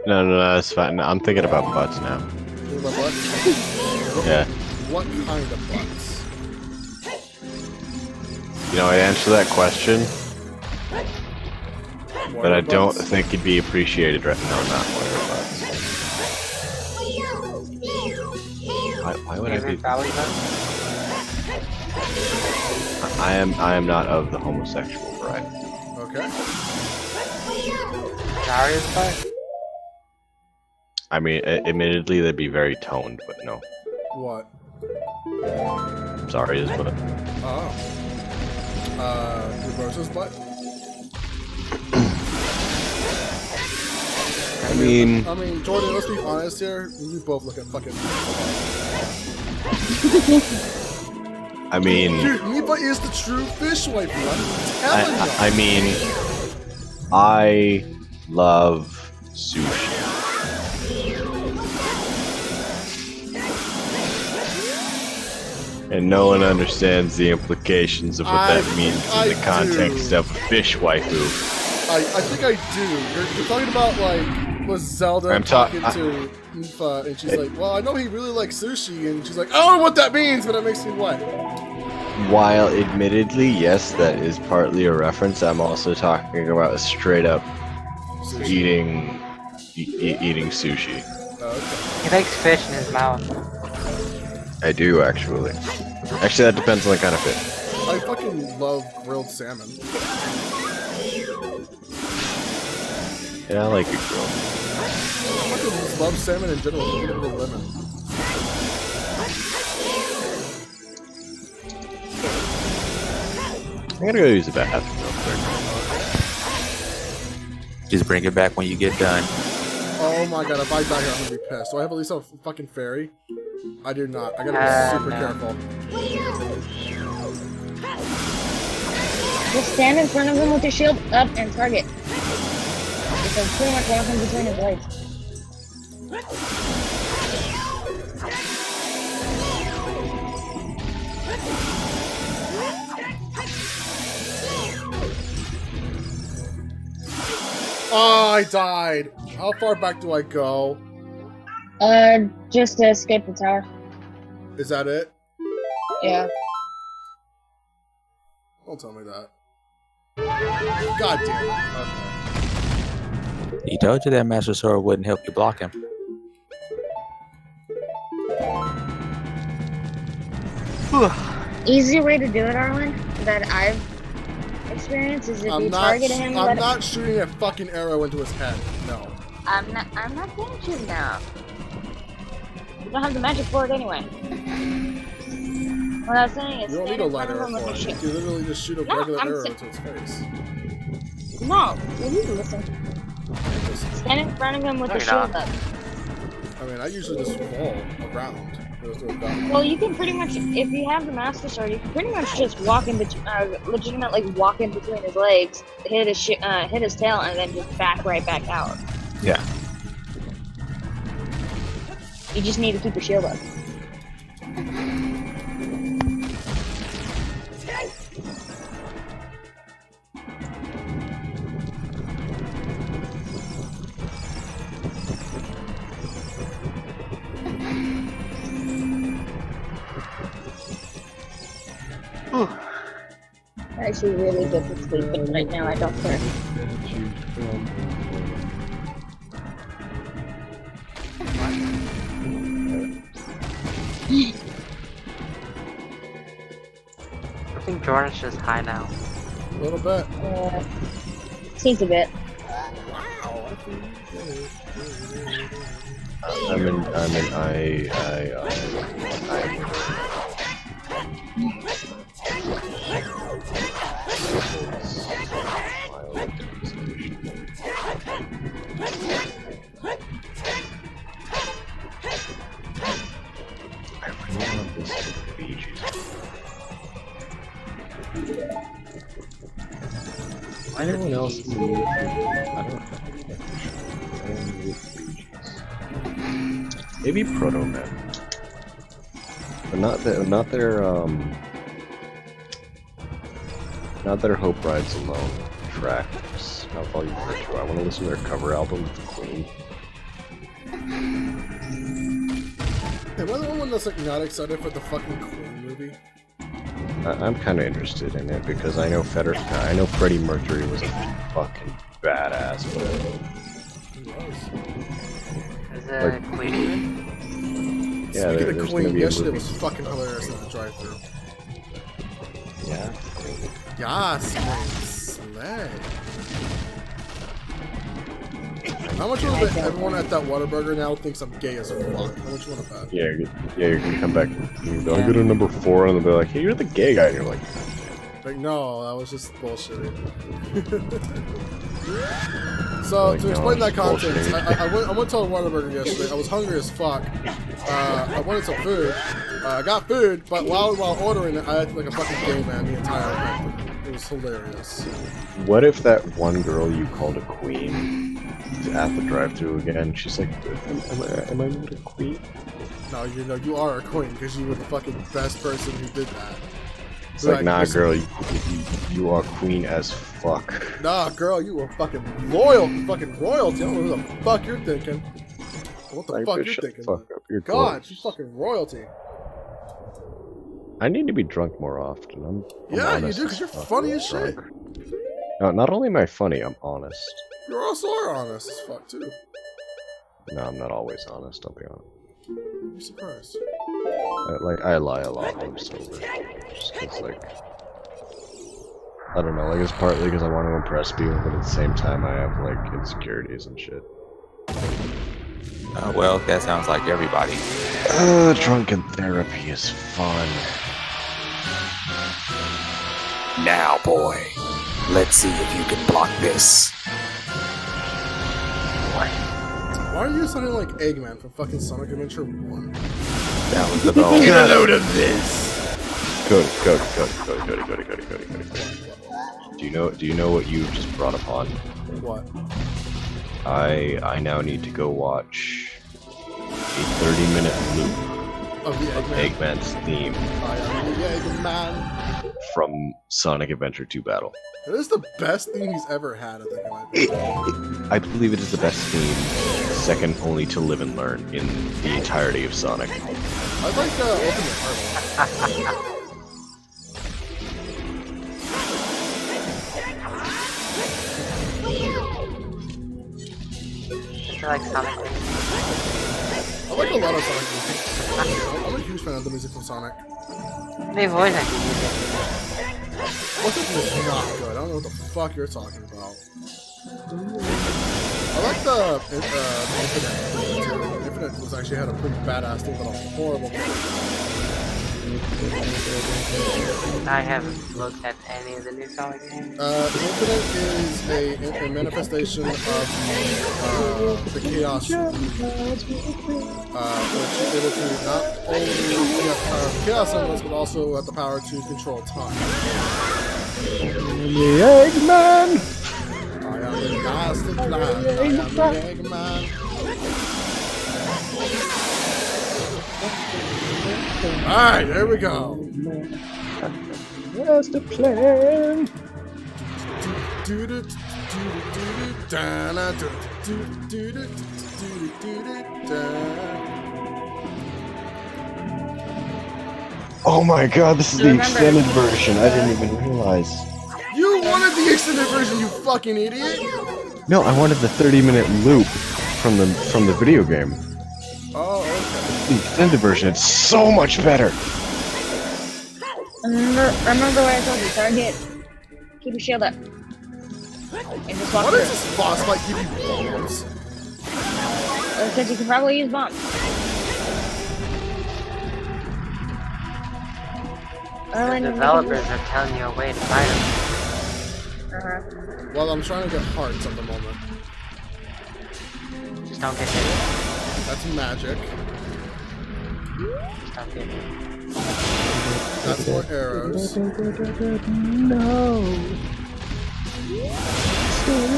No, that's fine. No, I'm thinking about butts now. Think about butts? Yeah. What kind of butts? You know, I answer that question, More but I butts? don't think it'd be appreciated right now. Not more butts. Why would I be? I am not of the homosexual variety. Okay. Zarya's butt? I mean, admittedly, they'd be very toned, but no. What? Sorry, but Oh. Rosa's butt? I mean, Jordan, let's be honest here. We both look at fucking I mean, Dude, Mipa is the true fish wife, I'm telling you. I mean, I love sushi. And no one understands the implications of what that means in the context of a fish waifu. I think I do. You're talking about, like, was Zelda talking to Mipa, and she's like, well, I know he really likes sushi, and she's like, I don't know what that means, but it makes me what? While admittedly, yes, that is partly a reference, I'm also talking about straight up eating sushi. Okay. He likes fish in his mouth. I do, actually. Actually, that depends on the kind of fish. I fucking love grilled salmon. Yeah, I like it grilled. I fucking love salmon in general. Look at the lemon. I'm gonna go use the bathroom real Just bring it back when you get done. Oh my god, if I die here, I'm gonna be pissed. Do I have at least a fucking fairy? I do not. I gotta be super careful. Just stand in front of him with your shield up and target. Because pretty much walk in between his legs. Oh, I died. How far back do I go? Just to escape the tower. Is that it? Yeah. Don't tell me that. God damn it. Okay. He told you that Master Sword wouldn't help you block him. Easy way to do it, Arlyne, that I've experienced is if you target him. I'm not shooting a fucking arrow into his head. No. I'm not going to now. You don't have the magic for it anyway. What I was saying is, you don't need a light arrow for it. You literally just shoot a regular arrow into his face. No, you need to listen. Stand in front of him with the shield up. I mean, I usually just fall around. Well, you can pretty much, if you have the Master Sword, you can pretty much just walk in between, legitimately walk in between his legs, hit his tail, and then just back right back out. Yeah. You just need to keep your shield up. I'm actually really good at sleeping right now. I don't care. I think Jordan's just high now. A little bit. Seems a bit. Anyone else need I don't know. Maybe Proto Men. But not their Hope Rides Alone tracks. How far you heard to. I want to listen to their cover album with the Queen. Am I the only one that's like not excited for the fucking Queen movie? I'm kind of interested in it because I know Freddie Mercury was a fucking badass, but He was. Is it Queen? Yeah, Speaking of there's Queen, gonna be a yesterday movie. was fucking hilarious in the drive-thru. Yeah. Yes, Queen slay. How much of it everyone at that Whataburger now thinks I'm gay as fuck? How much you want to bet? Yeah, you're gonna come back and you go, I get a number 4 and they'll be like, hey, you're the gay guy, and you're like, Like, no, that was just bullshit. So, to explain that context, I went to a Whataburger yesterday. I was hungry as fuck. I wanted some food. I got food, but while ordering it, I acted like a fucking gay man the entire time. It was hilarious. what if that one girl you called a queen is at the drive-thru again? She's like, am I not a queen? No, you are a queen because you were the fucking best person who did that. It's like, nah, girl, you are queen as fuck. Nah, girl, you were fucking fucking royalty. I don't know who the fuck you're thinking. What the fuck you're thinking? Fuck up. You're God, she's fucking royalty. I need to be drunk more often. I'm Yeah, you honest do, because you're fuck funny when as I'm shit. drunk. No, not only am I funny, I'm honest. You also are honest as fuck, too. No, I'm not always honest, I'll be honest. I'm surprised. I lie a lot when I'm sober. Just 'cause, like, I don't know, like, it's partly because I want to impress people, but at the same time I have, like, insecurities and shit. Well, that sounds like everybody. Drunken therapy is fun. Now, boy, let's see if you can block this. Why are you sounding like Eggman from fucking Sonic Adventure 1? That was the bone. Get a load of this! Cody. Do you know what you just brought upon? What? I now need to go watch a 30-minute loop Of the of Eggman? Eggman's theme. I am the Eggman. from Sonic Adventure 2 Battle. It is the best theme he's ever had, I think. In my opinion. I believe it is the best theme, second only to Live and Learn in the entirety of Sonic. I like Ultimate Heart. I like Sonic. I like a lot of Sonic music. I'm a huge fan of the music from Sonic. They voice acting music. What's it is not good? I don't know what the fuck you're talking about. I like the Infinite too. Infinite was actually had a pretty badass thing, but a horrible game. I haven't looked at any of the new Sonic games. Infinite is a manifestation of the Chaos which is able to not only have power of Chaos elements, but also have the power to control time. The Eggman! I am the master plan. I am the Eggman. Alright, there we go. Master plan! Oh my god, this is the extended version. I didn't even realize. You wanted the extended version, you fucking idiot! No, I wanted the 30-minute loop from the video game. Oh, okay. The extended version, it's so much better. Remember what I told you, target. Keep your shield up. And just walk What through. does this boss fight give you bombs? Because you can probably use bombs. The developers are telling you a way to fight them. Well, I'm trying to get hearts at the moment. Just don't get hit. That's magic. Just don't get hit. That's more arrows. No.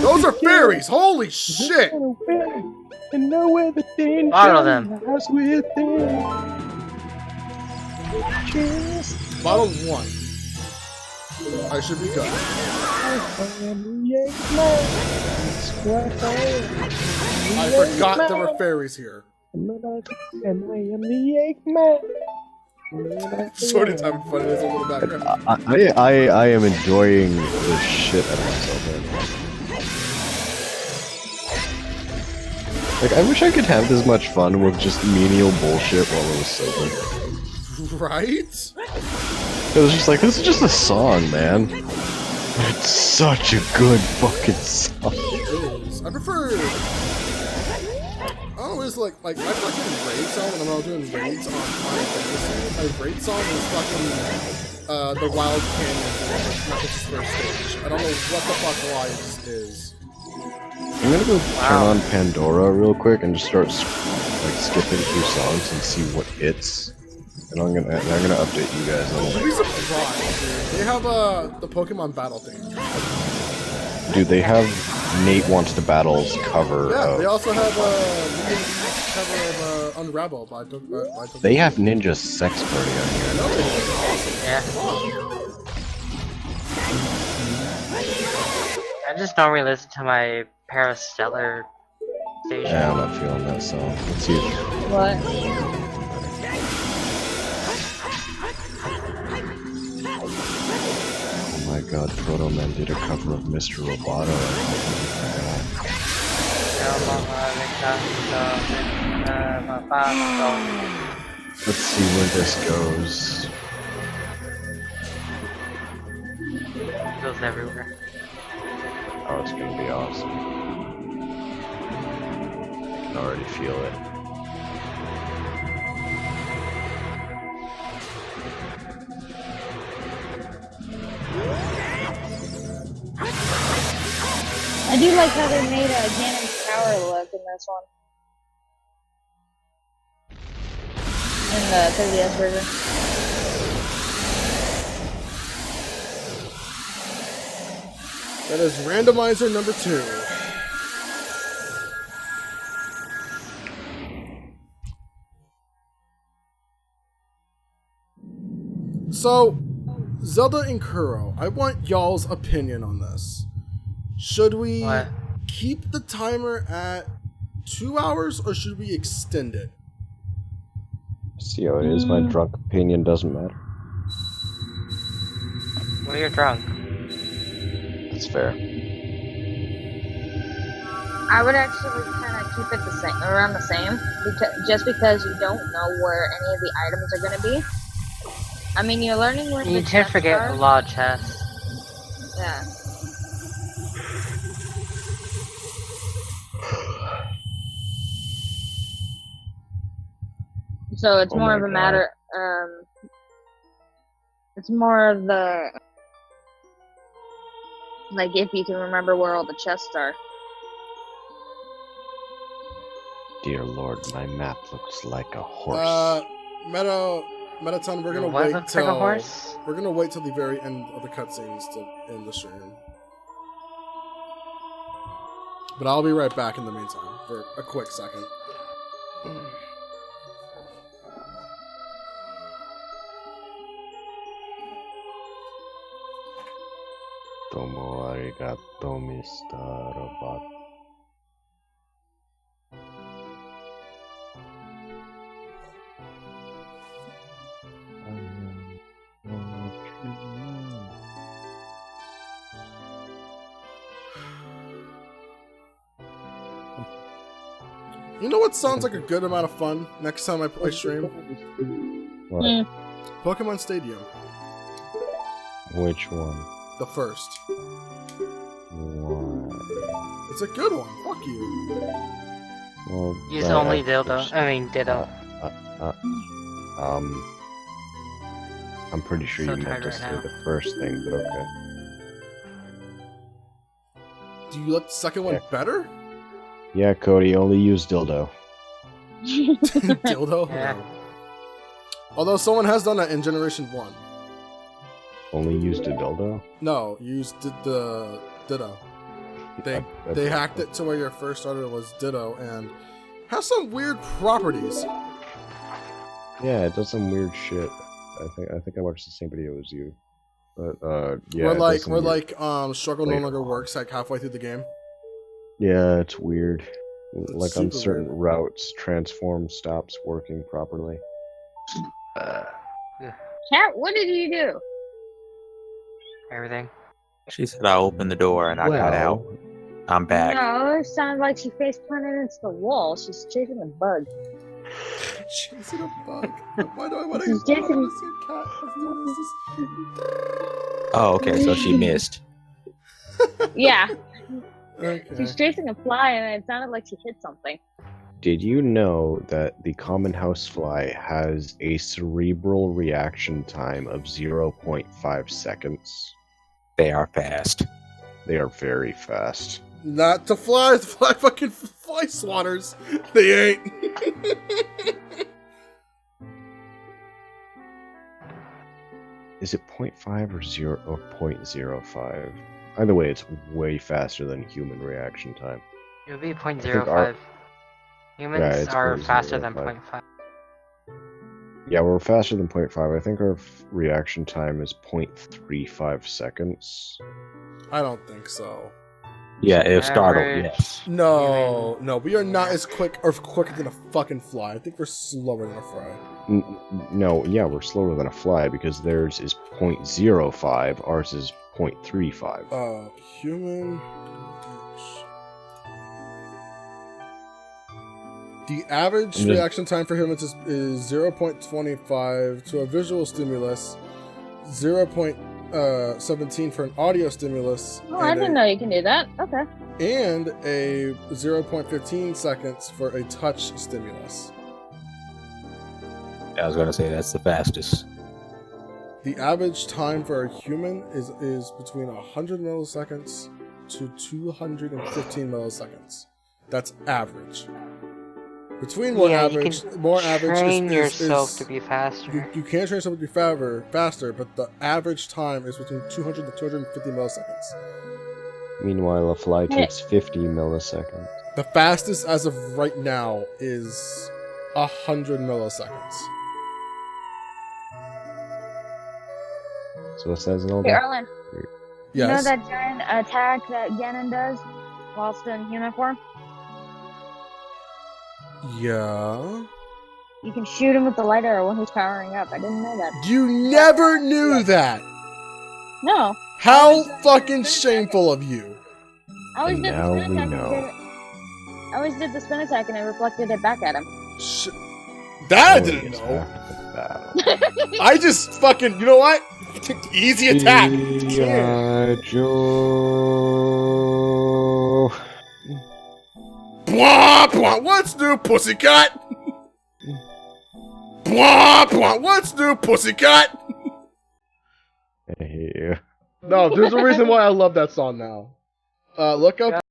Those are fairies! Holy shit! And know where the danger Bottle them. lies within. Bottle 1. I should be good. I forgot there were fairies here. And I am the Eggman. Story time fun is a little background. I am enjoying the shit out of myself right now. Like, I wish I could have this much fun with just menial bullshit while I was sober. Right? It was just like, this is just a song, man. But it's such a good fucking song. It is. I prefer... I always like my fucking raid song when I'm out doing raids on Final Fantasy. My raid song is fucking the Wild Canyon, Knuckles' first stage. I don't know what the fuck why it just is. I'm gonna go turn on Pandora real quick and just start like skipping through songs and see what hits. And I'm gonna update you guys on You'd it. be surprised, dude. They have the Pokemon battle thing. Dude, they have Nate Wants to Battle's cover. Yeah, they also have cover of Unravel by They have Ninja Sex Party on here. No, they do. Yeah. I just don't really listen to my Parastellar station. Yeah, I'm not feeling that song. Let's see. What? Oh my god, Proto Man did a cover of Mr. Roboto. Let's see where this goes. It goes everywhere. Oh, it's gonna be awesome. I can already feel it. I do like how they made a Ganon's Tower look in this one. In the 3DS version. That is randomizer number 2. So, Zelda and Kuro, I want y'all's opinion on this. Should we keep the timer at 2 hours or should we extend it? See how it is. My drunk opinion doesn't matter. Well, you're drunk. That's fair. I would actually kind of keep it the same, around the same, because you don't know where any of the items are going to be. I mean, you're learning where you the can't forget are. a lot of chests. Yeah. So it's more of a matter. It's more of the like if you can remember where all the chests are. Dear Lord, my map looks like a horse. Metaton, we're gonna What wait looks like a horse? We're gonna wait till the very end of the cutscenes to end the stream. But I'll be right back in the meantime for a quick second. Domo arigato, Mr. Robot. You know what sounds like a good amount of fun next time I play stream? What? Pokemon Stadium. Which one? The first. Why? It's a good one. Fuck you. Well, Use only dildo. I mean, ditto. I'm pretty sure So you meant to tired say right now. the first thing, but okay. Do you like the second one better? Yeah, Cody, only use dildo. Dildo? Yeah. No. Although someone has done that in Generation 1. Only used a dildo? No, used the Ditto. They hacked it to where your first starter was Ditto and has some weird properties. Yeah, it does some weird shit. I think I watched the same video as you. But yeah. Struggle no longer works like halfway through the game. Yeah, it's weird. Like on super certain weird. routes, transform stops working properly. Cat, what did you do? Everything. She said I opened the door and I got out. I'm back. No, it sounded like she face planted into the wall. She's chasing a bug. Chasing a bug. Why do I want to She's see chasing- a cat? Oh, okay, so she missed. Yeah, Okay. she's chasing a fly, and it sounded like she hit something. Did you know that the common housefly has a cerebral reaction time of 0.5 seconds? They are fast. They are very fast. Not to flies. The fly fucking fly swatters. They ain't. Is it 0.5 or 0.05? Either way, it's way faster than human reaction time. It would be 0.05. Yeah, Humans it's are faster than 0.05. 0.5. Yeah, we're faster than 0.5. I think our reaction time is 0.35 seconds. I don't think so. Yeah, if startled, Average. yes. No, we are not as quick or quicker than a fucking fly. I think we're slower than a fly. No, yeah, we're slower than a fly because theirs is 0.05, ours is 0.35. Human. The average reaction time for humans is 0.25 to a visual stimulus, 0.17 for an audio stimulus. Oh, I didn't know you can do that. Okay. And a 0.15 seconds for a touch stimulus. I was gonna say that's the fastest. The average time for a human is between 100 milliseconds to 215 milliseconds. That's average. Between more average, train is yourself to be faster. You can train yourself to be faster, but the average time is between 200 to 250 milliseconds. Meanwhile, a fly takes 50 milliseconds. The fastest as of right now is 100 milliseconds. So it says it all Hey, there. Arlyne, Yes. you know that giant attack that Ganon does whilst in human form? Yeah. You can shoot him with the light arrow when he's powering up. I didn't know that. You never knew that. No. How fucking shameful of you. I always And did the now spin we attack. know. I always did the spin attack and it reflected it back at him. That I Only didn't know. after the battle. I just fucking, you know what? Easy attack. G.I. Joe. Blah, blah, what's new, pussycat? Blah, blah, what's new, pussycat? Hey. No, there's a reason why I love that song now. Look up.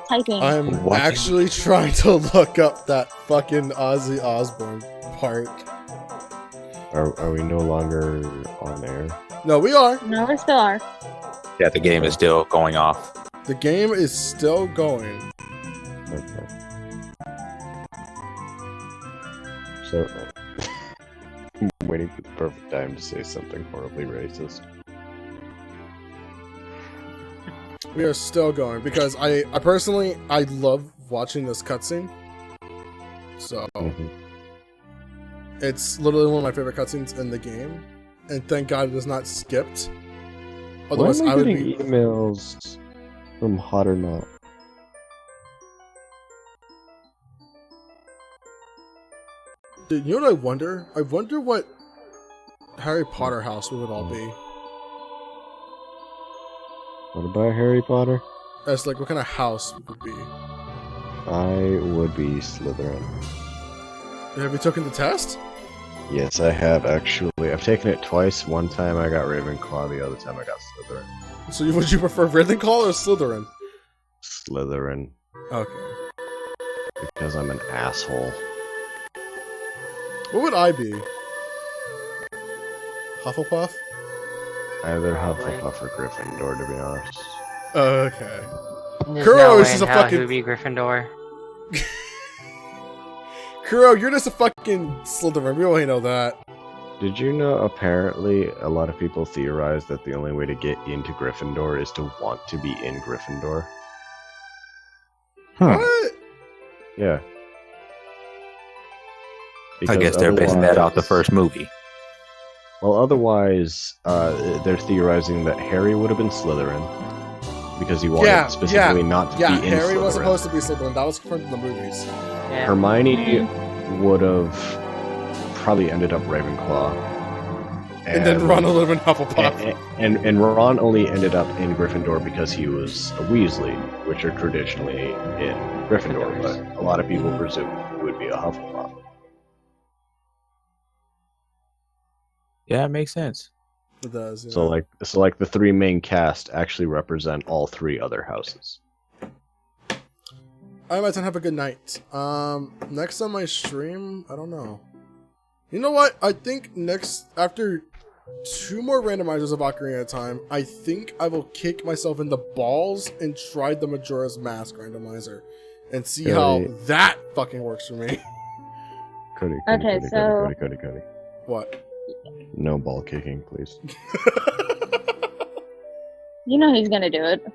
Typing. I'm What? actually trying to look up that fucking Ozzy Osbourne part. Are we no longer on air? No, we are. No, we still are. Yeah, the game is still going off. The game is still going. Okay. So, I'm waiting for the perfect time to say something horribly racist. We are still going because I personally I love watching this cutscene. So it's literally one of my favorite cutscenes in the game, and thank God it is not skipped. Otherwise, Why am I I would getting be. emails from Hot or Not? Dude, you know what I wonder? I wonder what Harry Potter house would it all be. What about Harry Potter? As like what kind of house would it be? I would be Slytherin. Have you taken the test? Yes, I have actually. I've taken it twice. One time I got Ravenclaw, the other time I got Slytherin. So would you prefer Ravenclaw or Slytherin? Slytherin. Okay. Because I'm an asshole. What would I be? Hufflepuff? Either Hufflepuff or Gryffindor, to be honest. Okay. There's Kuro no is way just in a hell fucking- he would be Gryffindor. Kuro, you're just a fucking Slytherin. We already know that. Did you know apparently a lot of people theorize that the only way to get into Gryffindor is to want to be in Gryffindor? What? Yeah. I Because guess they're basing that off the otherwise- first movie. Well, otherwise, they're theorizing that Harry would have been Slytherin because he wanted specifically not to Yeah, be in Harry was Slytherin. supposed to be Slytherin. That was confirmed in the movies. Yeah. Hermione would have probably ended up Ravenclaw. And then Ron would have been Hufflepuff. And Ron only ended up in Gryffindor because he was a Weasley, which are traditionally in Gryffindor, but a lot of people presume he would be a Hufflepuff. Yeah, it makes sense. It does. Yeah. So like the three main cast actually represent all three other houses. I imagine have a good night. Next on my stream, I don't know. You know what? I think next, after 2 more randomizers of Ocarina of Time, I think I will kick myself in the balls and try the Majora's Mask randomizer and see how that fucking works for me. Cody, Okay, so- Cody. What? No ball kicking, please. You know he's gonna do it.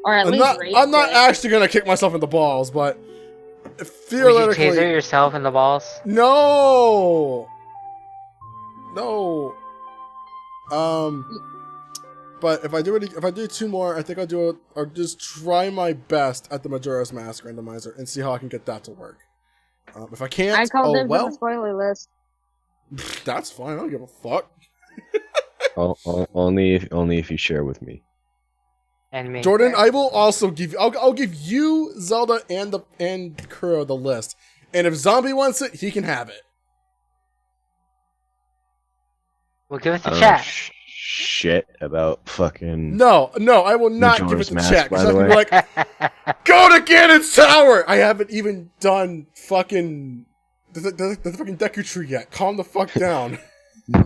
Or at least I'm not it. actually gonna kick myself in the balls, but Would you theoretically, taser yourself in the balls? no. But if I do 2 more, I think I'll do it, or just try my best at the Majora's Mask randomizer and see how I can get that to work. If I can't, I called oh them well. on the spoiler list. That's fine. I don't give a fuck. Only if you share with me. And me. Jordan, I will also give you. I'll give you Zelda and Kuro the list, and if Zombie wants it, he can have it. We'll give it I to don't know chat. shit about fucking. No, I will not Majora's give it to Mask, chat. by Because the I'll be like, go to Ganon's Tower! I haven't even done fucking the fucking Deku Tree yet. Calm the fuck down.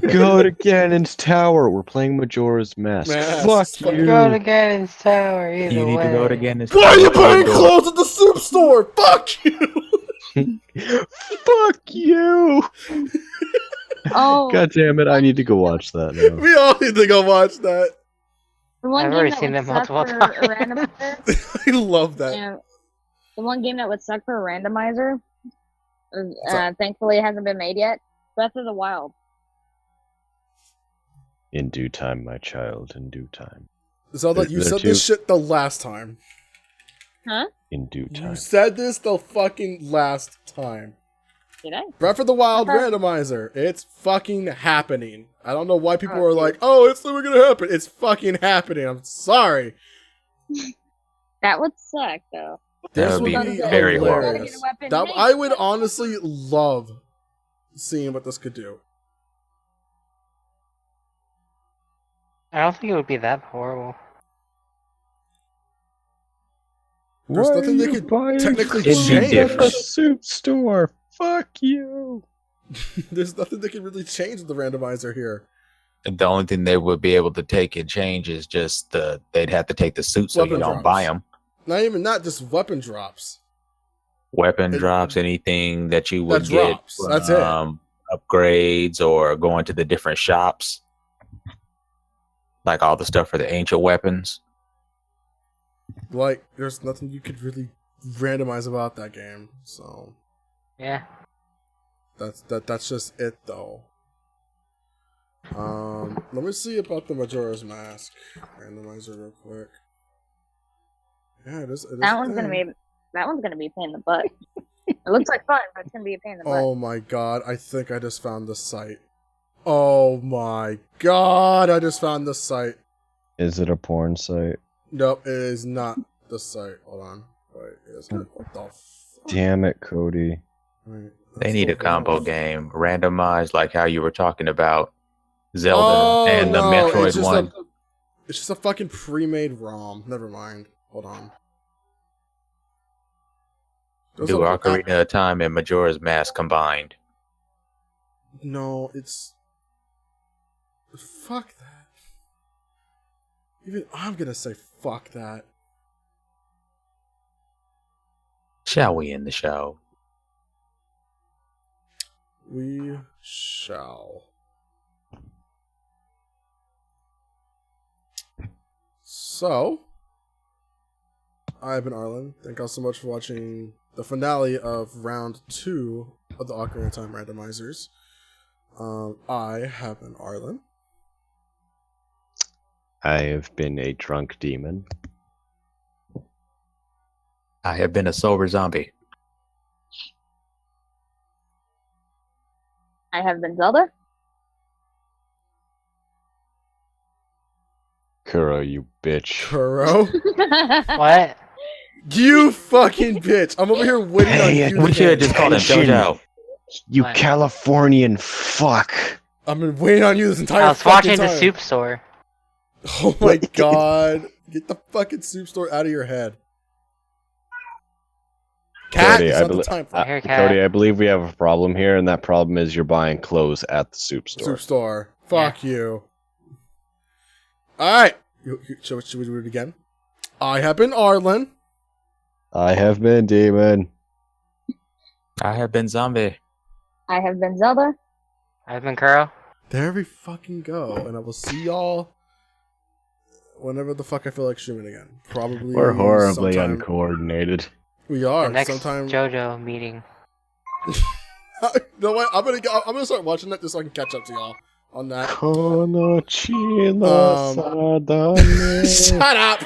Go to Ganon's Tower. We're playing Majora's Mask. Fuck you. Go to Ganon's Tower either You need way. to go to Ganon's Why are you Tower. buying clothes at the soup store? Fuck you! Fuck you. Oh, God damn it! I need to go watch that now. We all need to go watch that. the one I've game already that seen would them suck multiple for a times. randomizer. I love that. Yeah, the one game that would suck for a randomizer. up? Thankfully, it hasn't been made yet. Breath of the Wild. In due time, my child. In due time. Zelda, you There said too. this shit the last time. Huh? In due time. You said this the fucking last time. Did I? Breath of the Wild Okay. randomizer. It's fucking happening. I don't know why people Oh, are dude. like, oh, it's never gonna happen. It's fucking happening. I'm sorry. That would suck, though. This would would be be very horrible. hilarious. That, I would honestly love seeing what this could do. I don't think it would be that horrible. There's Why nothing are they you could buying technically It'd be change. at different. the soup store? Fuck you. There's nothing they can really change with the randomizer here. The only thing they would be able to take and change is just they'd have to take the suit so Weapon you don't drops. buy them. Not even that, just weapon drops. Weapon It- drops, anything that you would That get, drops. That's it. upgrades or going to the different shops, like all the stuff for the ancient weapons. Like, there's nothing you could really randomize about that game. So Yeah. that's just it though. Let me see about the Majora's Mask randomizer real quick. Yeah, it is. That one's gonna be a pain in the butt. It looks like fun, but it's gonna be a pain in the butt. Oh my god, I think I just found the site. Oh my god, I just found the site. Is it a porn site? Nope, it is not the site. Hold on. Wait, is it? What the fuck? Damn it, Cody. Wait, They that's need a the combo one. game, randomized, like how you were talking about Zelda Oh, and the no, Metroid it's just one. It's just a fucking pre-made ROM. Never mind. Hold on. There's Do a- Ocarina of Time and Majora's Mask combined. No, it's... Fuck that. Even I'm gonna say fuck that. Shall we end the show? We shall. So, I've been Arlyne. Thank y'all so much for watching the finale of round 2 of the Ocarina of Time randomizers. I have been Arlyne. I have been a drunk demon. I have been a sober zombie. I have been Zelda. Kuro, you bitch. Kuro. What? You fucking bitch. I'm over here waiting on you. We to should have get- just called him Attention. JoJo. You What? Californian fuck. I've been waiting on you this entire I was fucking watching time. the soup store. Oh my god. Get the fucking soup store out of your head. Cat, Cody, it's I not the believe- time for I hear cat. Cody, I believe we have a problem here, and that problem is you're buying clothes at the soup store. soup store. Fuck you. Alright. Should we do it again? I have been Arlyne. I have been demon. I have been zombie. I have been Zelda. I've been Kuro. There we fucking go. And I will see y'all whenever the fuck I feel like streaming again. Probably We're horribly sometime- uncoordinated. We are. The next sometime. JoJo meeting. You know what? I'm gonna start watching that just so I can catch up to y'all. on that. Shut up.